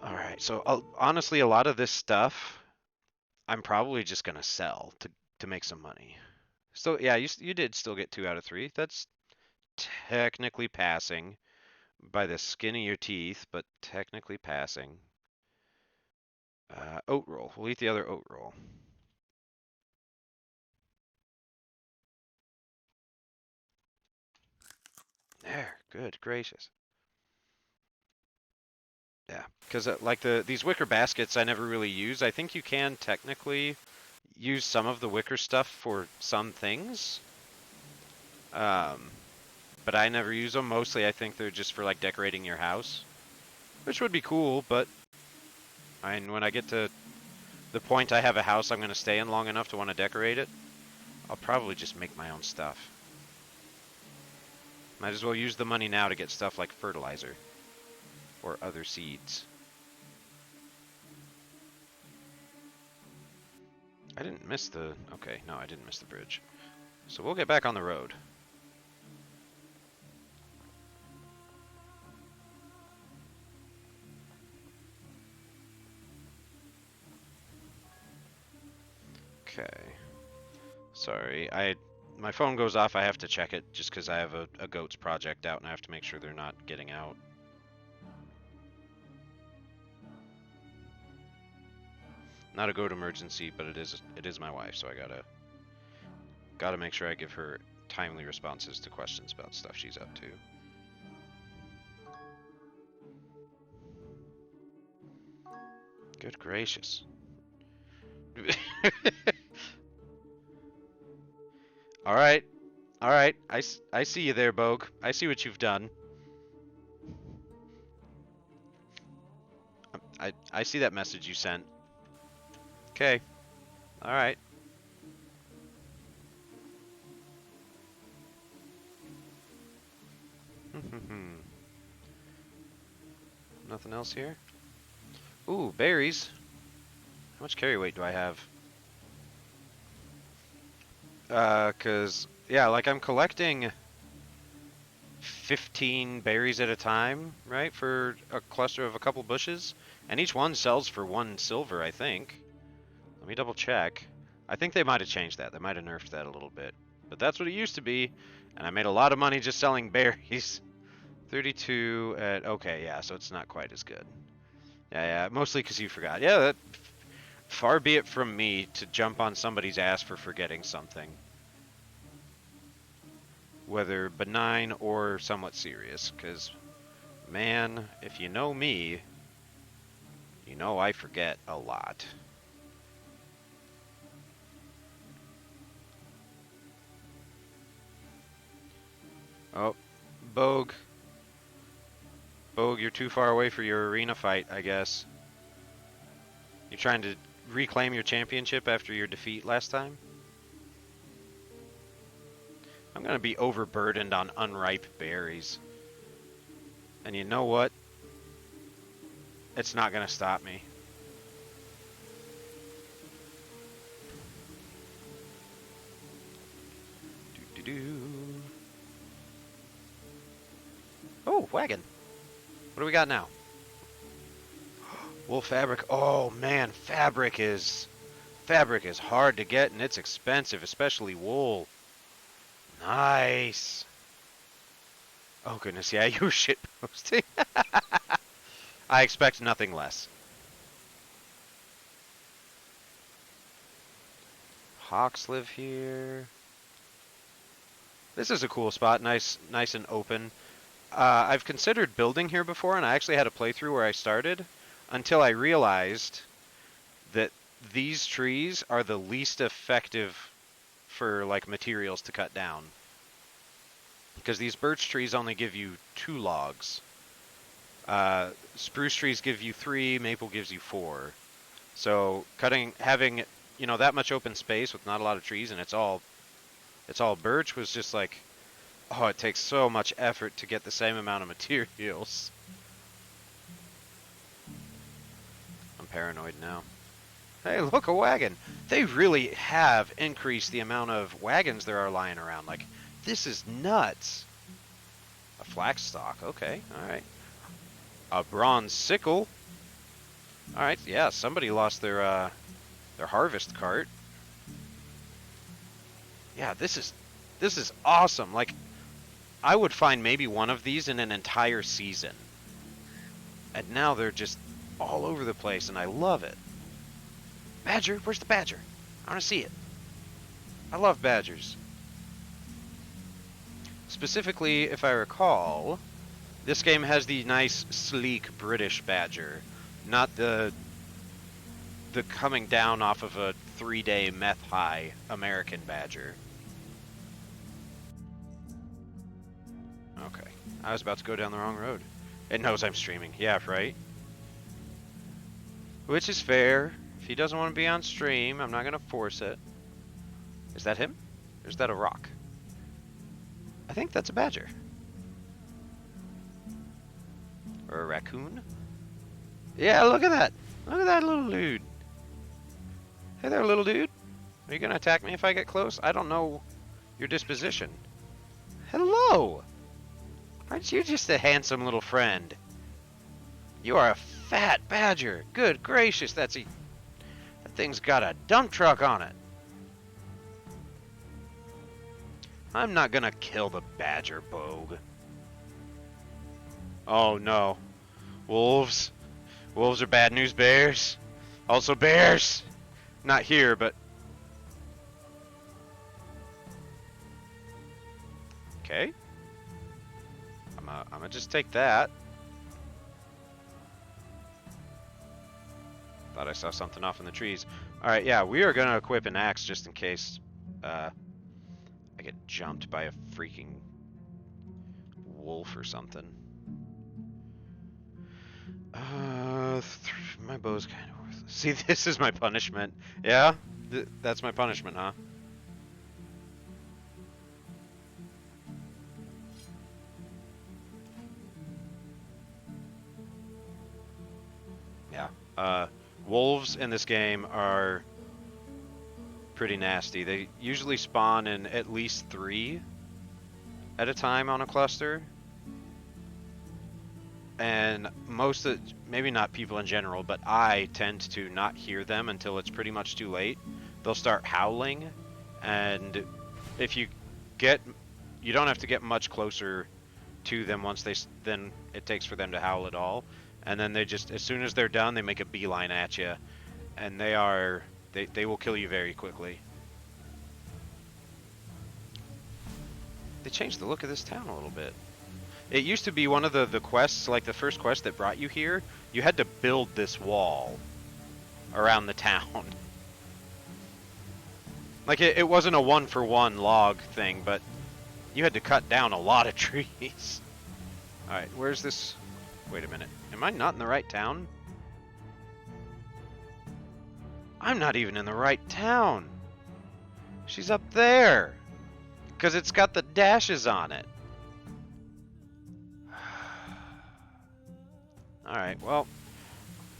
All right. So honestly, a lot of this stuff I'm probably just gonna sell to make some money. So yeah, you did still get 2 out of 3. That's technically passing by the skin of your teeth, but technically passing. Oat roll. We'll eat the other oat roll. There. Good gracious. Yeah, because like these wicker baskets I never really use. I think you can technically use some of the wicker stuff for some things. Um, but I never use them. Mostly I think they're just for like decorating your house, which would be cool, but when I get to the point I have a house I'm going to stay in long enough to want to decorate it, I'll probably just make my own stuff. Might as well use the money now to get stuff like fertilizer or other seeds. I didn't miss the... Okay, no, I didn't miss the bridge. So we'll get back on the road. Okay. Sorry, my phone goes off. I have to check it just because I have a goats project out and I have to make sure they're not getting out. Not a goat emergency, but it is my wife, so I gotta make sure I give her timely responses to questions about stuff she's up to. Good gracious. All right. All right. I see you there, Bogue. I see what you've done. I see that message you sent. Okay. All right. Nothing else here? Ooh, berries. How much carry weight do I have? Yeah, like I'm collecting 15 berries at a time, right? For a cluster of a couple bushes. And each one sells for 1 silver, I think. Let me double check. I think they might have changed that. They might have nerfed that a little bit. But that's what it used to be. And I made a lot of money just selling berries. 32 at... Okay, yeah, so it's not quite as good. Yeah, mostly because you forgot. Yeah, far be it from me to jump on somebody's ass for forgetting something. Whether benign or somewhat serious, because, man, if you know me, you know I forget a lot. Oh, Bogue. Bogue, you're too far away for your arena fight, I guess. You're trying to reclaim your championship after your defeat last time? I'm gonna be overburdened on unripe berries. And you know what? It's not gonna stop me. Doo-doo-doo. Oh, wagon. What do we got now? Wool fabric. Oh man, fabric is hard to get and it's expensive, especially wool. Nice. Oh goodness, yeah, you were shit posting. I expect nothing less. Hawks live here. This is a cool spot, nice and open. I've considered building here before, and I actually had a playthrough where I started until I realized that these trees are the least effective for like materials to cut down. Because these birch trees only give you 2 logs. Spruce trees give you 3, maple gives you 4. So having that much open space with not a lot of trees, and it's all birch was just like, oh, it takes so much effort to get the same amount of materials. I'm paranoid now. Hey, look, a wagon. They really have increased the amount of wagons there are lying around. Like, this is nuts. A flax stalk. Okay, all right. A bronze sickle. All right, yeah, somebody lost their harvest cart. Yeah, this is awesome. Like, I would find maybe one of these in an entire season. And now they're just all over the place, and I love it. Badger, where's the badger? I want to see it. I love badgers. Specifically, if I recall, this game has the nice, sleek British badger, not the coming down off of a 3-day meth high American badger. Okay, I was about to go down the wrong road. It knows I'm streaming. Yeah, right? Which is fair. If he doesn't want to be on stream, I'm not going to force it. Is that him? Or is that a rock? I think that's a badger. Or a raccoon? Yeah, look at that. Look at that little dude. Hey there, little dude. Are you going to attack me if I get close? I don't know your disposition. Hello! Aren't you just a handsome little friend? You are a fat badger. Good gracious, that thing's got a dump truck on it. I'm not gonna kill the badger, Bogue. Oh no. Wolves. Wolves are bad news bears. Also bears. Not here, but... Okay. I'm gonna just take that. Thought I saw something off in the trees. Alright, yeah, we are gonna equip an axe just in case I get jumped by a freaking wolf or something. My bow's kind of worthless. See, this is my punishment. Yeah? That's my punishment, huh? Yeah. Wolves in this game are pretty nasty. They usually spawn in at least 3 at a time on a cluster. And maybe not people in general, but I tend to not hear them until it's pretty much too late. They'll start howling, and if you don't have to get much closer to them then it takes for them to howl at all. And then they just, as soon as they're done, they make a beeline at you, and they will kill you very quickly. They changed the look of this town a little bit. It used to be one of the quests, like the first quest that brought you here, you had to build this wall around the town. Like, it wasn't a 1-for-1 log thing, but you had to cut down a lot of trees. Alright, where's this? Wait a minute. Am I not in the right town? I'm not even in the right town. She's up there. Because it's got the dashes on it. Alright, well,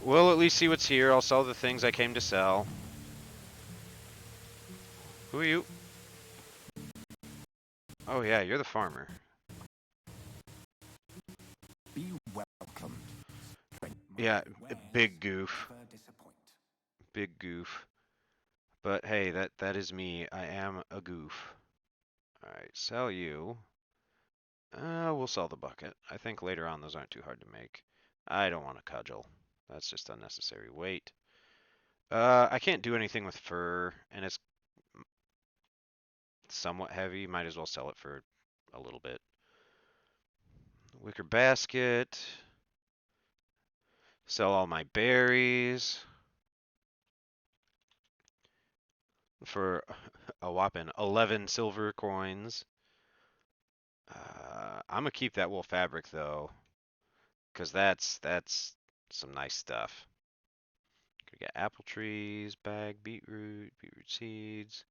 we'll at least see what's here. I'll sell the things I came to sell. Who are you? Oh yeah, you're the farmer. Be welcome. Yeah, big goof. Big goof. But hey, that is me. I am a goof. Alright, sell you. We'll sell the bucket. I think later on those aren't too hard to make. I don't want to cudgel. That's just unnecessary weight. I can't do anything with fur, and it's somewhat heavy. Might as well sell it for a little bit. Wicker basket. Sell all my berries for a whopping 11 silver coins. I'm gonna keep that wool fabric though, cause that's some nice stuff. Gonna get apple trees, bag, beetroot seeds.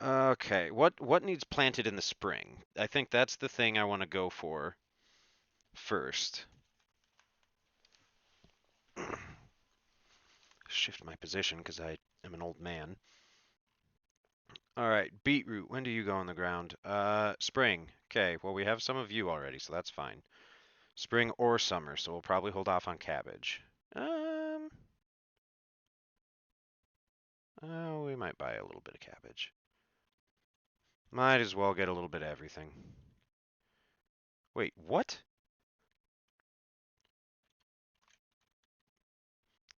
Okay, what needs planted in the spring? I think that's the thing I want to go for first. Shift my position because I am an old man. All right, beetroot. When do you go on the ground? Spring. Okay, well we have some of you already, so that's fine. Spring or summer, so we'll probably hold off on cabbage. Oh, we might buy a little bit of cabbage. Might as well get a little bit of everything. Wait, what?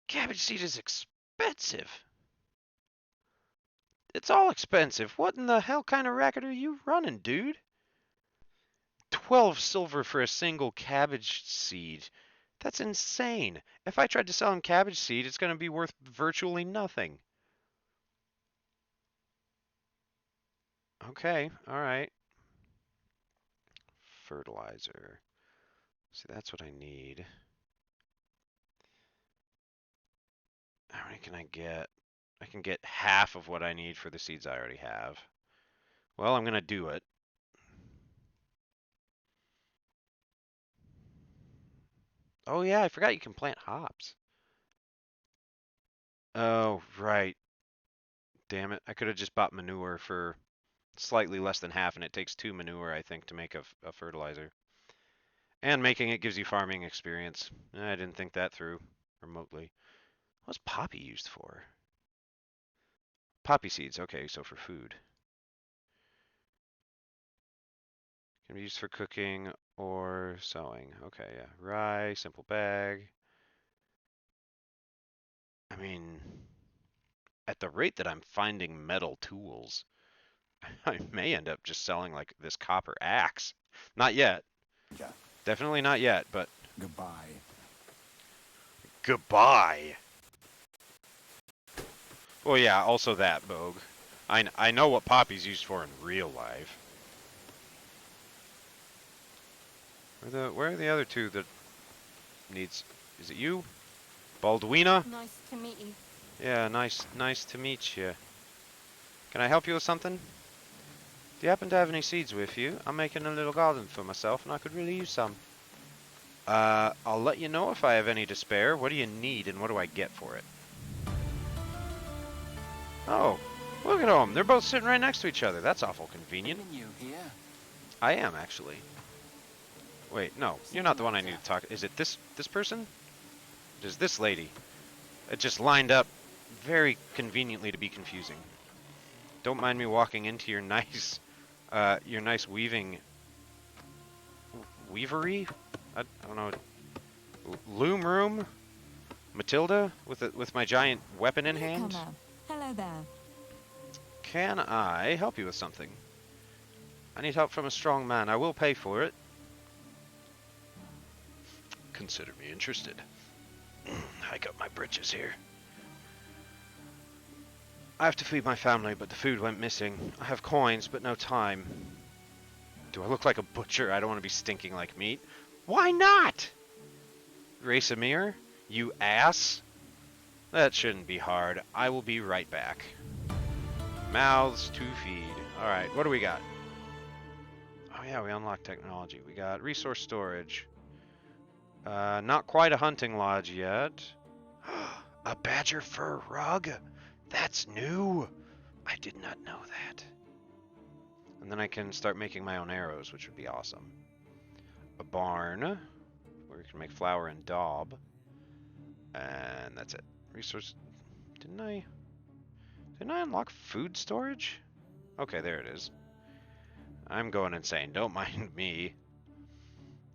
Cabbage seed is expensive. It's all expensive. What in the hell kind of racket are you running, dude? 12 silver for a single cabbage seed. That's insane. If I tried to sell him cabbage seed, it's going to be worth virtually nothing. Okay, all right. Fertilizer. See, that's what I need. How many can I get? I can get half of what I need for the seeds I already have. Well, I'm going to do it. Oh yeah, I forgot you can plant hops. Oh, right. Damn it. I could have just bought manure for slightly less than half, and it takes 2 manure, I think, to make a fertilizer. And making it gives you farming experience. I didn't think that through remotely. What's poppy used for? Poppy seeds. Okay, so for food. Can be used for cooking or sewing. Okay, yeah. Rye, simple bag. I mean, at the rate that I'm finding metal tools, I may end up just selling like this copper axe. Not yet. Yeah. Definitely not yet, but Goodbye. goodbye. Well, yeah, also that, Bogue. I know what poppy's used for in real life. Where are the other two that needs... Is it you? Baldwina? Nice to meet you. Yeah, nice to meet you. Can I help you with something? Do you happen to have any seeds with you? I'm making a little garden for myself, and I could really use some. I'll let you know if I have any to spare. What do you need, and what do I get for it? Oh, look at them. They're both sitting right next to each other. That's awful convenient. Bringing you here. I am, actually. Wait, no, you're not the one I need to talk to. Is it this person? It is this lady. It just lined up very conveniently to be confusing. Don't mind me walking into your nice weaving... Weavery? I don't know. Loom room? Matilda? With my giant weapon in hand? Newcomer. Hello there. Can I help you with something? I need help from a strong man. I will pay for it. Consider me interested. Hike up my britches here. I have to feed my family, but the food went missing. I have coins, but no time. Do I look like a butcher? I don't want to be stinking like meat. Why not? Race a mirror? You ass? That shouldn't be hard. I will be right back. Mouths to feed. Alright, what do we got? Oh yeah, we unlocked technology. We got resource storage. Not quite a hunting lodge yet. A badger fur rug? That's new! I did not know that. And then I can start making my own arrows, which would be awesome. A barn, where we can make flour and daub. And that's it. Resource... Didn't I unlock food storage? Okay, there it is. I'm going insane. Don't mind me.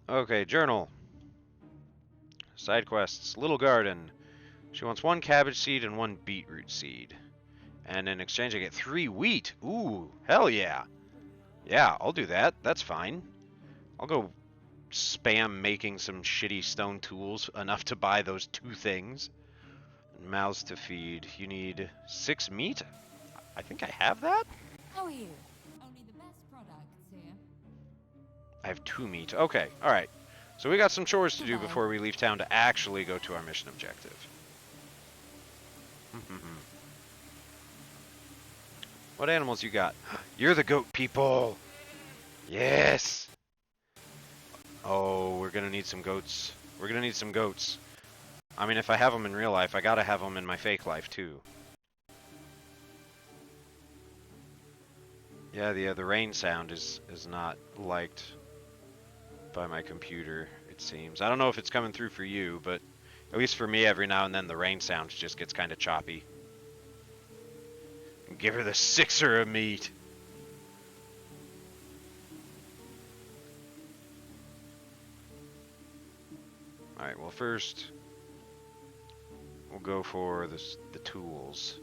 Okay, journal. Side quests. Little garden. She wants 1 cabbage seed and 1 beetroot seed. And in exchange I get 3 wheat. Ooh, hell yeah. Yeah, I'll do that. That's fine. I'll go spam making some shitty stone tools enough to buy those 2 things. Mouths to feed. You need 6 meat? I think I have that? How are you? Only the best products here. I have 2 meat. Okay, alright. So we got some chores to do Goodbye. before we leave town to actually go to our mission objective. What animals you got? You're the goat people! Yes! Oh, we're gonna need some goats. We're gonna need some goats. I mean, if I have them in real life, I gotta have them in my fake life, too. Yeah, the rain sound is not liked by my computer, it seems. I don't know if it's coming through for you, but at least for me, every now and then the rain sound just gets kind of choppy. Give her the 6er of meat. Alright, well first, we'll go for the tools.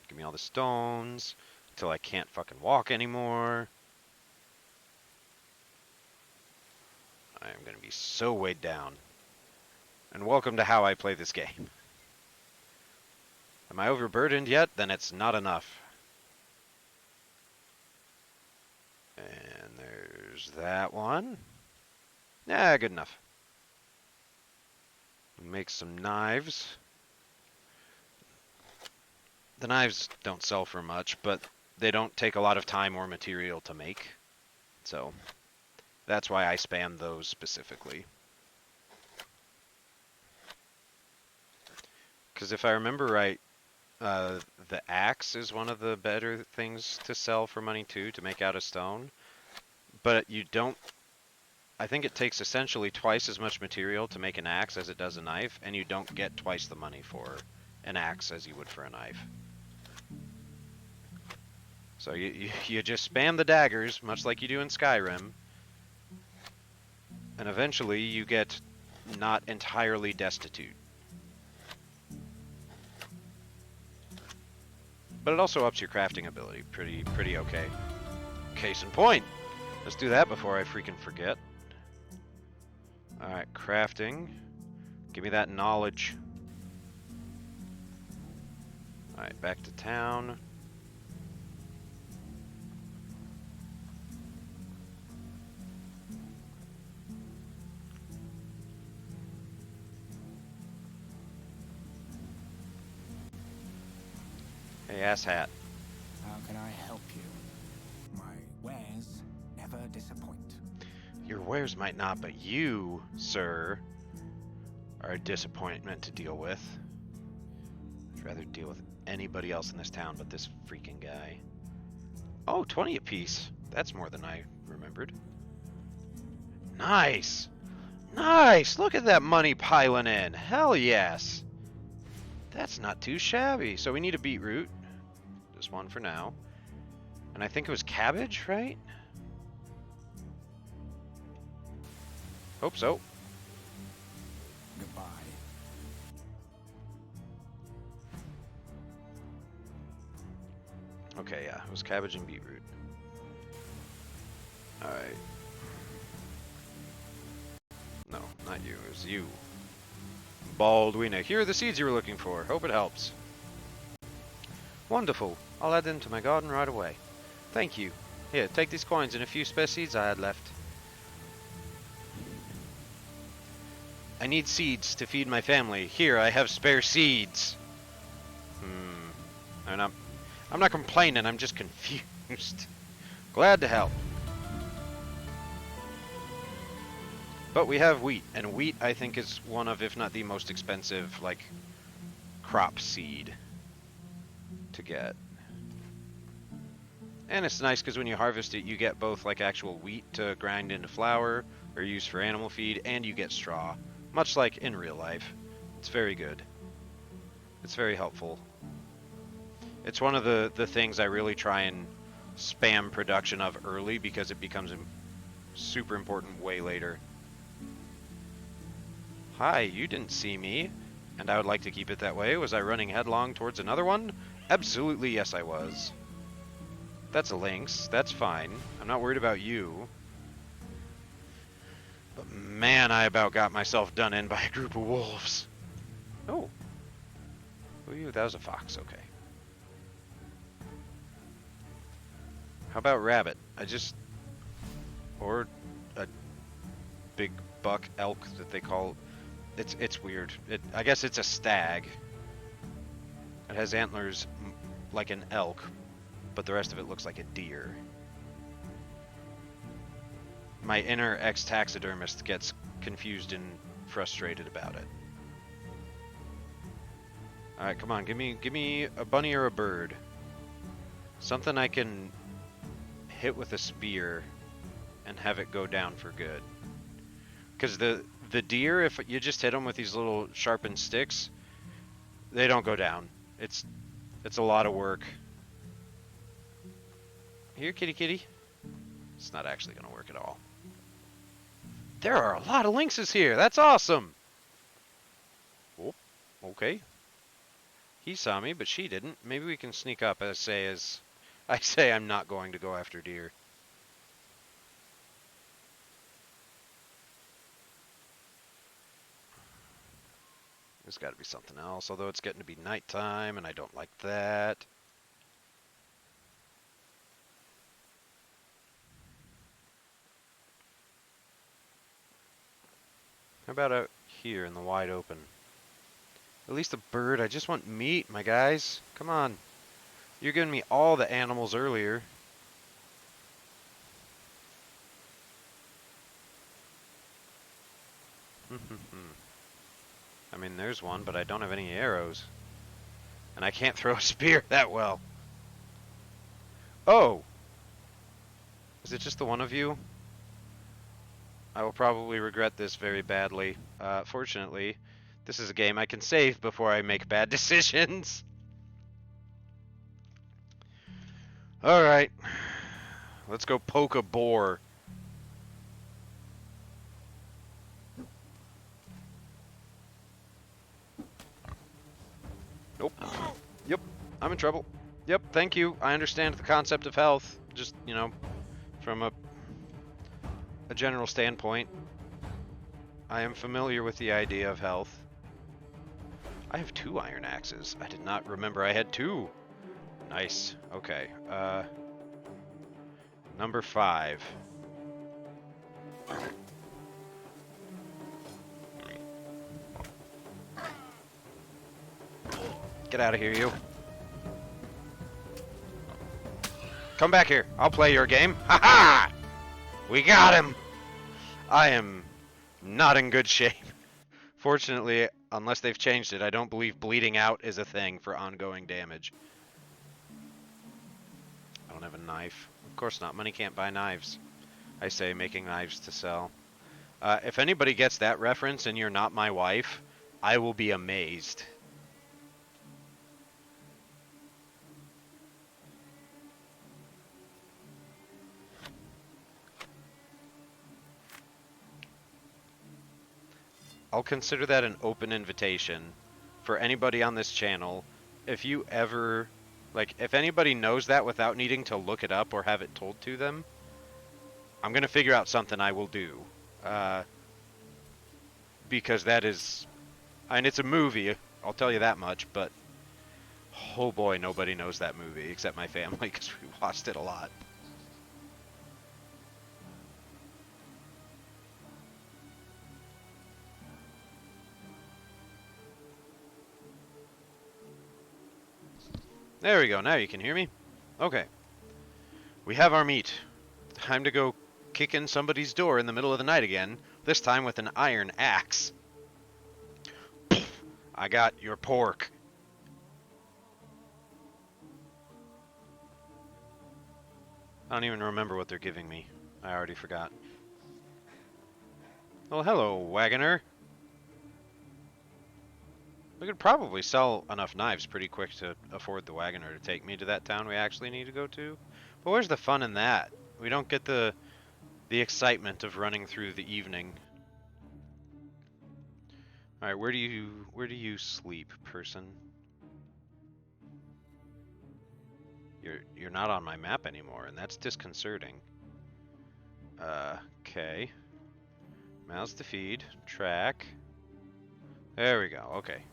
Give me all the stones until I can't fucking walk anymore. I am going to be so weighed down. And welcome to how I play this game. Am I overburdened yet? Then it's not enough. And there's that one. Yeah, good enough. Make some knives. The knives don't sell for much, but they don't take a lot of time or material to make. So that's why I spam those specifically. Because if I remember right, the axe is one of the better things to sell for money too, to make out of stone. But you don't... I think it takes essentially twice as much material to make an axe as it does a knife, and you don't get twice the money for an axe as you would for a knife. So you just spam the daggers, much like you do in Skyrim, and eventually you get not entirely destitute. But it also ups your crafting ability pretty okay. Case in point. Let's do that before I freaking forget. Alright, crafting. Give me that knowledge. Alright, back to town. Hey, asshat. How can I help you? My wares never disappoint. Your wares might not, but you, sir, are a disappointment to deal with. I'd rather deal with anybody else in this town but this freaking guy. Oh, 20 apiece. That's more than I remembered. Nice! Nice! Look at that money piling in. Hell yes! That's not too shabby. So we need a beetroot. Just one for now. And I think it was cabbage, right? Hope so. Goodbye. Okay, yeah, it was cabbage and beetroot. Alright. No, not you, it was you. Baldwina. Here are the seeds you were looking for. Hope it helps. Wonderful. I'll add them to my garden right away. Thank you. Here, take these coins and a few spare seeds I had left. I need seeds to feed my family. Here, I have spare seeds. I'm not complaining, I'm just confused. Glad to help. But we have wheat, and wheat I think is one of, if not the most expensive, like, crop seed to get. And it's nice because when you harvest it, you get both like actual wheat to grind into flour or use for animal feed, and you get straw, much like in real life. It's very good. It's very helpful. It's one of the things I really try and spam production of early because it becomes super important way later. Hi, you didn't see me. And I would like to keep it that way. Was I running headlong towards another one? Absolutely, yes, I was. That's a lynx. That's fine. I'm not worried about you. But man, I about got myself done in by a group of wolves. Oh. Who are you? That was a fox. Okay. How about rabbit? Or a big buck elk that they call. It's weird. I guess it's a stag. It has antlers like an elk, but the rest of it looks like a deer. My inner ex-taxidermist gets confused and frustrated about it. All right, come on, give me a bunny or a bird. Something I can hit with a spear and have it go down for good. Because the deer, if you just hit them with these little sharpened sticks, they don't go down. It's a lot of work. Here, kitty kitty. It's not actually going to work at all. There are a lot of lynxes here. That's awesome. Oh, okay. He saw me, but she didn't. Maybe we can sneak up as I say I'm not going to go after deer. There's got to be something else, although it's getting to be nighttime, and I don't like that. How about out here in the wide open? At least a bird. I just want meat, my guys. Come on. You're giving me all the animals earlier. I mean, there's one, but I don't have any arrows. And I can't throw a spear that well. Oh! Is it just the one of you? I will probably regret this very badly. Fortunately, this is a game I can save before I make bad decisions. Alright. Let's go poke a boar. Nope. Yep. I'm in trouble. Yep, thank you. I understand the concept of health. Just, you know, from a general standpoint. I am familiar with the idea of health. I have 2 iron axes. I did not remember I had 2. Nice. Okay. Number 5. Get out of here, you. Come back here. I'll play your game. Ha ha! We got him! I am not in good shape. Fortunately, unless they've changed it, I don't believe bleeding out is a thing for ongoing damage. I don't have a knife. Of course not. Money can't buy knives. I say, making knives to sell. If anybody gets that reference and you're not my wife, I will be amazed. I'll consider that an open invitation for anybody on this channel. If you ever, like, if anybody knows that without needing to look it up or have it told to them, I'm going to figure out something I will do. Because that is, and it's a movie, I'll tell you that much, but oh boy, nobody knows that movie except my family because we watched it a lot. There we go, now you can hear me. Okay. We have our meat. Time to go kick in somebody's door in the middle of the night again, this time with an iron axe. I got your pork. I don't even remember what they're giving me. I already forgot. Well, hello, wagoner. We could probably sell enough knives pretty quick to afford the wagoner to take me to that town we actually need to go to. But where's the fun in that? We don't get the excitement of running through the evening. All right, where do you sleep, person? You're not on my map anymore, and that's disconcerting. Okay. Mouse to feed, track. There we go. Okay.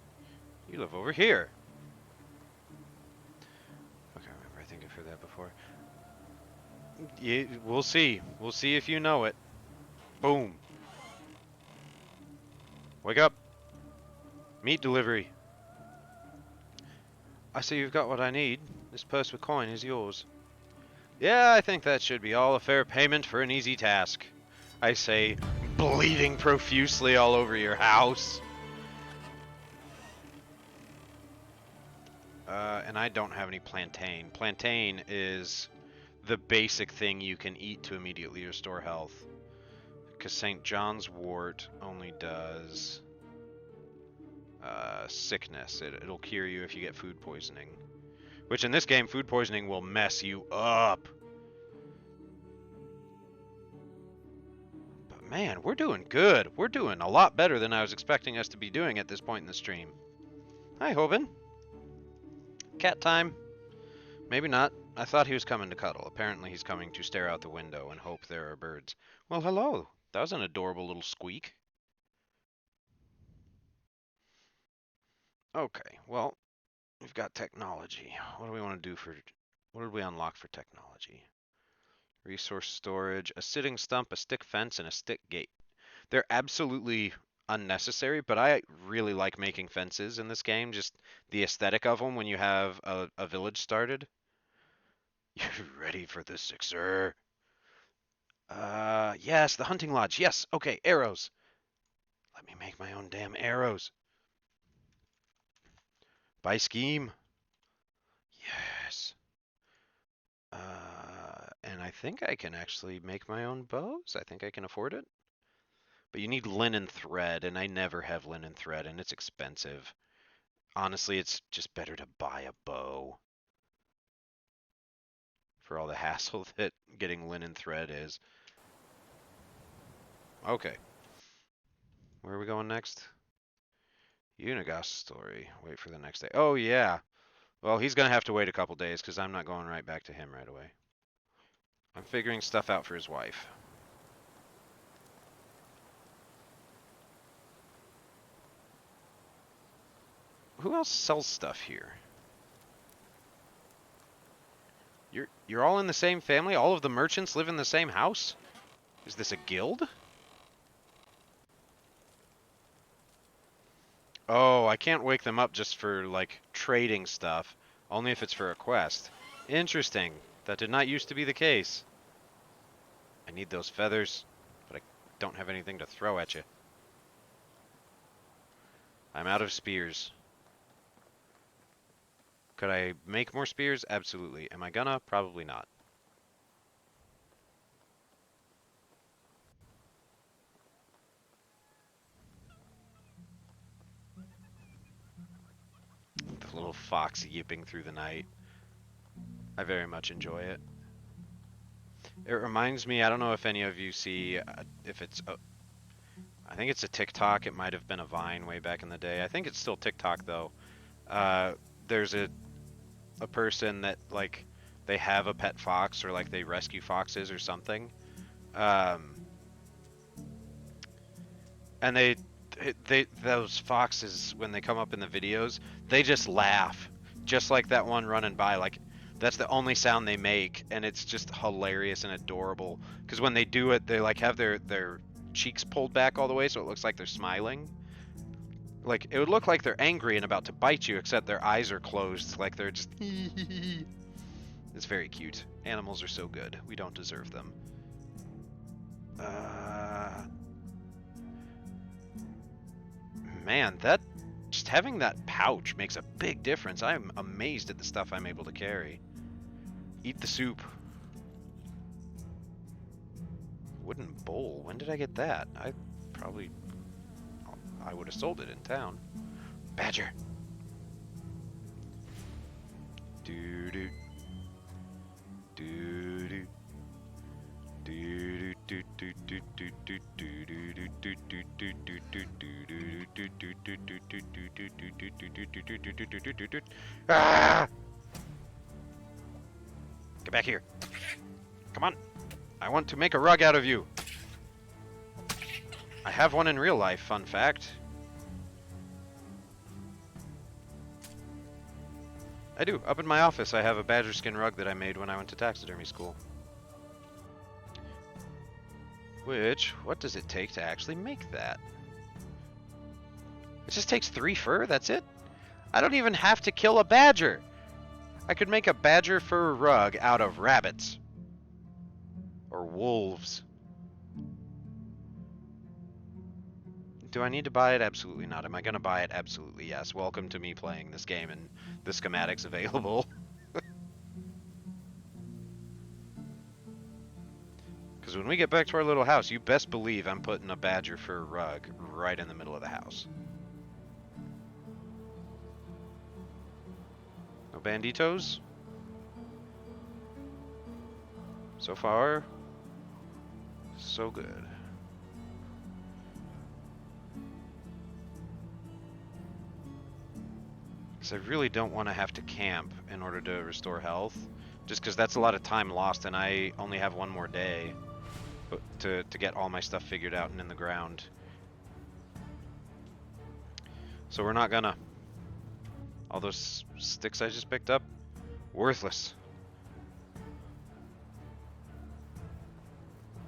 You live over here. Okay, remember, I think I've heard that before. Yeah, we'll see. We'll see if you know it. Boom. Wake up. Meat delivery. I see you've got what I need. This purse with coin is yours. Yeah, I think that should be all a fair payment for an easy task. I say, bleeding profusely all over your house. And I don't have any plantain. Plantain is the basic thing you can eat to immediately restore health. Because St. John's wort only does sickness. It'll cure you if you get food poisoning. Which in this game, food poisoning will mess you up. But man, we're doing good. We're doing a lot better than I was expecting us to be doing at this point in the stream. Hi, Hoban. Cat time. Maybe not. I thought he was coming to cuddle. Apparently he's coming to stare out the window and hope there are birds. Well, hello. That was an adorable little squeak. Okay, well, we've got technology. What do we want to do for... What did we unlock for technology? Resource storage, a sitting stump, a stick fence, and a stick gate. They're absolutely unnecessary, but I really like making fences in this game. Just the aesthetic of them when you have a village started. You ready for the sixer? Yes, the hunting lodge. Yes, okay, arrows. Let me make my own damn arrows. By scheme. Yes. And I think I can actually make my own bows. I think I can afford it. But you need linen thread, and I never have linen thread, and it's expensive. Honestly, it's just better to buy a bow for all the hassle that getting linen thread is. Okay. Where are we going next? Unigast story. Wait for the next day. Oh, yeah. Well, he's going to have to wait a couple days because I'm not going right back to him right away. I'm figuring stuff out for his wife. Who else sells stuff here? You're all in the same family? All of the merchants live in the same house? Is this a guild? Oh, I can't wake them up just for, like, trading stuff. Only if it's for a quest. Interesting. That did not used to be the case. I need those feathers, but I don't have anything to throw at you. I'm out of spears. Could I make more spears? Absolutely. Am I gonna? Probably not. The little fox yipping through the night. I very much enjoy it. It reminds me, I don't know if any of you see, if it's, I think it's a TikTok. It might have been a Vine way back in the day. I think it's still TikTok though. There's a person that like they have a pet fox or like they rescue foxes or something, um, and those foxes when they come up in the videos, they just laugh, just like that one running by. Like that's the only sound they make, and it's just hilarious and adorable. Because when they do it, they like have their cheeks pulled back all the way, so it looks like they're smiling. Like it would look like they're angry and about to bite you, except their eyes are closed, like they're just. It's very cute. Animals are so good. We don't deserve them. Man, that just having that pouch makes a big difference. I'm amazed at the stuff I'm able to carry. Eat the soup. Wooden bowl. When did I get that? I would have sold it in town. Badger. Doo doo. Doo doo. Doo doo Ah! Get back here. Come on. I want to make a rug out of you. I have one in real life, fun fact. I do. Up in my office, I have a badger skin rug that I made when I went to taxidermy school. Which, what does it take to actually make that? It just takes 3 fur, that's it? I don't even have to kill a badger! I could make a badger fur rug out of rabbits. Or wolves. Do I need to buy it? Absolutely not. Am I going to buy it? Absolutely yes. Welcome to me playing this game and the schematics available. Because when we get back to our little house, you best believe I'm putting a badger fur rug right in the middle of the house. No banditos? So far, so good. Because I really don't want to have to camp in order to restore health. Just because that's a lot of time lost and I only have one more day to get all my stuff figured out and in the ground. So we're not gonna. All those sticks I just picked up, worthless.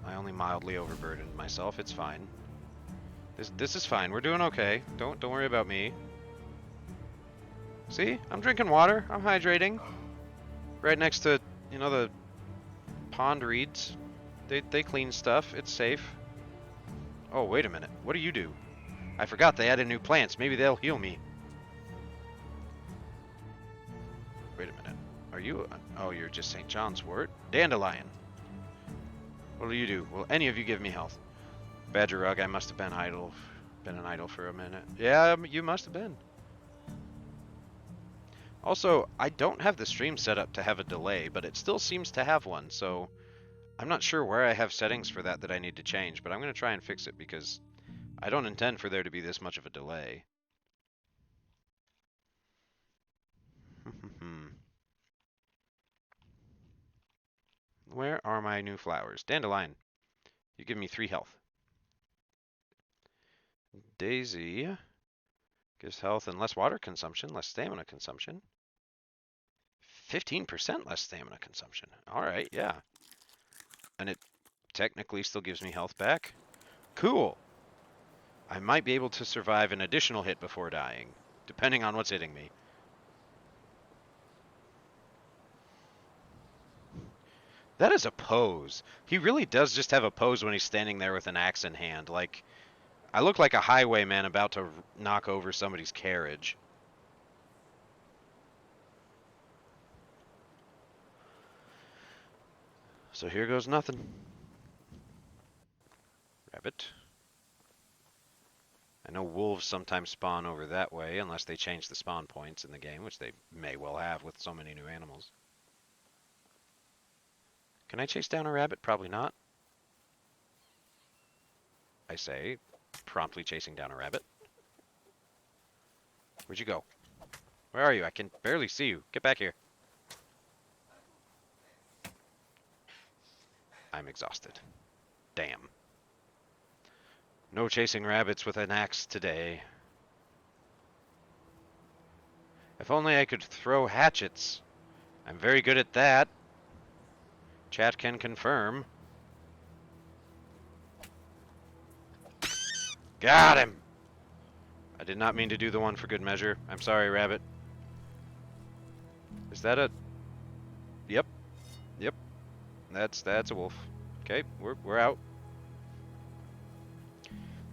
I only mildly overburdened myself. It's fine. This is fine. We're doing okay. Don't worry about me. See? I'm drinking water. I'm hydrating. Right next to, you know, the pond reeds. They clean stuff. It's safe. Oh, wait a minute. What do you do? I forgot they added new plants. Maybe they'll heal me. Wait a minute. Are you... Oh, you're just St. John's wort? Dandelion. What do you do? Will any of you give me health? Badger rug, I must have been idle. Been an idle for a minute. Yeah, you must have been. Also, I don't have the stream set up to have a delay, but it still seems to have one, so I'm not sure where I have settings for that I need to change, but I'm going to try and fix it because I don't intend for there to be this much of a delay. Where are my new flowers? Dandelion, you give me 3 health. Daisy gives health and less water consumption, less stamina consumption. 15% less stamina consumption. Alright, yeah. And it technically still gives me health back. Cool! I might be able to survive an additional hit before dying, depending on what's hitting me. That is a pose. He really does just have a pose when he's standing there with an axe in hand. Like, I look like a highwayman about to knock over somebody's carriage. So here goes nothing. Rabbit. I know wolves sometimes spawn over that way, unless they change the spawn points in the game, which they may well have with so many new animals. Can I chase down a rabbit? Probably not. I say, promptly chasing down a rabbit. Where'd you go? Where are you? I can barely see you. Get back here. I'm exhausted. Damn. No chasing rabbits with an axe today. If only I could throw hatchets. I'm very good at that. Chat can confirm. Got him! I did not mean to do the one for good measure. I'm sorry, rabbit. Is that a... Yep. Yep. That's a wolf. Okay, we're out.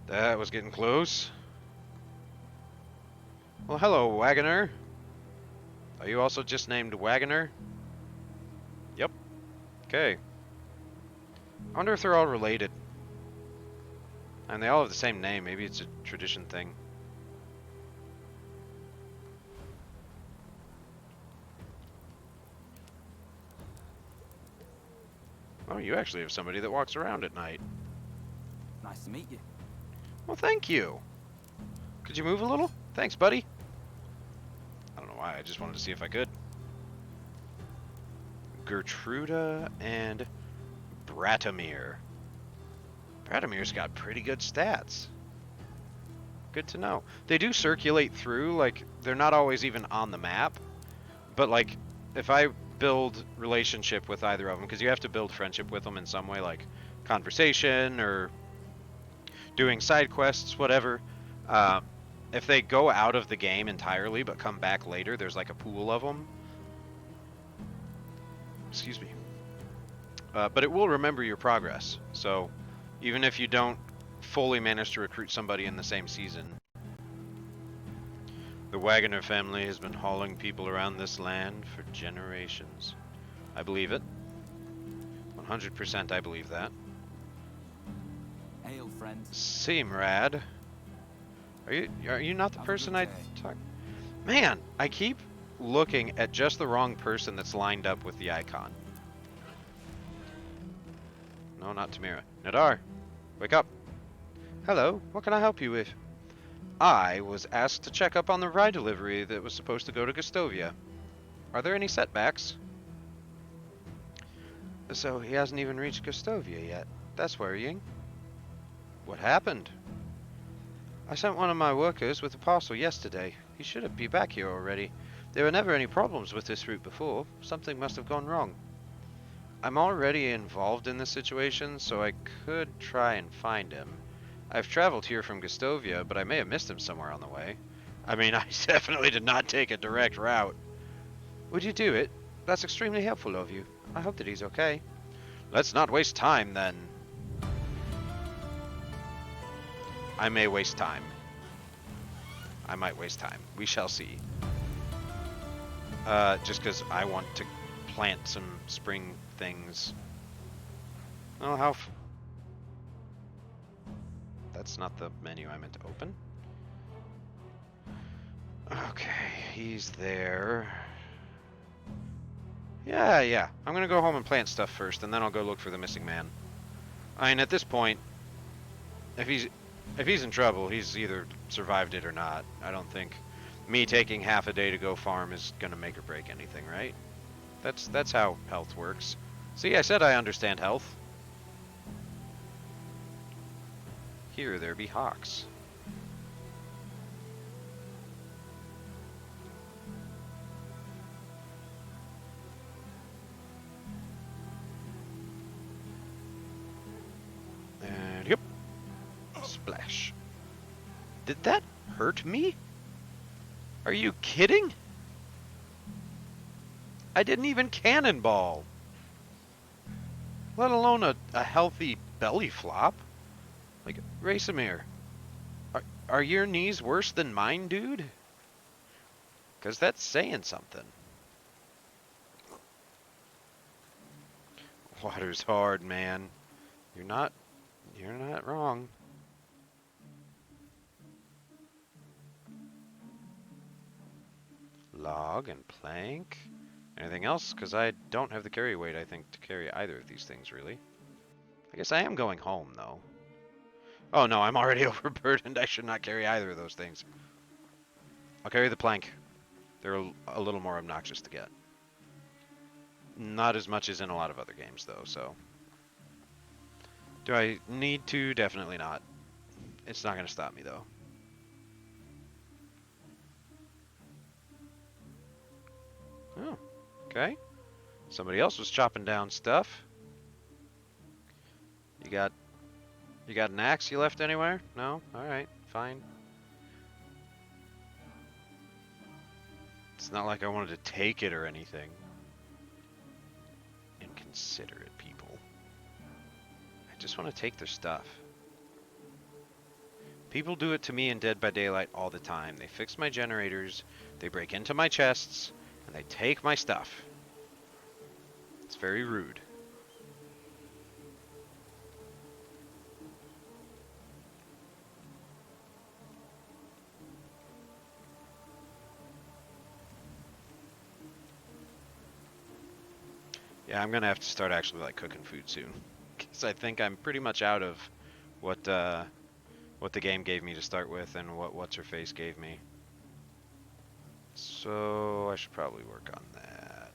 That was getting close. Well, hello, Wagoner. Are you also just named Wagoner? Yep. Okay. I wonder if they're all related. And they all have the same name. Maybe it's a tradition thing. Oh, you actually have somebody that walks around at night. Nice to meet you. Well, thank you. Could you move a little? Thanks, buddy. I don't know why, I just wanted to see if I could. Gertruda and Bratimir. Bratimir's got pretty good stats. Good to know. They do circulate through, like, they're not always even on the map. But, like, if I build relationship with either of them, because you have to build friendship with them in some way, like conversation or doing side quests, whatever. If they go out of the game entirely but come back later, there's like a pool of them. Excuse me. But it will remember your progress. So even if you don't fully manage to recruit somebody in the same season. The Wagoner family has been hauling people around this land for generations. I believe it. 100% I believe that. Hail, friend. Simrad. Are you not the person I talk? Man, I keep looking at just the wrong person that's lined up with the icon. No, not Tamira. Nadar, wake up. Hello, what can I help you with? I was asked to check up on the ride delivery that was supposed to go to Gustovia. Are there any setbacks? So he hasn't even reached Gustovia yet. That's worrying. What happened? I sent one of my workers with a parcel yesterday. He should be back here already. There were never any problems with this route before. Something must have gone wrong. I'm already involved in this situation, so I could try and find him. I've traveled here from Gustovia, but I may have missed him somewhere on the way. I mean, I definitely did not take a direct route. Would you do it? That's extremely helpful of you. I hope that he's okay. Let's not waste time, then. I may waste time. I might waste time. We shall see. Just because I want to plant some spring things. Oh, how... That's not the menu I meant to open. Okay, he's there. Yeah. I'm gonna go home and plant stuff first, and then I'll go look for the missing man. I mean, at this point, if he's in trouble, he's either survived it or not. I don't think me taking half a day to go farm is gonna make or break anything, right? That's how health works. See, I said I understand health. Here there be hawks. And yep. Splash. Did that hurt me? Are you kidding? I didn't even cannonball. Let alone a healthy belly flop. Like, Racemir, are your knees worse than mine, dude? Because that's saying something. Water's hard, man. You're not wrong. Log and plank. Anything else? Because I don't have the carry weight, I think, to carry either of these things, really. I guess I am going home, though. Oh, no, I'm already overburdened. I should not carry either of those things. I'll carry the plank. They're a little more obnoxious to get. Not as much as in a lot of other games, though, so... Do I need to? Definitely not. It's not going to stop me, though. Oh, okay. Somebody else was chopping down stuff. You got an axe you left anywhere? No? Alright, fine. It's not like I wanted to take it or anything. Inconsiderate people. I just want to take their stuff. People do it to me in Dead by Daylight all the time. They fix my generators, they break into my chests, and they take my stuff. It's very rude. Yeah, I'm gonna have to start actually like cooking food soon, because I think I'm pretty much out of what the game gave me to start with and what what's her face gave me. So I should probably work on that.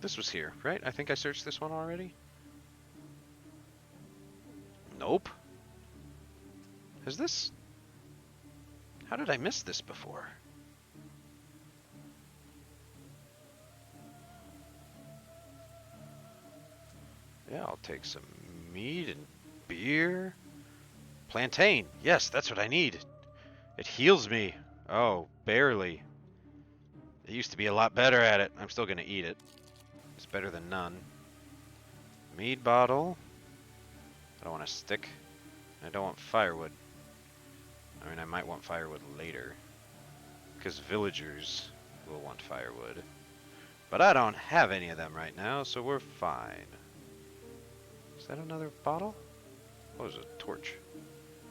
This was here, right? I think I searched this one already. Nope. Has this... How did I miss this before? Yeah, I'll take some meat and beer. Plantain. Yes, that's what I need. It heals me. Oh, barely. It used to be a lot better at it. I'm still gonna eat it. It's better than none. Mead bottle. I don't want a stick. I don't want firewood. I mean, I might want firewood later, because villagers will want firewood. But I don't have any of them right now, so we're fine. Is that another bottle? Oh, there's a torch.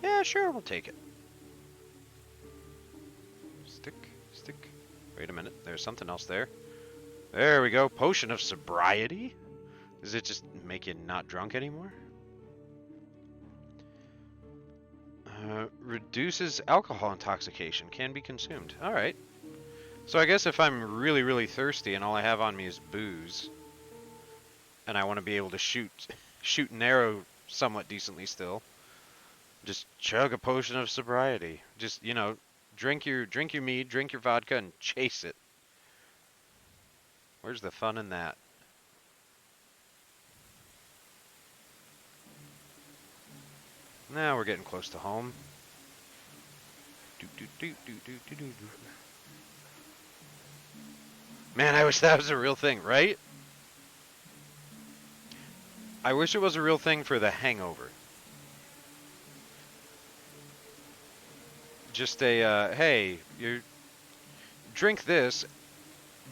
Yeah, sure, we'll take it. Stick, stick. Wait a minute, there's something else there. There we go, potion of sobriety? Does it just make you not drunk anymore? Reduces alcohol intoxication, can be consumed. Alright. So I guess if I'm really, really thirsty and all I have on me is booze, and I want to be able to shoot an arrow somewhat decently still, just chug a potion of sobriety. Just, you know, drink your mead, drink your vodka, and chase it. Where's the fun in that? Now we're getting close to home. Man, I wish that was a real thing, right? I wish it was a real thing for the hangover. Just a, hey, you drink this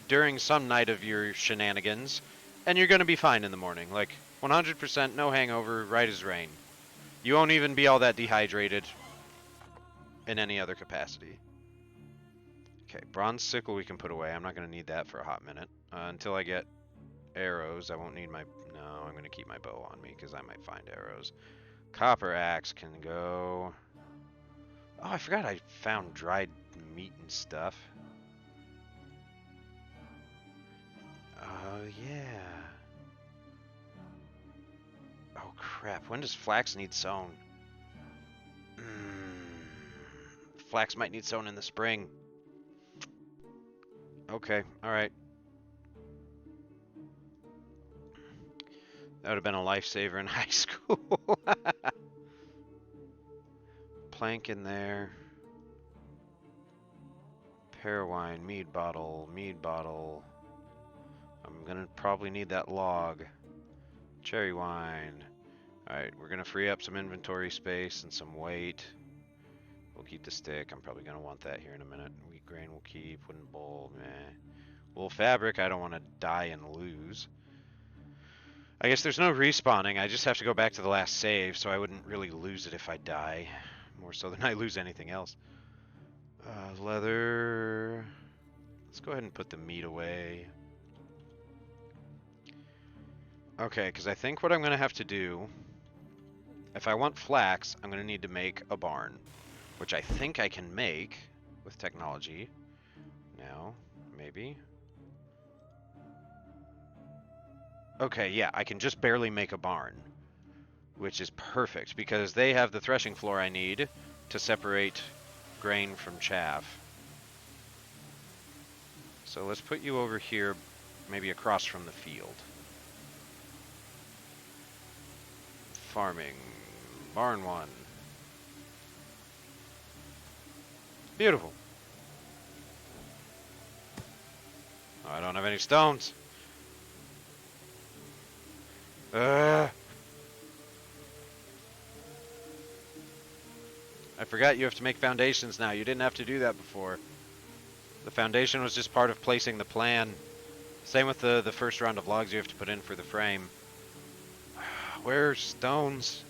during some night of your shenanigans, and you're gonna be fine in the morning. Like, 100% no hangover, right as rain. You won't even be all that dehydrated in any other capacity. Okay, bronze sickle we can put away. I'm not gonna need that for a hot minute. Until I get arrows, I won't need my... No, I'm gonna keep my bow on me, because I might find arrows. Copper axe can go... Oh, I forgot I found dried meat and stuff. Oh, yeah. Oh, crap. When does flax need sown? Flax might need sown in the spring. Okay, alright. That would have been a lifesaver in high school. Plank in there. Pear wine, mead bottle, mead bottle. I'm gonna probably need that log. Cherry wine. Alright, we're gonna free up some inventory space and some weight. We'll keep the stick. I'm probably gonna want that here in a minute. Wheat grain we'll keep. Wooden bowl, meh. Wool fabric, I don't want to die and lose. I guess there's no respawning. I just have to go back to the last save, so I wouldn't really lose it if I die. More so than I lose anything else. Leather. Let's go ahead and put the meat away. Okay, because I think what I'm going to have to do, if I want flax, I'm going to need to make a barn, which I think I can make with technology. Now, maybe. Okay, yeah, I can just barely make a barn, which is perfect because they have the threshing floor I need to separate grain from chaff. So let's put you over here, maybe across from the field. Farming. Barn 1. Beautiful. Oh, I don't have any stones. I forgot you have to make foundations now. You didn't have to do that before. The foundation was just part of placing the plan. Same with the first round of logs you have to put in for the frame. Where's stones?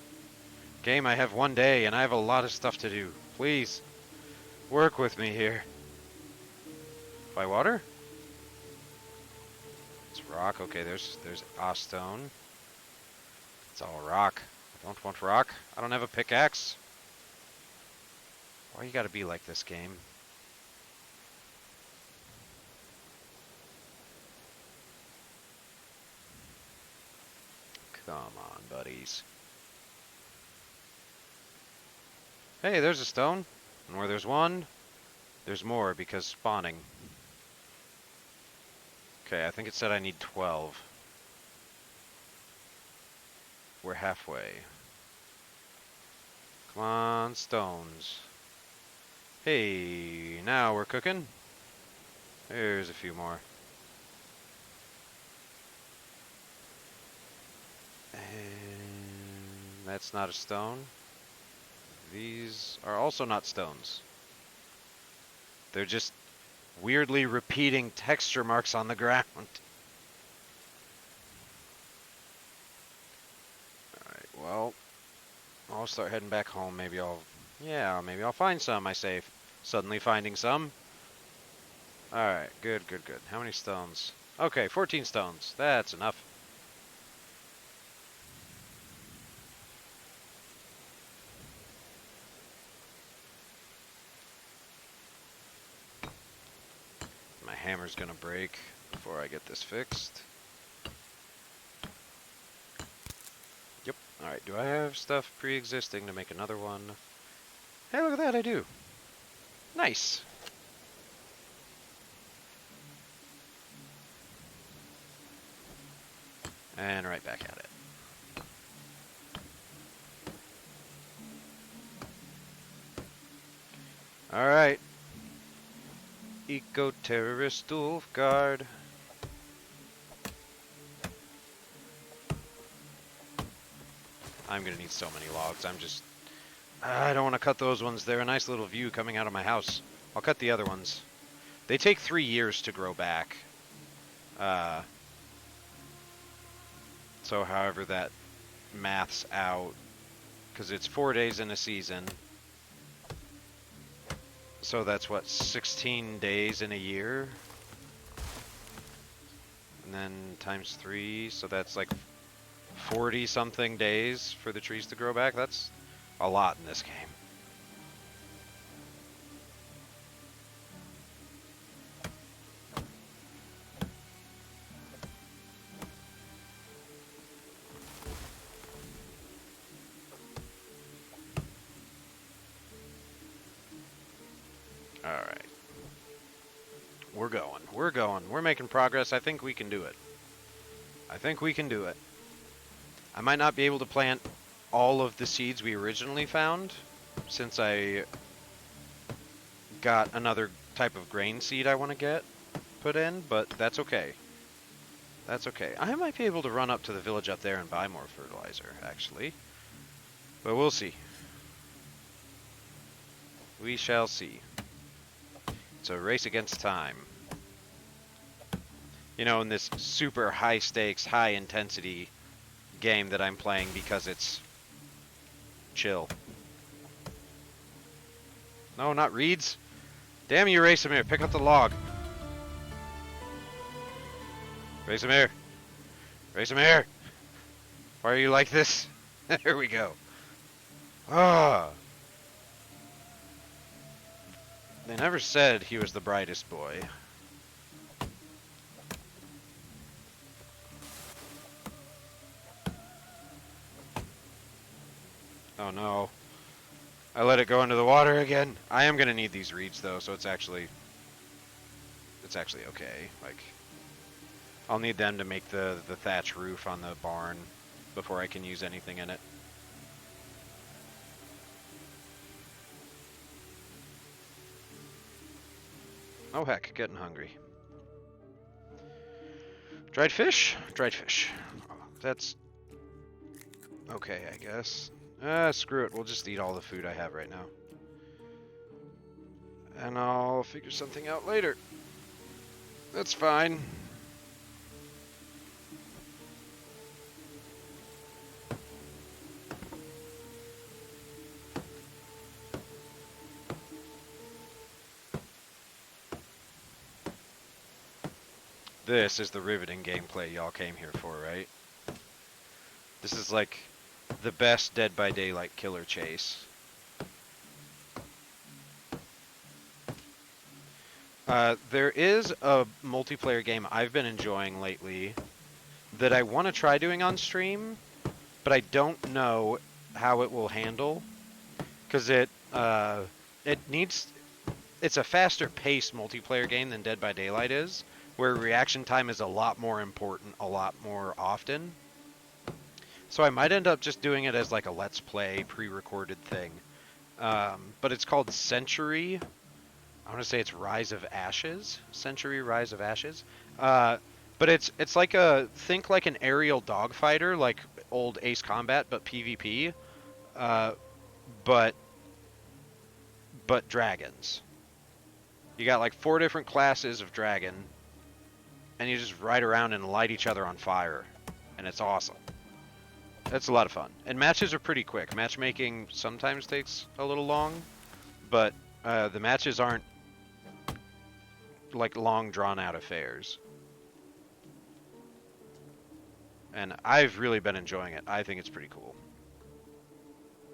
Game, I have one day and I have a lot of stuff to do. Please, work with me here. By water? It's rock. Okay, there's a stone. It's all rock. I don't want rock. I don't have a pickaxe. Why you gotta be like this, game? Come on, buddies. Hey, there's a stone. And where there's one, there's more because spawning. Okay, I think it said I need 12. We're halfway. Come on, stones. Hey, now we're cooking. There's a few more. And that's not a stone. These are also not stones. They're just weirdly repeating texture marks on the ground. Alright, well, I'll start heading back home. Maybe I'll find some, I say, suddenly finding some. Alright, good. How many stones? Okay, 14 stones. That's enough. My hammer's gonna break before I get this fixed. Yep. Alright, do I have stuff pre-existing to make another one? Hey, look at that, I do. Nice. And right back at it. Alright. Eco-terrorist Ulfgard. I'm gonna need so many logs. I don't want to cut those ones. They're a nice little view coming out of my house. I'll cut the other ones. They take 3 years to grow back. So however that maths out, because it's 4 days in a season. So that's what, 16 days in a year? And then times 3, so that's like 40 something days for the trees to grow back. That's a lot in this game. Alright. We're going. We're making progress. I think we can do it. I might not be able to plant all of the seeds we originally found, since I got another type of grain seed I want to get put in, but that's okay. That's okay. I might be able to run up to the village up there and buy more fertilizer, actually. But we'll see. We shall see. It's a race against time. You know, in this super high stakes, high intensity game that I'm playing because it's chill. No, not reeds. Damn you, Racemir. Pick up the log. Racemir. Racemir. Why are you like this? There we go. Ah. They never said he was the brightest boy. Oh no. I let it go into the water again. I am gonna need these reeds though, so it's actually okay. Like, I'll need them to make the thatch roof on the barn before I can use anything in it. Oh heck, getting hungry. Dried fish? Dried fish. That's okay, I guess. Screw it. We'll just eat all the food I have right now. And I'll figure something out later. That's fine. This is the riveting gameplay y'all came here for, right? This is like the best Dead by Daylight killer chase. There is a multiplayer game I've been enjoying lately that I want to try doing on stream, but I don't know how it will handle because it needs it's a faster paced multiplayer game than Dead by Daylight is, where reaction time is a lot more important a lot more often. So I might end up just doing it as like a let's play pre-recorded thing. But it's called Century. I want to say it's Rise of Ashes. Century Rise of Ashes. But it's like think like an aerial dogfighter, like old Ace Combat, but PvP. Uh, but dragons. You got like 4 different classes of dragon, and you just ride around and light each other on fire, and it's awesome. It's a lot of fun, and matches are pretty quick. Matchmaking sometimes takes a little long, but the matches aren't like long drawn-out affairs. And I've really been enjoying it. I think it's pretty cool.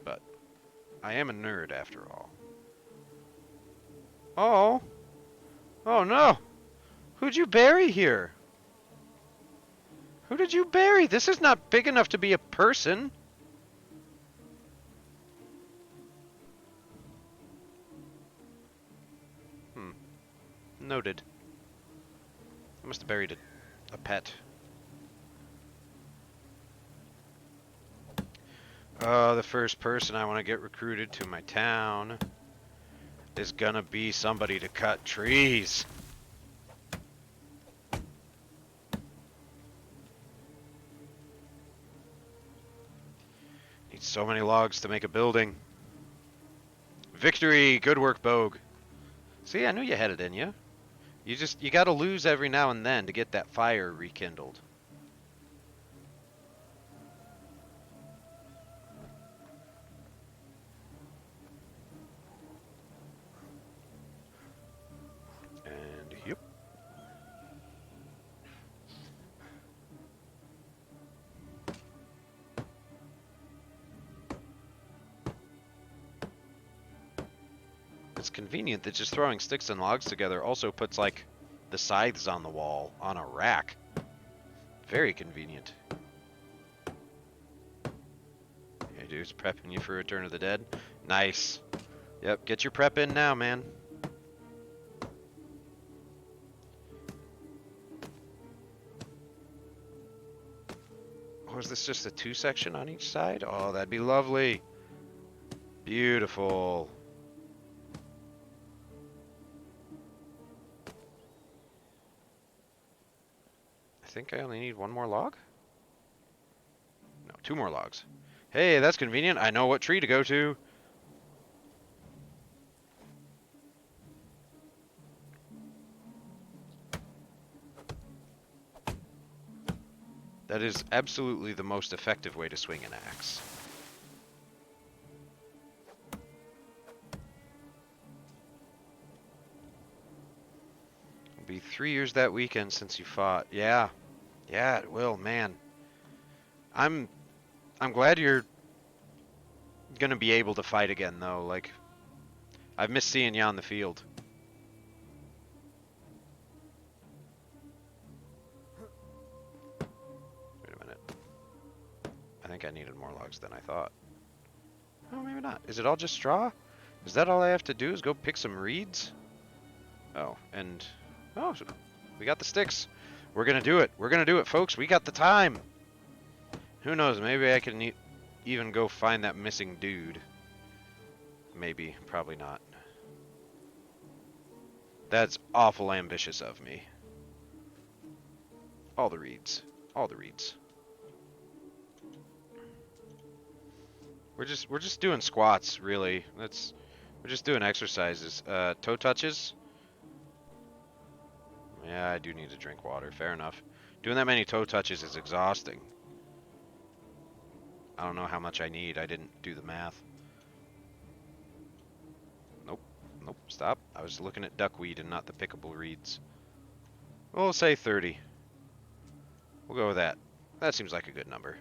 But I am a nerd after all. Oh! Oh no! Who'd you bury here? Who did you bury? This is not big enough to be a person. Noted. I must have buried a pet. Oh, the first person I want to get recruited to my town is gonna be somebody to cut trees. Need so many logs to make a building. Victory! Good work, Bogue. See, I knew you had it in you. You gotta lose every now and then to get that fire rekindled. And yep. It's convenient that just throwing sticks and logs together also puts like the scythes on the wall on a rack. Very convenient. Hey, dude's prepping you for Return of the Dead. Nice. Yep, get your prep in now, man. Or is this just a 2-section on each side? Oh, that'd be lovely. Beautiful. I think I only need 1 more log? No, 2 more logs. Hey, that's convenient. I know what tree to go to. That is absolutely the most effective way to swing an axe. It'll be 3 years that weekend since you fought. Yeah. Yeah, it will, man. I'm glad you're gonna be able to fight again, though. Like, I've missed seeing you on the field. Wait a minute. I think I needed more logs than I thought. Oh, maybe not. Is it all just straw? Is that all I have to do is go pick some reeds? Oh, and... Oh, we got the sticks. We're gonna do it. We're gonna do it, folks. We got the time. Who knows? Maybe I can even go find that missing dude. Maybe. Probably not. That's awful ambitious of me. All the reeds. All the reeds. We're just doing squats, really. We're just doing exercises. Toe touches. Yeah, I do need to drink water. Fair enough. Doing that many toe touches is exhausting. I don't know how much I need. I didn't do the math. Nope. Nope. Stop. I was looking at duckweed and not the pickable reeds. We'll say 30. We'll go with that. That seems like a good number.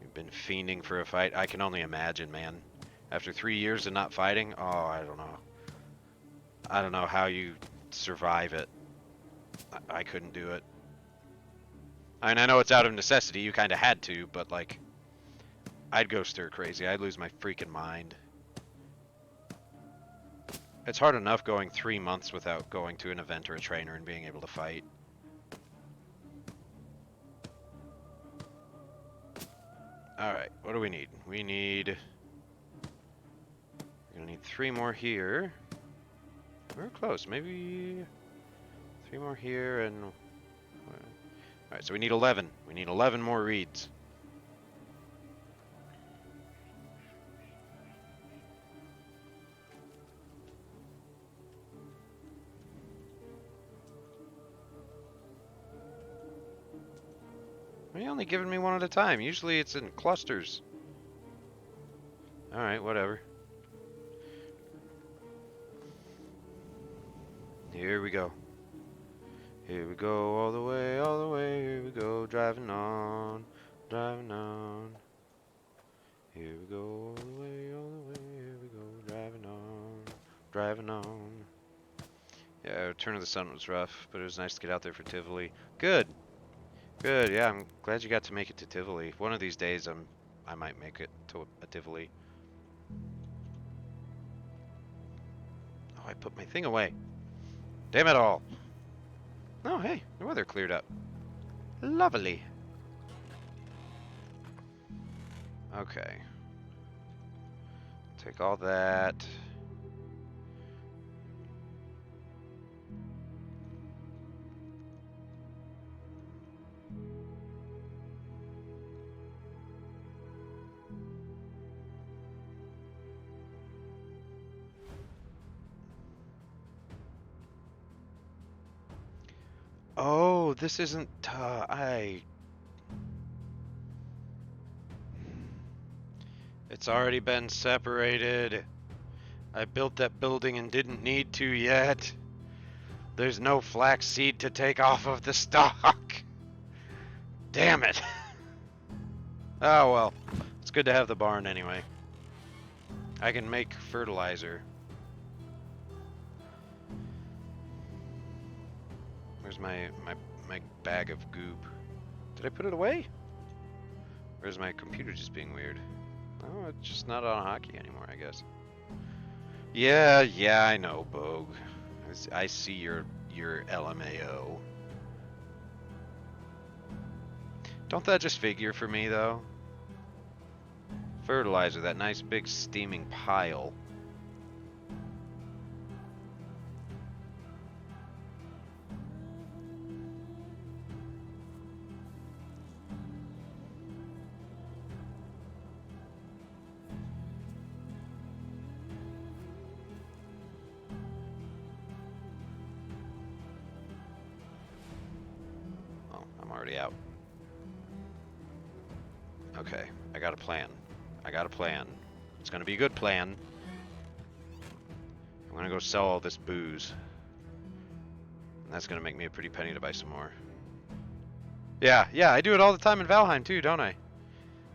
You've been fiending for a fight. I can only imagine, man. After 3 years of not fighting, oh, I don't know. I don't know how you survive it. I couldn't do it. I mean, I know it's out of necessity. You kind of had to, but like, I'd go stir crazy. I'd lose my freaking mind. It's hard enough going 3 months without going to an event or a trainer and being able to fight. Alright, what do we need? We're gonna need 3 more here. We're close, maybe 3 more here and... Alright, so we need 11. We need 11 more reeds. Why are you only giving me one at a time? Usually it's in clusters. Alright, whatever. Here we go. Here we go, all the way, here we go, driving on, driving on. Here we go, all the way, here we go, driving on, driving on. Yeah, Return of the Sun was rough, but it was nice to get out there for Tivoli. Good, good, yeah, I'm glad you got to make it to Tivoli. One of these days, I might make it to a Tivoli. Oh, I put my thing away. Damn it all. Oh, hey, the weather cleared up. Lovely. Okay. Take all that. Oh, this isn't, It's already been separated. I built that building and didn't need to yet. There's no flax seed to take off of the stalk. Damn it. Oh well, it's good to have the barn anyway. I can make fertilizer. Where's my bag of goop? Did I put it away? Or is my computer just being weird? Oh, it's just not on hockey anymore, I guess. Yeah, I know, Bogue. I see your LMAO. Don't that just figure for me, though? Fertilizer, that nice big steaming pile. Oh, I'm already out. Okay, I got a plan. I got a plan. It's gonna be a good plan. I'm gonna go sell all this booze. And that's gonna make me a pretty penny to buy some more. Yeah, I do it all the time in Valheim too, don't I?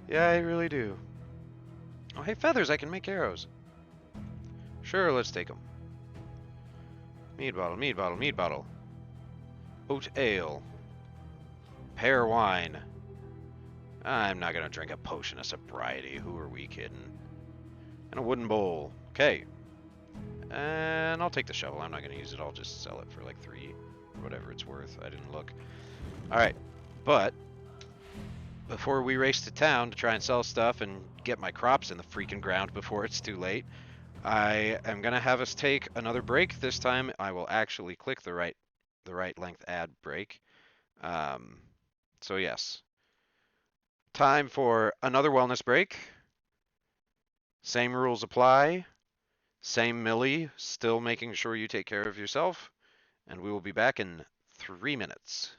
Yeah, I really do. Oh, hey, feathers, I can make arrows. Sure, let's take them. Mead bottle, mead bottle, mead bottle. Oat ale. Pear wine. I'm not gonna drink a potion of sobriety. Who are we kidding? And a wooden bowl. Okay. And I'll take the shovel. I'm not gonna use it. I'll just sell it for like 3 or whatever it's worth. I didn't look. Alright. But before we race to town to try and sell stuff and get my crops in the freaking ground before it's too late, I am gonna have us take another break. This time I will actually click the right length ad break. So yes. Time for another wellness break. Same rules apply. Same Millie, still making sure you take care of yourself. And we will be back in 3 minutes.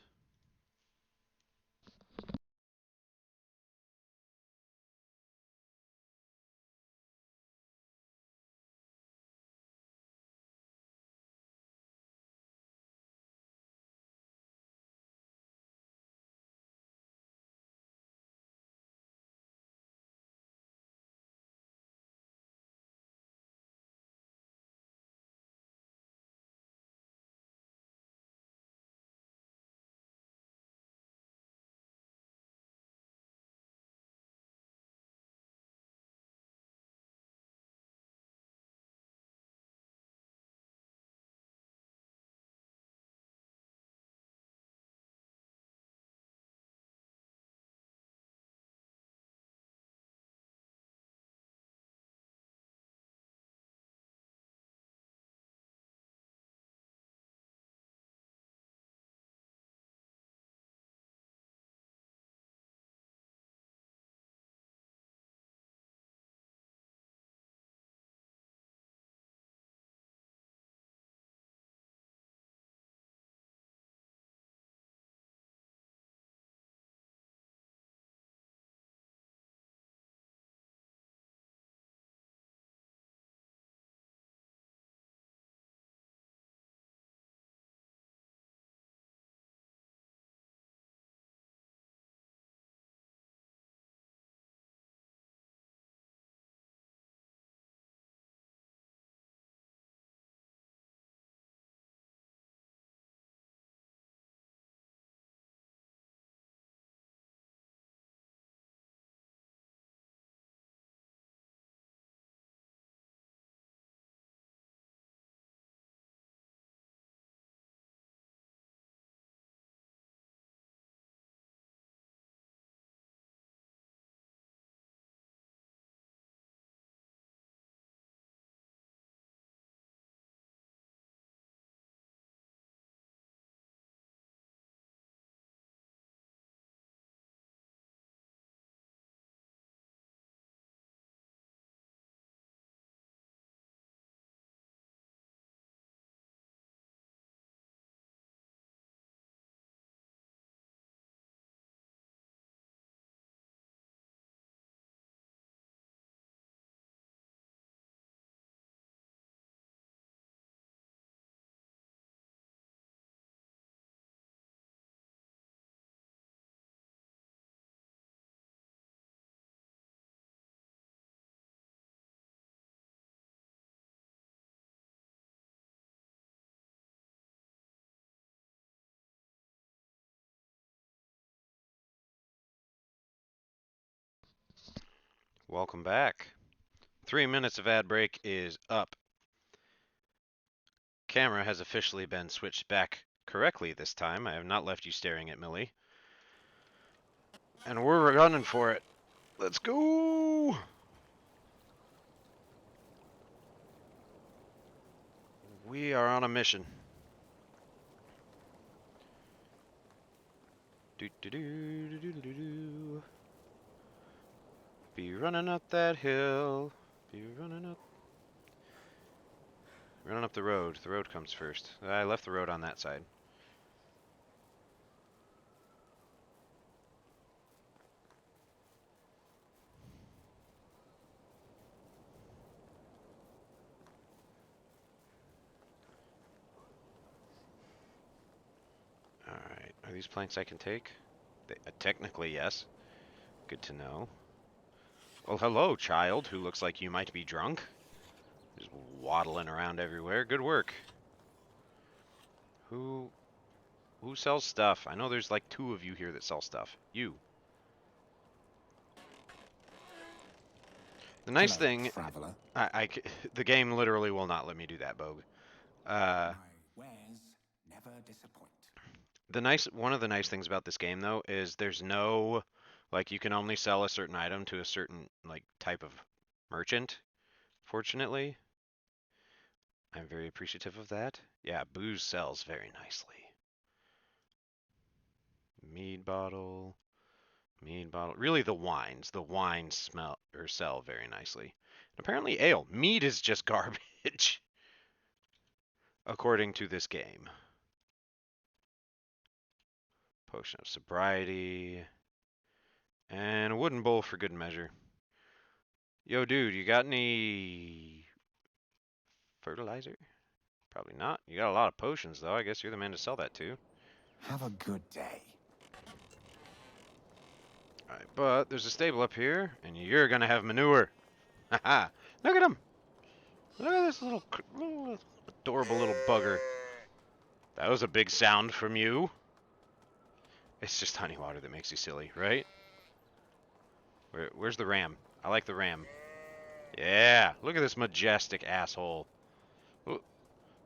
Welcome back. 3 minutes of ad break is up. Camera has officially been switched back correctly this time. I have not left you staring at Millie. And we're running for it. Let's go! We are on a mission. Do do do do do do do. Be running up that hill. Be running up the road. The road comes first. I left the road on that side. Alright, are these planks I can take? Technically, yes. Good to know. Well, hello, child, who looks like you might be drunk. Just waddling around everywhere. Good work. Who sells stuff? I know there's like 2 of you here that sell stuff. You. The nice Hello, thing, traveler. the game literally will not let me do that, Bogue. My wares never disappoint. One of the nice things about this game though is there's no, like, you can only sell a certain item to a certain like type of merchant. Fortunately, I'm very appreciative of that. Yeah, booze sells very nicely. Mead bottle. Really, the wines smell or sell very nicely. And apparently, ale. Mead is just garbage, according to this game. Potion of sobriety. And a wooden bowl for good measure. Yo, dude, you got any fertilizer? Probably not. You got a lot of potions, though. I guess you're the man to sell that to. Have a good day. Alright, but there's a stable up here, and you're gonna have manure. Haha! Look at him! Look at this little adorable little bugger. That was a big sound from you. It's just honey water that makes you silly, right? Where's the ram? I like the ram. Yeah, look at this majestic asshole. Look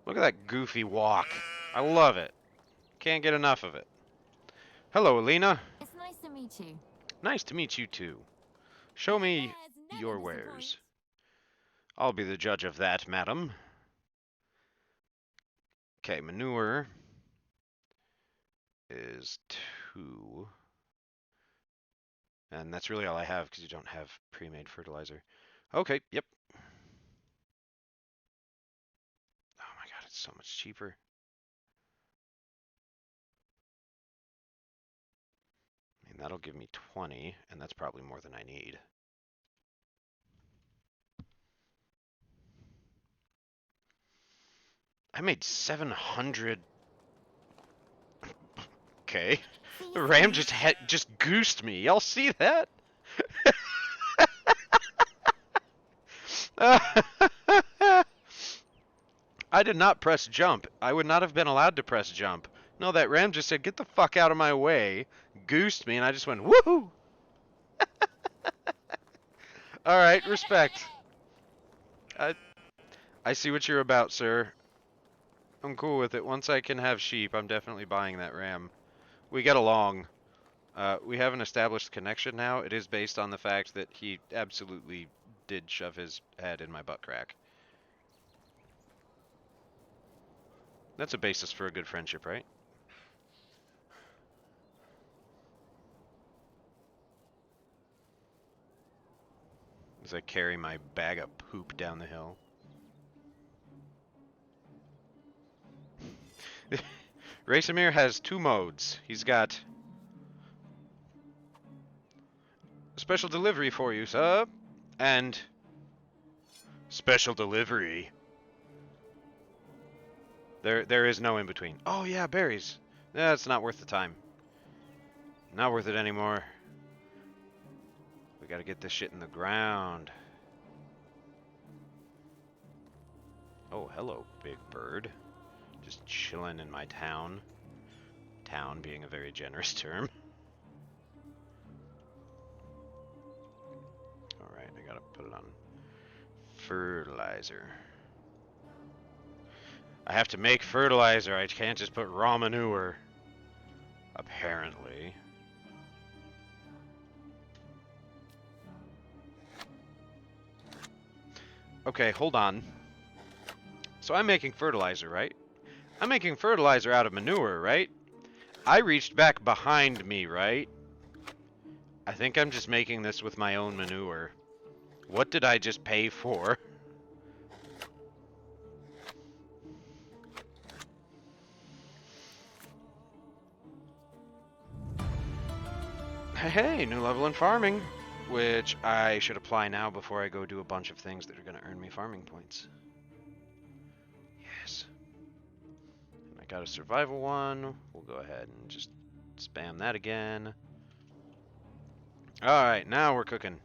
at that goofy walk. I love it. Can't get enough of it. Hello, Alina. It's nice to meet you. Nice to meet you too. Show me your wares. I'll be the judge of that, madam. Okay, manure is 2. And that's really all I have because you don't have pre-made fertilizer. Okay, yep. Oh my god, it's so much cheaper. I mean, that'll give me 20, and that's probably more than I need. I made 700. Okay. The ram just goosed me. Y'all see that? I did not press jump. I would not have been allowed to press jump. No, that ram just said, "Get the fuck out of my way," goosed me, and I just went, "Woohoo!" All right, respect. I see what you're about, sir. I'm cool with it. Once I can have sheep, I'm definitely buying that ram. We get along. We have an established connection now. It is based on the fact that he absolutely did shove his head in my butt crack. That's a basis for a good friendship, right? As I carry my bag of poop down the hill. Racemir has 2 modes. He's got special delivery for you, sir, and special delivery. There is no in between. Oh yeah, berries. That's not worth the time. Not worth it anymore. We gotta get this shit in the ground. Oh, hello, big bird. Just chilling in my town. Town being a very generous term. Alright, I fertilizer. I have to make fertilizer. I can't just put raw manure. Apparently. Okay, hold on. So I'm making fertilizer, right? I'm making fertilizer out of manure, right? I reached back behind me, right? I think I'm just making this with my own manure. What did I just pay for? Hey, new level in farming, which I should apply now before I go do a bunch of things that are going to earn me farming points. Yes. And I got a survival one. We'll go ahead and just spam that again. Alright, now we're cooking.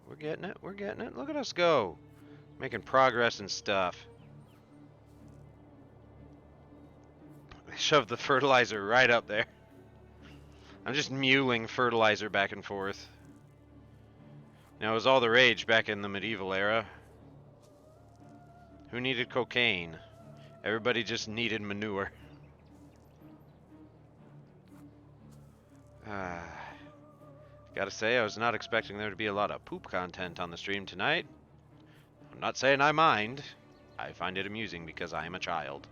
We're getting it, we're getting it. Look at us go. Making progress and stuff. They shoved the fertilizer right up there. I'm just mewling fertilizer back and forth. You know, it was all the rage back in the medieval era. Who needed cocaine? Everybody just needed manure. Gotta say, I was not expecting there to be a lot of poop content on the stream tonight. I'm not saying I mind. I find it amusing because I am a child.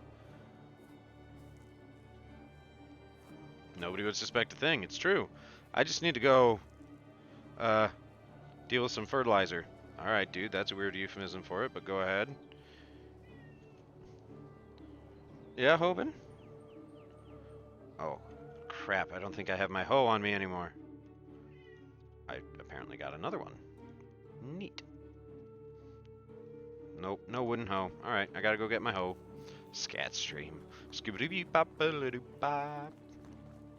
Nobody would suspect a thing. It's true. I just need to go deal with some fertilizer. Alright, dude, that's a weird euphemism for it, but go ahead. Yeah, Hoban? Oh, crap. I don't think I have my hoe on me anymore. I apparently got another one. Neat. Nope, no wooden hoe. Alright, I gotta go get my hoe. Scat stream. Scooby-Doo-Bop-a-Doo-Bop.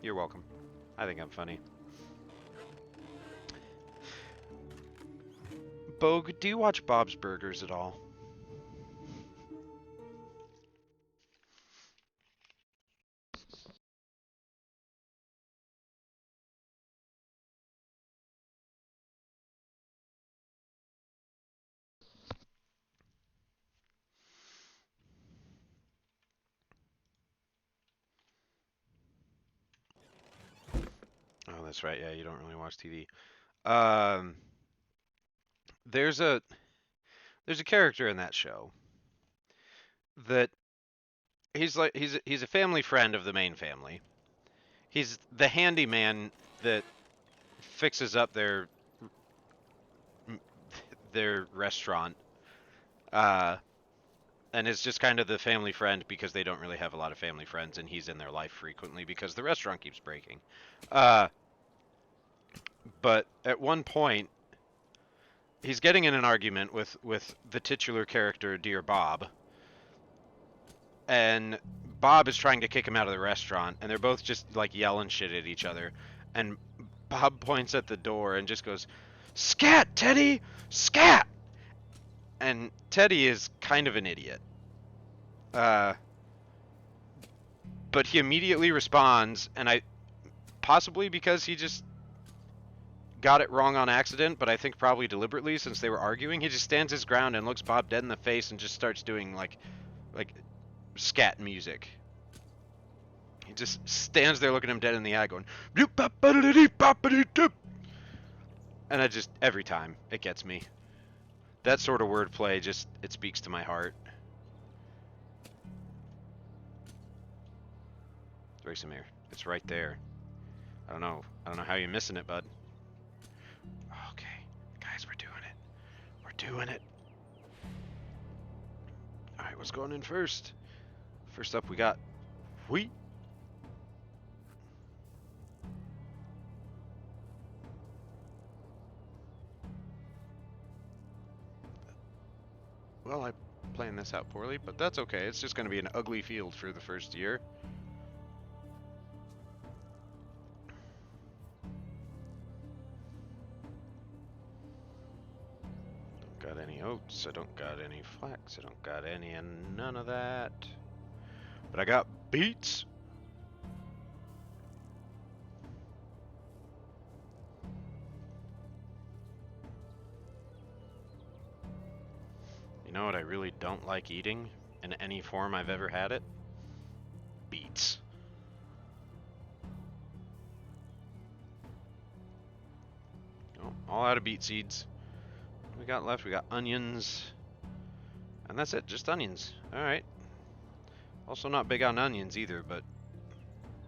You're welcome. I think I'm funny. Bogue, do you watch Bob's Burgers at all? Oh, that's right. Yeah, you don't really watch TV. Um, there's a character in that show that he's a family friend of the main family. He's the handyman that fixes up their restaurant. And is just kind of the family friend because they don't really have a lot of family friends, and he's in their life frequently because the restaurant keeps breaking. But at one point, he's getting in an argument with the titular character, Dear Bob, and Bob is trying to kick him out of the restaurant, and they're both just like yelling shit at each other, and Bob points at the door and just goes, "Scat, Teddy! Scat!" And Teddy is kind of an idiot. But he immediately responds, and possibly because he just got it wrong on accident, but I think probably deliberately since they were arguing, he just stands his ground and looks Bob dead in the face and just starts doing like scat music. He just stands there looking him dead in the eye going, and I just, every time, it gets me. That sort of wordplay just, it speaks to my heart. Raceamir, it's right there. I don't know how you're missing it, bud. Okay, guys, we're doing it. We're doing it. Alright, what's going in first? First up, we got wheat. Well, I planned this out poorly, but that's okay. It's just going to be an ugly field for the first year. Don't got any oats. I don't got any flax. I don't got any and none of that. But I got beets. really don't like eating in any form I've ever had it? Beets. Oh, all out of beet seeds. What we got left? We got onions. And that's it, just onions. Alright. Also not big on onions either, but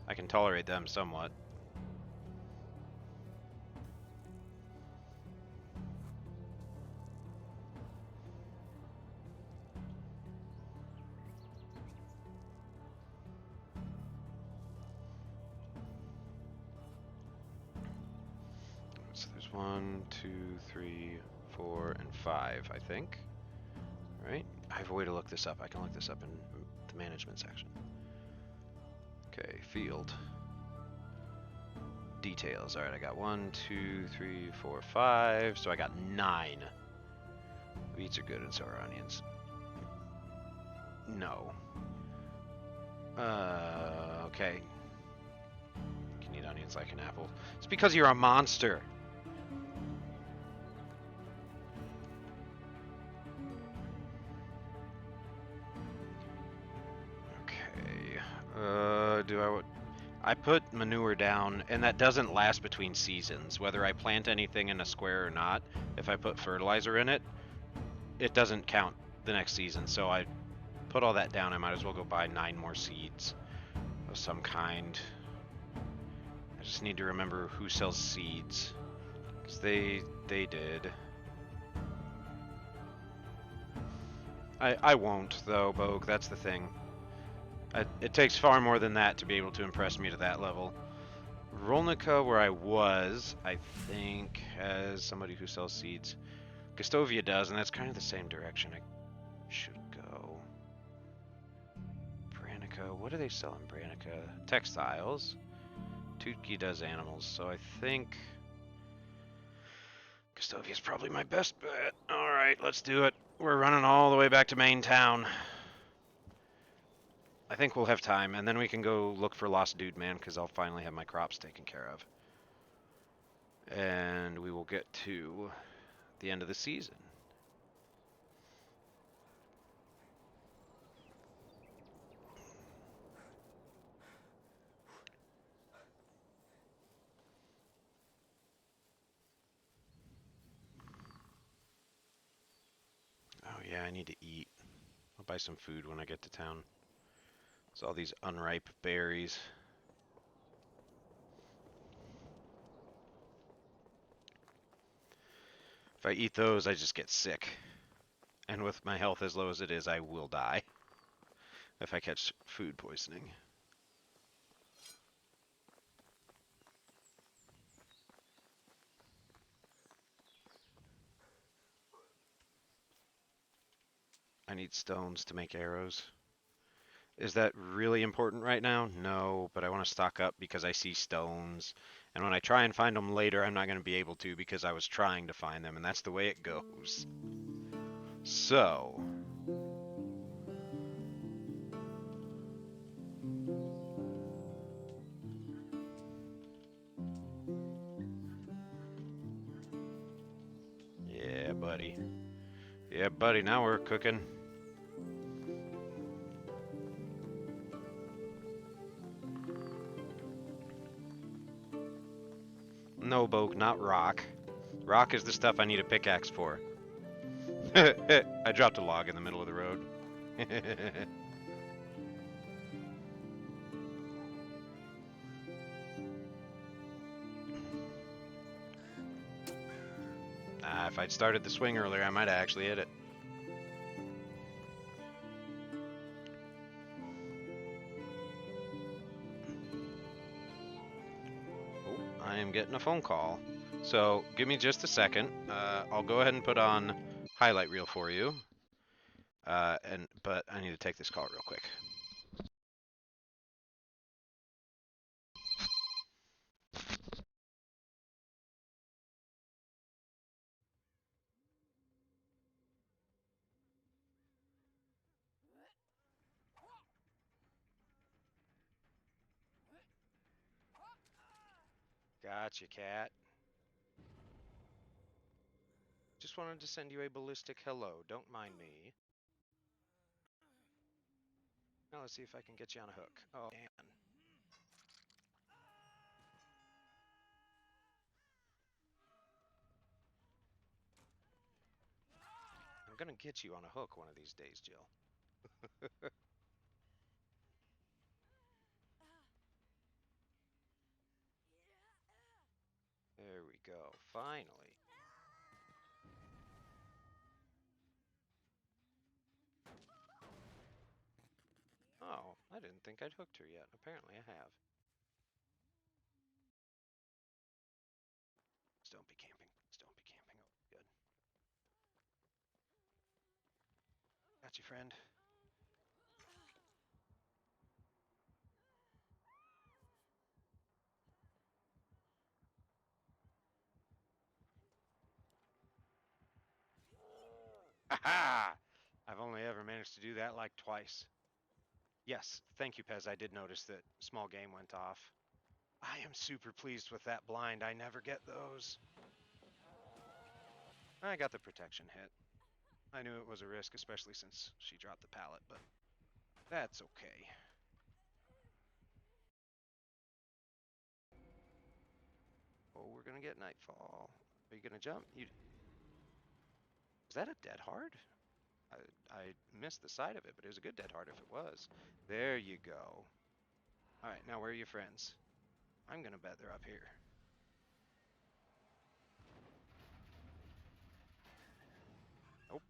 I can tolerate them somewhat. So there's 1, 2, 3, 4, and 5, I think. Right? I have a way to look this up. I can look this up in the management section. Okay, field. Details. Alright, I got 1, 2, 3, 4, 5. So I got 9. Beets are good and so are onions. No. Okay. You can eat onions like an apple. It's because you're a monster. Okay. I put manure down, and that doesn't last between seasons. Whether I plant anything in a square or not, if I put fertilizer in it, it doesn't count the next season. So I put all that down. I might as well go buy 9 more seeds of some kind. I just need to remember who sells seeds, because they did. I won't though, Bogue. That's the thing. It takes far more than that to be able to impress me to that level. Rolnica, where I was, I think, has somebody who sells seeds. Gustovia does, and that's kind of the same direction I should go. Branica, what do they sell in Branica? Textiles. Tutki does animals, so I think Gustovia is probably my best bet. Alright, let's do it. We're running all the way back to main town. I think we'll have time, and then we can go look for Lost Dude Man, because I'll finally have my crops taken care of. And we will get to the end of the season. Oh yeah, I need to eat. I'll buy some food when I get to town. It's all these unripe berries. If I eat those, I just get sick. And with my health as low as it is, I will die if I catch food poisoning. I need stones to make arrows. Is that really important right now? No, but I want to stock up because I see stones. And when I try and find them later, I'm not going to be able to because I was trying to find them, and that's the way it goes. So, yeah, buddy. Yeah, buddy, now we're cooking. No, Bogue, not rock. Rock is the stuff I need a pickaxe for. I dropped a log in the middle of the road. If I'd started the swing earlier, I might have actually hit it. Oh, I am getting a phone call. So give me just a second. I'll go ahead and put on highlight reel for you. But I need to take this call real quick. Gotcha, cat. Just wanted to send you a ballistic hello. Don't mind me. Now let's see if I can get you on a hook. Oh, man. I'm gonna get you on a hook one of these days, Jill. There we go. Finally. Oh, I didn't think I'd hooked her yet. Apparently I have. Just don't be camping. Just don't be camping. Oh, good. Got you, friend. Aha! I've only ever managed to do that like twice. Yes, thank you, Pez. I did notice that small game went off. I am super pleased with that blind. I never get those. I got the protection hit. I knew it was a risk, especially since she dropped the pallet, but that's okay. Oh, we're gonna get nightfall. Are you gonna jump? Is that a dead hard? I missed the side of it, but it was a good dead hard if it was. There you go. All right, now where are your friends? I'm gonna bet they're up here. Nope,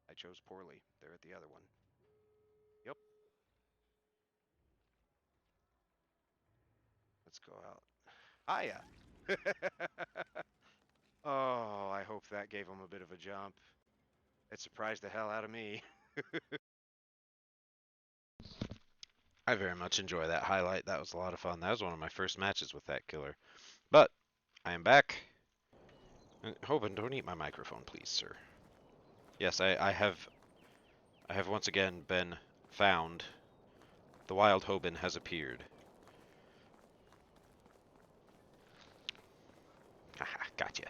I chose poorly. They're at the other one. Yep. Let's go out. Hiya! Oh, I hope that gave him a bit of a jump. It surprised the hell out of me. I very much enjoy that highlight. That was a lot of fun. That was one of my first matches with that killer. But I am back. Hoban, don't eat my microphone, please, sir. Yes, I have once again been found. The wild Hoban has appeared. Haha, gotcha.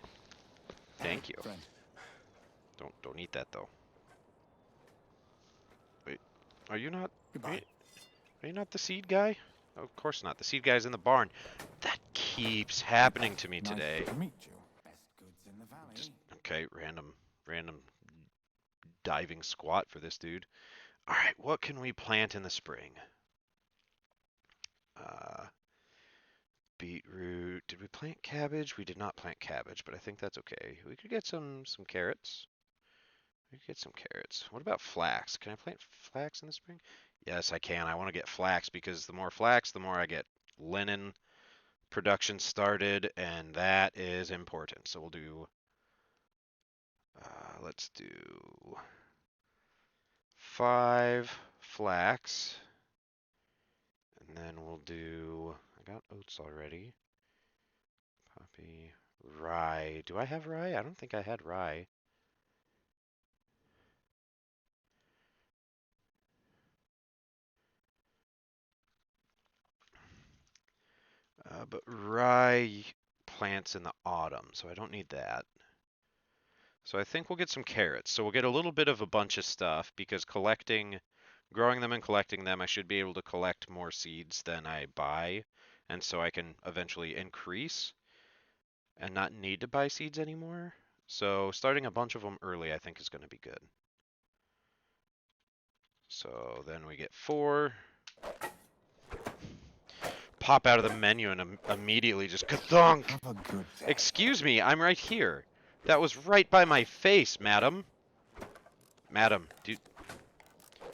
Thank you. Friend. Don't eat that though. Wait, are you not? Goodbye. Are you not the seed guy? Oh, of course not. The seed guy's in the barn. That keeps happening to me today. Nice to meet you. Best goods in the valley. Just okay, random diving squat for this dude. All right, what can we plant in the spring? Beetroot. Did we plant cabbage? We did not plant cabbage, but I think that's okay. We could get some carrots. We could get some carrots. What about flax? Can I plant flax in the spring? Yes, I can. I want to get flax because the more flax, the more I get linen production started, and that is important. So we'll do, let's do 5 flax, and then we'll do, I got oats already. Poppy, rye. Do I have rye? I don't think I had rye. But rye plants in the autumn, so I don't need that. So I think we'll get some carrots. So we'll get a little bit of a bunch of stuff because growing them and collecting them, I should be able to collect more seeds than I buy. And so I can eventually increase and not need to buy seeds anymore. So starting a bunch of them early, I think is going to be good. So then we get 4. Pop out of the menu and immediately just kathunk! Have a good day. Excuse me, I'm right here. That was right by my face, madam. Madam, dude.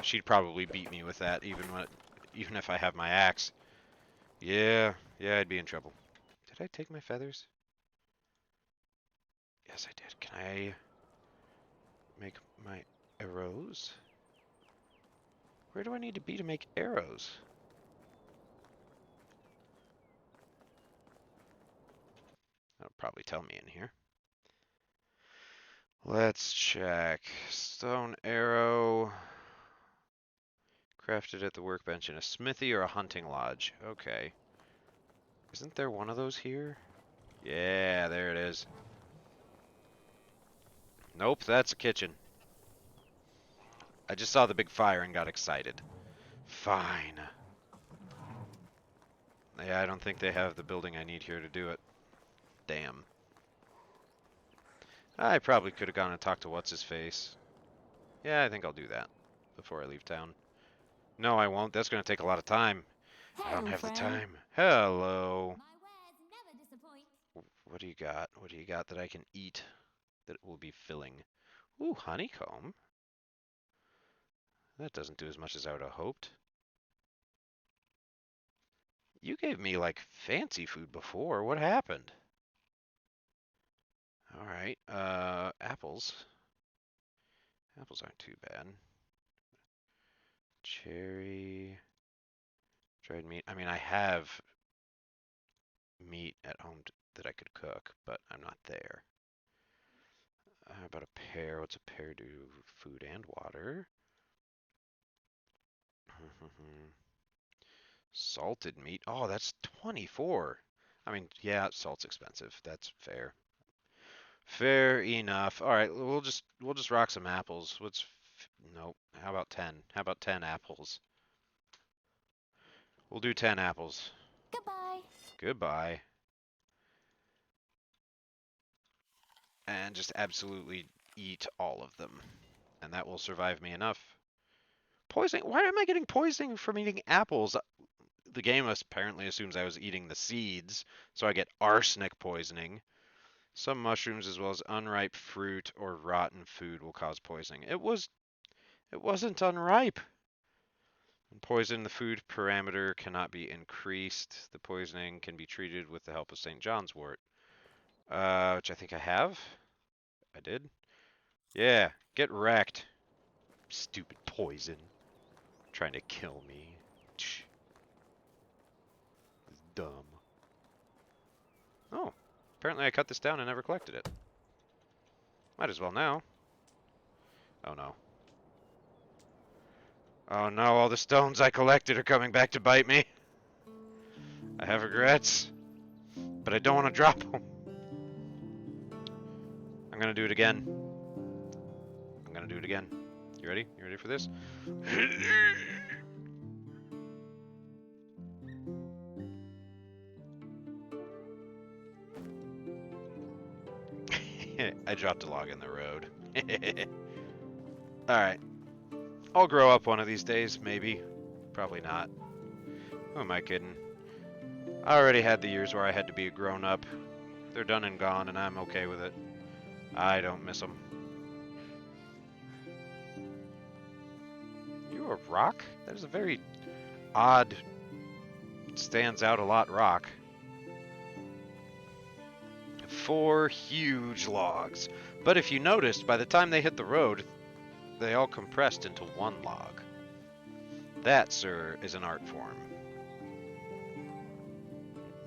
She'd probably beat me with that, even if I have my axe. Yeah, I'd be in trouble. Did I take my feathers? Yes, I did. Can I make my arrows? Where do I need to be to make arrows? That'll probably tell me in here. Let's check. Stone arrow. Crafted at the workbench in a smithy or a hunting lodge. Okay. Isn't there one of those here? Yeah, there it is. Nope, that's a kitchen. I just saw the big fire and got excited. Fine. Yeah, I don't think they have the building I need here to do it. Damn. I probably could have gone and talked to what's-his-face. Yeah, I think I'll do that before I leave town. No, I won't. That's going to take a lot of time. I don't Hello, have the friend. time. Hello. My wares never disappoint. What do you got? What do you got that I can eat that will be filling? Ooh, honeycomb. That doesn't do as much as I would have hoped. You gave me like fancy food before. What happened? All right. Apples. Apples aren't too bad. Cherry. Dried meat. I mean, I have meat at home that I could cook, but I'm not there. How about a pear? What's a pear do? Food and water. Salted meat. Oh, that's 24. I mean, yeah, salt's expensive. That's fair. Fair enough. All right, we'll just rock some apples. Nope. How about 10? How about 10 apples? We'll do 10 apples. Goodbye. Goodbye. And just absolutely eat all of them. And that will survive me enough. Poisoning? Why am I getting poisoning from eating apples? The game apparently assumes I was eating the seeds, so I get arsenic poisoning. Some mushrooms as well as unripe fruit or rotten food will cause poisoning. It wasn't unripe. When poisoned, the food parameter cannot be increased. The poisoning can be treated with the help of St. John's wort. Which I think I have. I did. Yeah, get wrecked. Stupid poison. Trying to kill me. It's dumb. Oh, apparently I cut this down and never collected it. Might as well now. Oh no. Oh no, all the stones I collected are coming back to bite me. I have regrets, but I don't want to drop them. I'm gonna do it again. I'm gonna do it again. You ready? You ready for this? I dropped a log in the road. Alright. I'll grow up one of these days, maybe. Probably not. Who am I kidding? I already had the years where I had to be a grown-up. They're done and gone, and I'm okay with it. I don't miss them. You a rock? That is a very odd, stands out a lot rock. 4 huge logs. But if you noticed, by the time they hit the road, they all compressed into one log. That, sir, is an art form.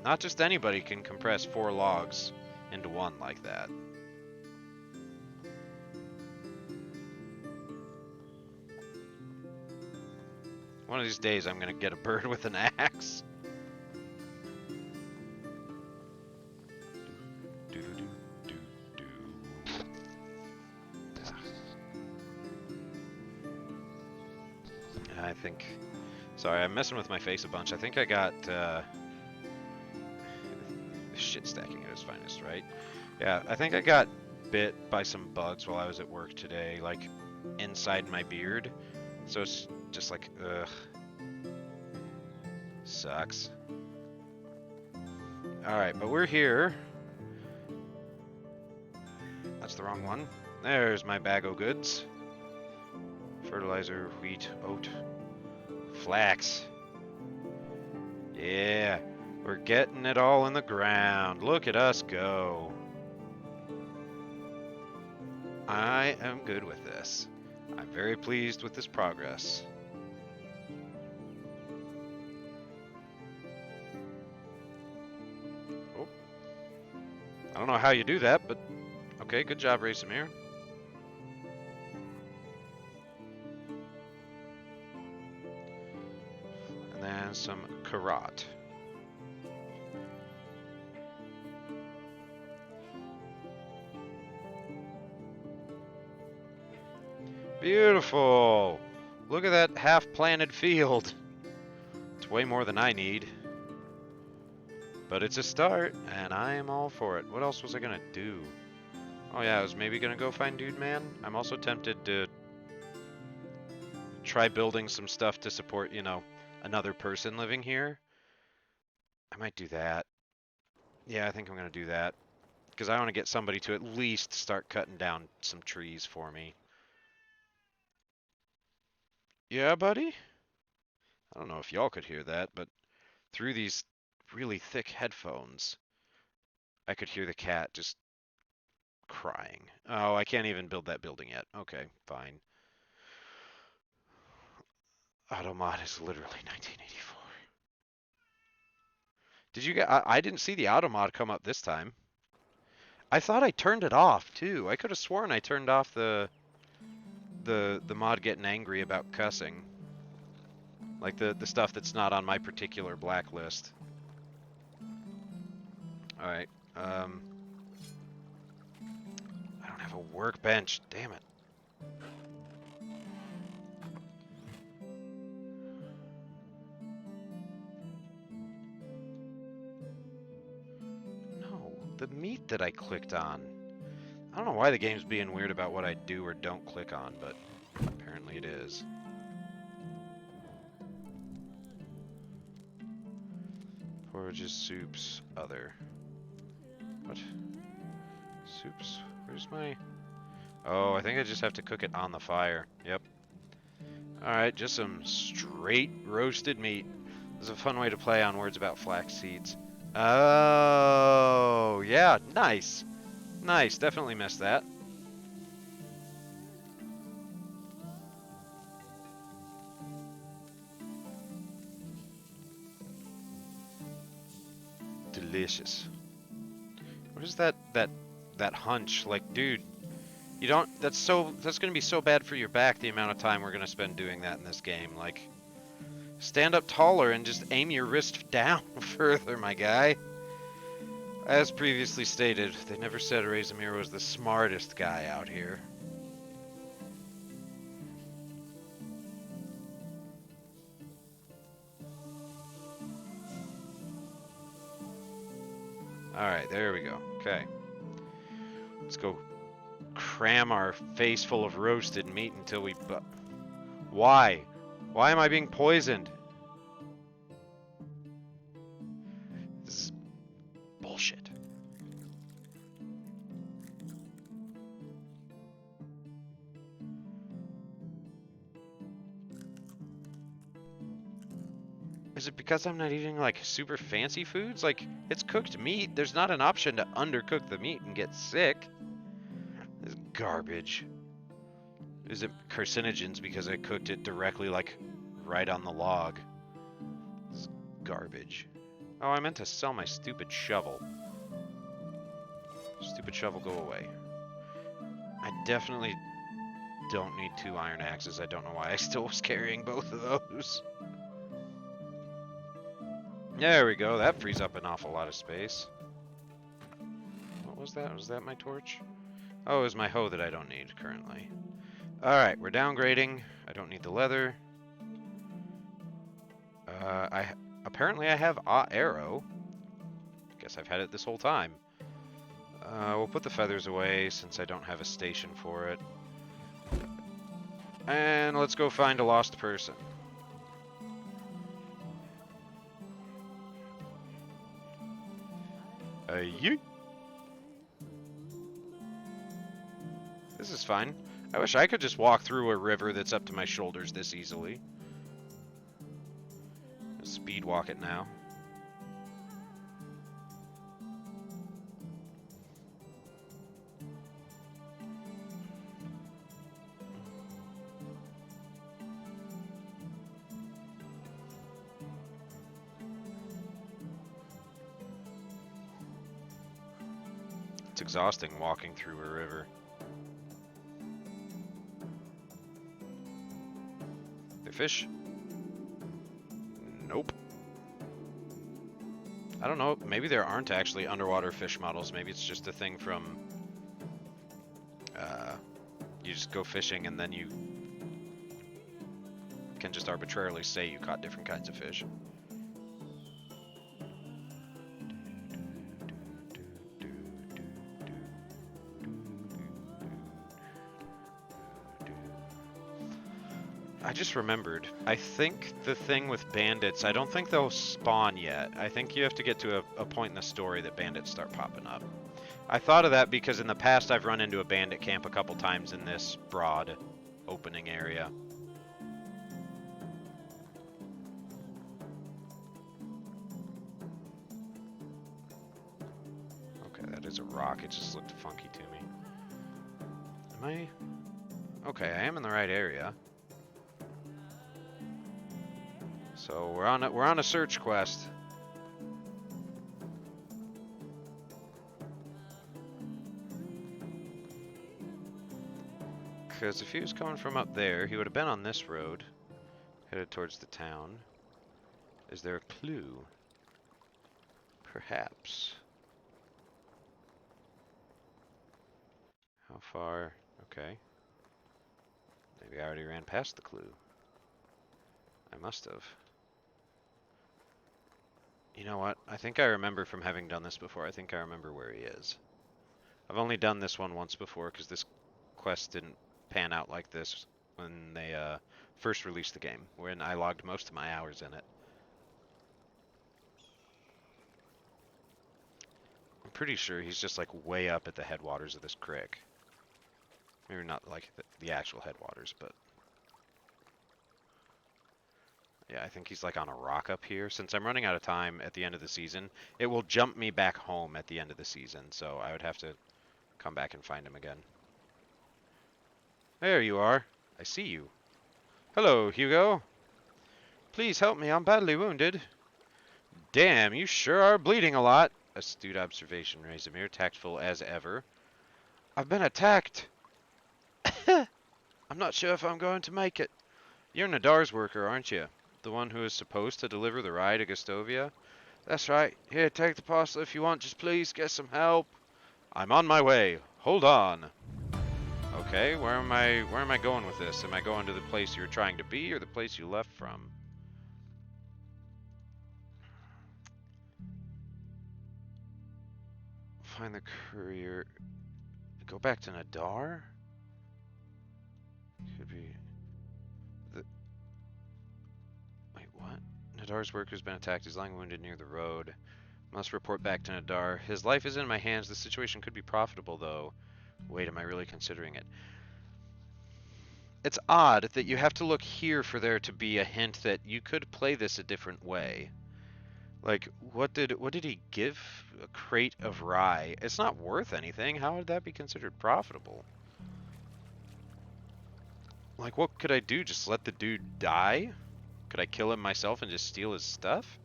Not just anybody can compress 4 logs into one like that. One of these days I'm gonna get a bird with an axe. I think... Sorry, I'm messing with my face a bunch. I think I got... shit stacking at its finest, right? Yeah, I think I got bit by some bugs while I was at work today, like, inside my beard. So it's just like, ugh. Sucks. Alright, but we're here. That's the wrong one. There's my bag of goods. Fertilizer, wheat, oat, flax. Yeah, we're getting it all in the ground. Look at us go. I am good with this. I'm very pleased with this progress. Oh. I don't know how you do that, but okay, good job, Racemir. And then some carrot. Beautiful. Look at that half-planted field. It's way more than I need. But it's a start, and I am all for it. What else was I gonna do? Oh yeah, I was maybe gonna go find Dude Man. I'm also tempted to try building some stuff to support, you know, another person living here. I might do that. Yeah, I think I'm gonna do that. Because I want to get somebody to at least start cutting down some trees for me. Yeah, buddy? I don't know if y'all could hear that, but through these really thick headphones, I could hear the cat just crying. Oh, I can't even build that building yet. Okay, fine. Automod is literally 1984. Did you get? I didn't see the Automod come up this time. I thought I turned it off too. I could have sworn I turned off the mod getting angry about cussing. Like the stuff that's not on my particular blacklist. Alright. I don't have a workbench. Damn it. No, the meat that I clicked on. I don't know why the game's being weird about what I do or don't click on, but apparently it is. Porridges, soups, other. What? Soups? Where's my... Oh, I think I just have to cook it on the fire. Yep. Alright, just some straight roasted meat. This is a fun way to play on words about flax seeds. Oh, yeah, nice. Nice, definitely missed that. Delicious. What is that hunch? Like, dude, you don't, that's gonna be so bad for your back the amount of time we're gonna spend doing that in this game. Like, stand up taller and just aim your wrist down further, my guy. As previously stated, they never said Razumir was the smartest guy out here. Alright, there we go. Okay. Let's go cram our face full of roasted meat until we... Why? Why am I being poisoned? This is bullshit. Is it because I'm not eating, like, super fancy foods? Like, it's cooked meat. There's not an option to undercook the meat and get sick. This is garbage. Is it carcinogens because I cooked it directly, like, right on the log? This is garbage. Oh, I meant to sell my stupid shovel. Stupid shovel, go away. I definitely don't need 2 iron axes. I don't know why I still was carrying both of those. There we go. That frees up an awful lot of space. What was that? Was that my torch? Oh, it was my hoe that I don't need currently. Alright, we're downgrading. I don't need the leather. Apparently I have arrow. Guess I've had it this whole time. We'll put the feathers away since I don't have a station for it. And let's go find a lost person. Yeet. This is fine. I wish I could just walk through a river that's up to my shoulders this easily. Speed walk it now. It's exhausting walking through a river. The fish? Nope. I don't know, maybe there aren't actually underwater fish models. Maybe it's just a thing from... you just go fishing and then you can just arbitrarily say you caught different kinds of fish. I just remembered. I think the thing with bandits, I don't think they'll spawn yet. I think you have to get to a point in the story that bandits start popping up. I thought of that because in the past I've run into a bandit camp a couple times in this broad opening area. Okay, that is a rock. It just looked funky to me. Am I... Okay, I am in the right area. So we're on a search quest. Because if he was coming from up there, he would have been on this road, headed towards the town. Is there a clue? Perhaps. How far? Okay. Maybe I already ran past the clue. I must have. You know what? I think I remember from having done this before. I think I remember where he is. I've only done this one once before because this quest didn't pan out like this when they first released the game, when I logged most of my hours in it. I'm pretty sure he's just like way up at the headwaters of this creek. Maybe not like the actual headwaters, but yeah, I think he's like on a rock up here. Since I'm running out of time at the end of the season, it will jump me back home at the end of the season, so I would have to come back and find him again. There you are. I see you. Hello, Hugo. Please help me, I'm badly wounded. Damn, you sure are bleeding a lot. Astute observation, Razimir, tactful as ever. I've been attacked. I'm not sure if I'm going to make it. You're Nadar's worker, aren't you? The one who is supposed to deliver the rye to Gustovia? That's right. Here, take the parcel if you want. Just please get some help. I'm on my way. Hold on. Okay, where am I going with this? Am I going to the place you're trying to be or the place you left from? Find the courier. Go back to Nadar? Could be the... Wait, what? Nadar's worker's been attacked. He's lying wounded near the road. Must report back to Nadar. His life is in my hands. The situation could be profitable, though. Wait, am I really considering it? It's odd that you have to look here for there to be a hint that you could play this a different way. Like, what did he give? A crate of rye. It's not worth anything. How would that be considered profitable? Like, what could I do? Just let the dude die? Could I kill him myself and just steal his stuff?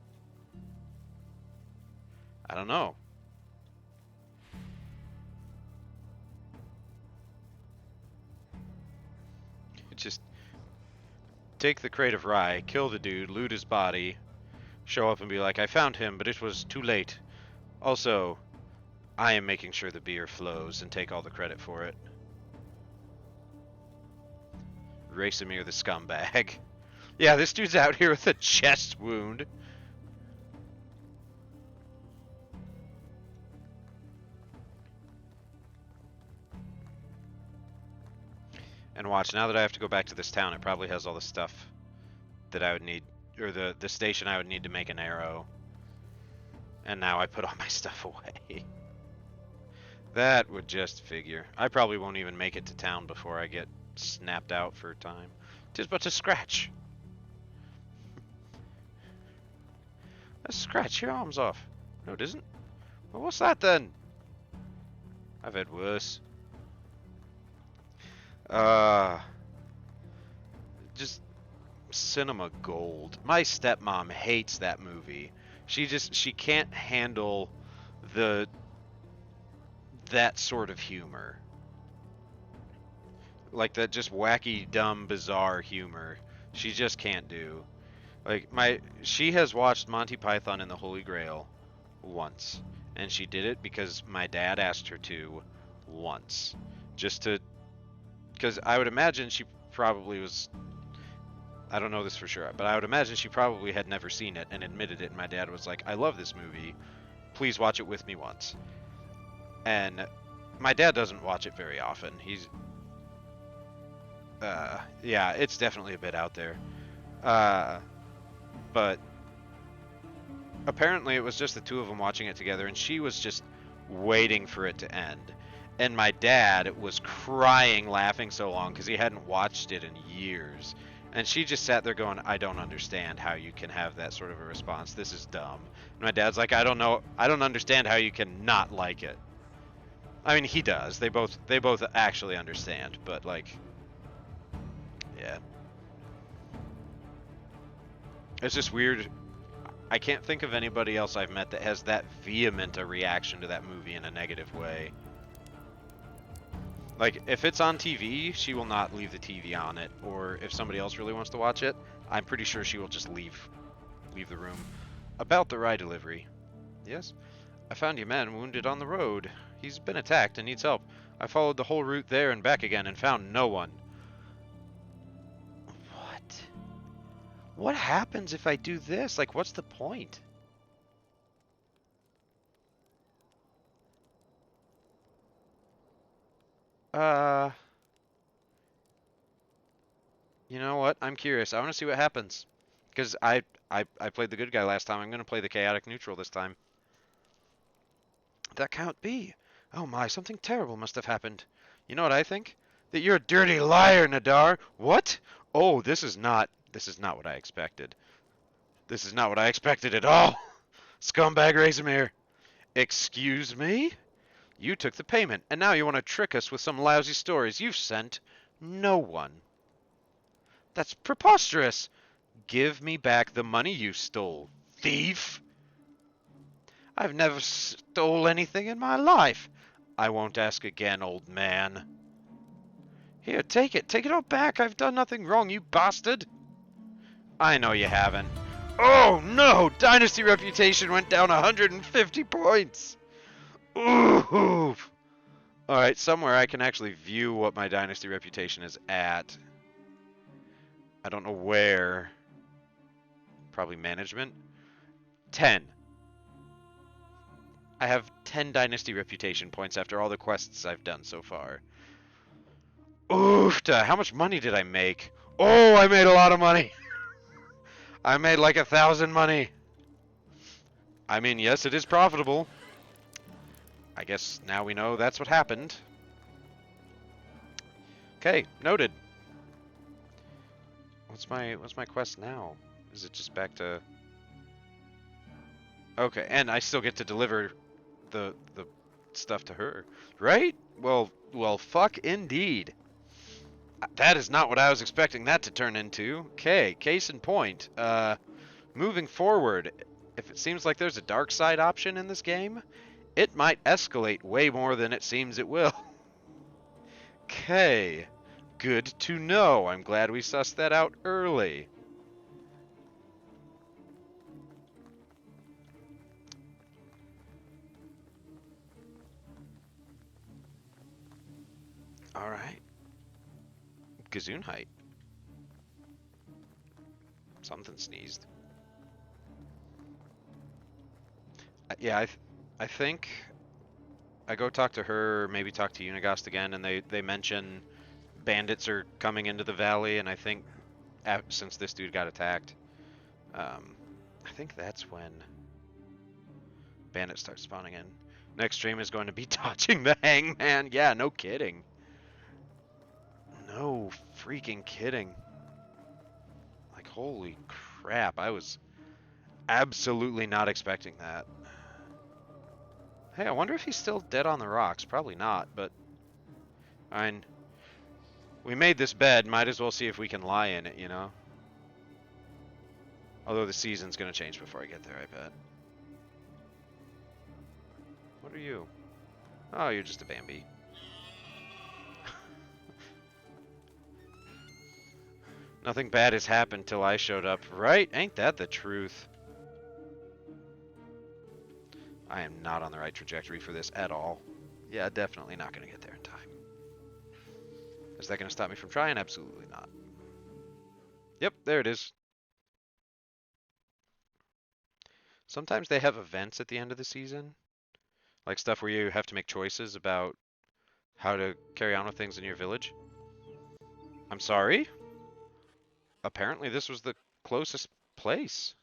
I don't know. Just take the crate of rye, kill the dude, loot his body, show up and be like, I found him, but it was too late. Also, I am making sure the beer flows and take all the credit for it. Racimir the scumbag. Yeah, this dude's out here with a chest wound. And watch, now that I have to go back to this town, it probably has all the stuff that I would need, or the station I would need to make an arrow. And now I put all my stuff away. That would just figure. I probably won't even make it to town before I get snapped out for time. 'Tis but a scratch. Let's scratch your arms off. No, it isn't. Well, what's that then? I've had worse. Just cinema gold. My stepmom hates that movie. She can't handle that sort of humor. Like that just wacky, dumb, bizarre humor. She just can't do. Like she has watched Monty Python and the Holy Grail once, and she did it because my dad asked her to once. Just to because I would imagine she probably was, I don't know this for sure, but I would imagine she probably had never seen it and admitted it, and my dad was like, I love this movie, please watch it with me once. And my dad doesn't watch it very often. Yeah, it's definitely a bit out there. Uh, but apparently it was just the two of them watching it together, and she was just waiting for it to end. And my dad was crying, laughing so long because he hadn't watched it in years. And she just sat there going, I don't understand how you can have that sort of a response. This is dumb. And my dad's like, I don't know. I don't understand how you can not like it. I mean, he does. They both actually understand, but like, yeah. It's just weird. I can't think of anybody else I've met that has that vehement a reaction to that movie in a negative way. Like, if it's on TV, she will not leave the TV on it, or if somebody else really wants to watch it, I'm pretty sure she will just leave the room. About the rye delivery. Yes? I found your man wounded on the road. He's been attacked and needs help. I followed the whole route there and back again and found no one. What? What happens if I do this? Like, what's the point? Uh, you know what? I'm curious. I want to see what happens. Because I played the good guy last time. I'm going to play the chaotic neutral this time. That can't be. Oh my, something terrible must have happened. You know what I think? That you're a dirty liar, Nadar. What? Oh, this is not what I expected. This is not what I expected at all. Scumbag Razormere. Excuse me? You took the payment, and now you want to trick us with some lousy stories you've sent no one. That's preposterous. Give me back the money you stole, thief. I've never stole anything in my life. I won't ask again, old man. Here, take it. Take it all back. I've done nothing wrong, you bastard. I know you haven't. Oh no! Dynasty reputation went down 150 points. Ooh. Alright, somewhere I can actually view what my Dynasty reputation is at. I don't know where. Probably management. 10. I have 10 Dynasty reputation points after all the quests I've done so far. Oofta! How much money did I make? Oh, I made a lot of money! I made like 1,000 money. I mean, yes, it is profitable. I guess now we know that's what happened. Okay, noted. What's my quest now? Is it just back to... Okay, and I still get to deliver the stuff to her, right? Well, fuck indeed. That is not what I was expecting that to turn into. Okay, case in point. Moving forward, if it seems like there's a dark side option in this game, it might escalate way more than it seems it will. Okay, good to know. I'm glad we sussed that out early. All right. Gesundheit. Something sneezed. Yeah, I think I go talk to her, maybe talk to Unigast again, and they mention bandits are coming into the valley, and I think since this dude got attacked, I think that's when bandits start spawning in. Next stream is going to be dodging the hangman. Yeah, no kidding. No freaking kidding. Like, holy crap, I was absolutely not expecting that. Hey, I wonder if he's still dead on the rocks. Probably not, but... I mean, we made this bed, might as well see if we can lie in it, you know? Although the season's gonna change before I get there, I bet. What are you? Oh, you're just a Bambi. Nothing bad has happened till I showed up, right? Ain't that the truth? I am not on the right trajectory for this at all. Yeah, definitely not going to get there in time. Is that going to stop me from trying? Absolutely not. Yep, there it is. Sometimes they have events at the end of the season. Like stuff where you have to make choices about how to carry on with things in your village. I'm sorry? Apparently this was the closest place.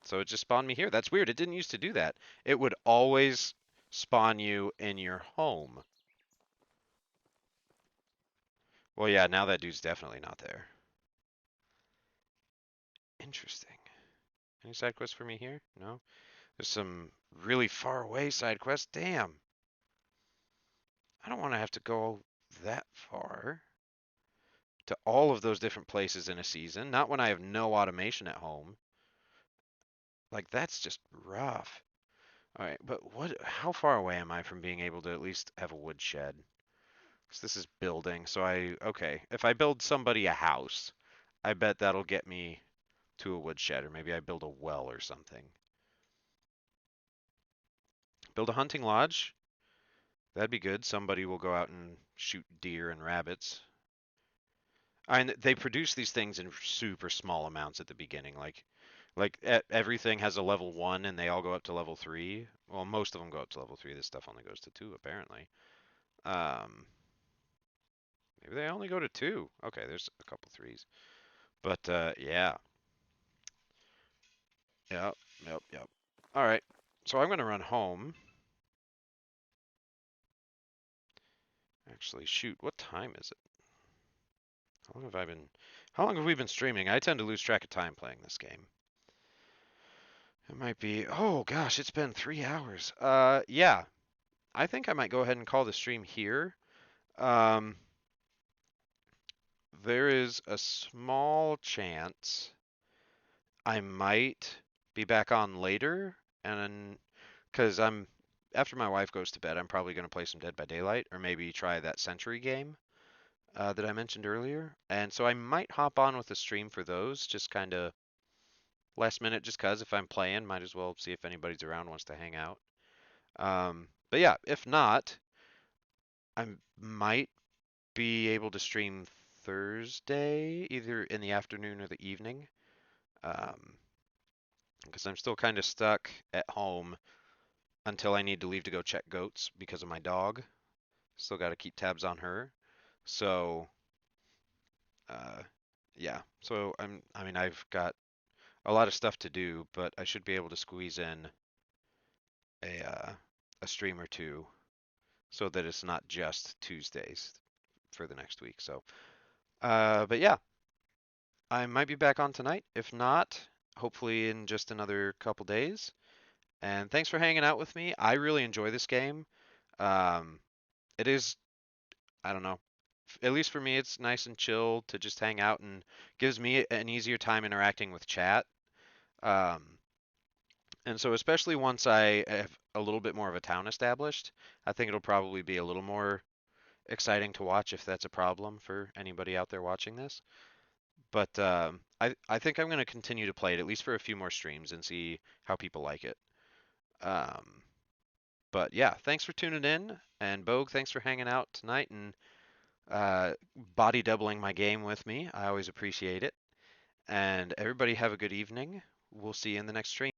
So it just spawned me here. That's weird. It didn't used to do that. It would always spawn you in your home. Well, yeah, now that dude's definitely not there. Interesting. Any side quests for me here? No? There's some really far away side quests. Damn. I don't want to have to go that far to all of those different places in a season. Not when I have no automation at home. Like, that's just rough. All right, but how far away am I from being able to at least have a woodshed? Because this is building, so okay, if I build somebody a house, I bet that'll get me to a woodshed, or maybe I build a well or something. Build a hunting lodge. That'd be good. Somebody will go out and shoot deer and rabbits. And they produce these things in super small amounts at the beginning. Everything has a level 1 and they all go up to level 3. Well, most of them go up to level 3. This stuff only goes to 2 apparently. Um, Maybe they only go to 2. Okay, there's a couple 3s. But yeah. Yep, yep. All right. So I'm going to run home. Actually, shoot, what time is it? How long have I been How long have we been streaming? I tend to lose track of time playing this game. It might be, oh gosh, it's been 3 hours. Yeah. I think I might go ahead and call the stream here. Um, there is a small chance I might be back on later, and because after my wife goes to bed, I'm probably going to play some Dead by Daylight or maybe try that Sentry game that I mentioned earlier. And so I might hop on with the stream for those, just kind of last minute, just cause if I'm playing, might as well see if anybody's around wants to hang out. But yeah, if not, I might be able to stream Thursday, either in the afternoon or the evening, um, because I'm still kind of stuck at home until I need to leave to go check goats because of my dog. Still got to keep tabs on her. So, uh, yeah. So I mean, I've got a lot of stuff to do, but I should be able to squeeze in a uh, a stream or two so that it's not just Tuesdays for the next week. So, but yeah, I might be back on tonight. If not, hopefully in just another couple days. And thanks for hanging out with me. I really enjoy this game. Um, it is, I don't know, at least for me, it's nice and chill to just hang out and gives me an easier time interacting with chat. Um, and so, especially once I have a little bit more of a town established, I think it'll probably be a little more exciting to watch if that's a problem for anybody out there watching this. But I think I'm going to continue to play it at least for a few more streams and see how people like it. Um, but yeah, thanks for tuning in, and Bogue, thanks for hanging out tonight and uh, body doubling my game with me. I always appreciate it. And everybody have a good evening. We'll see you in the next stream.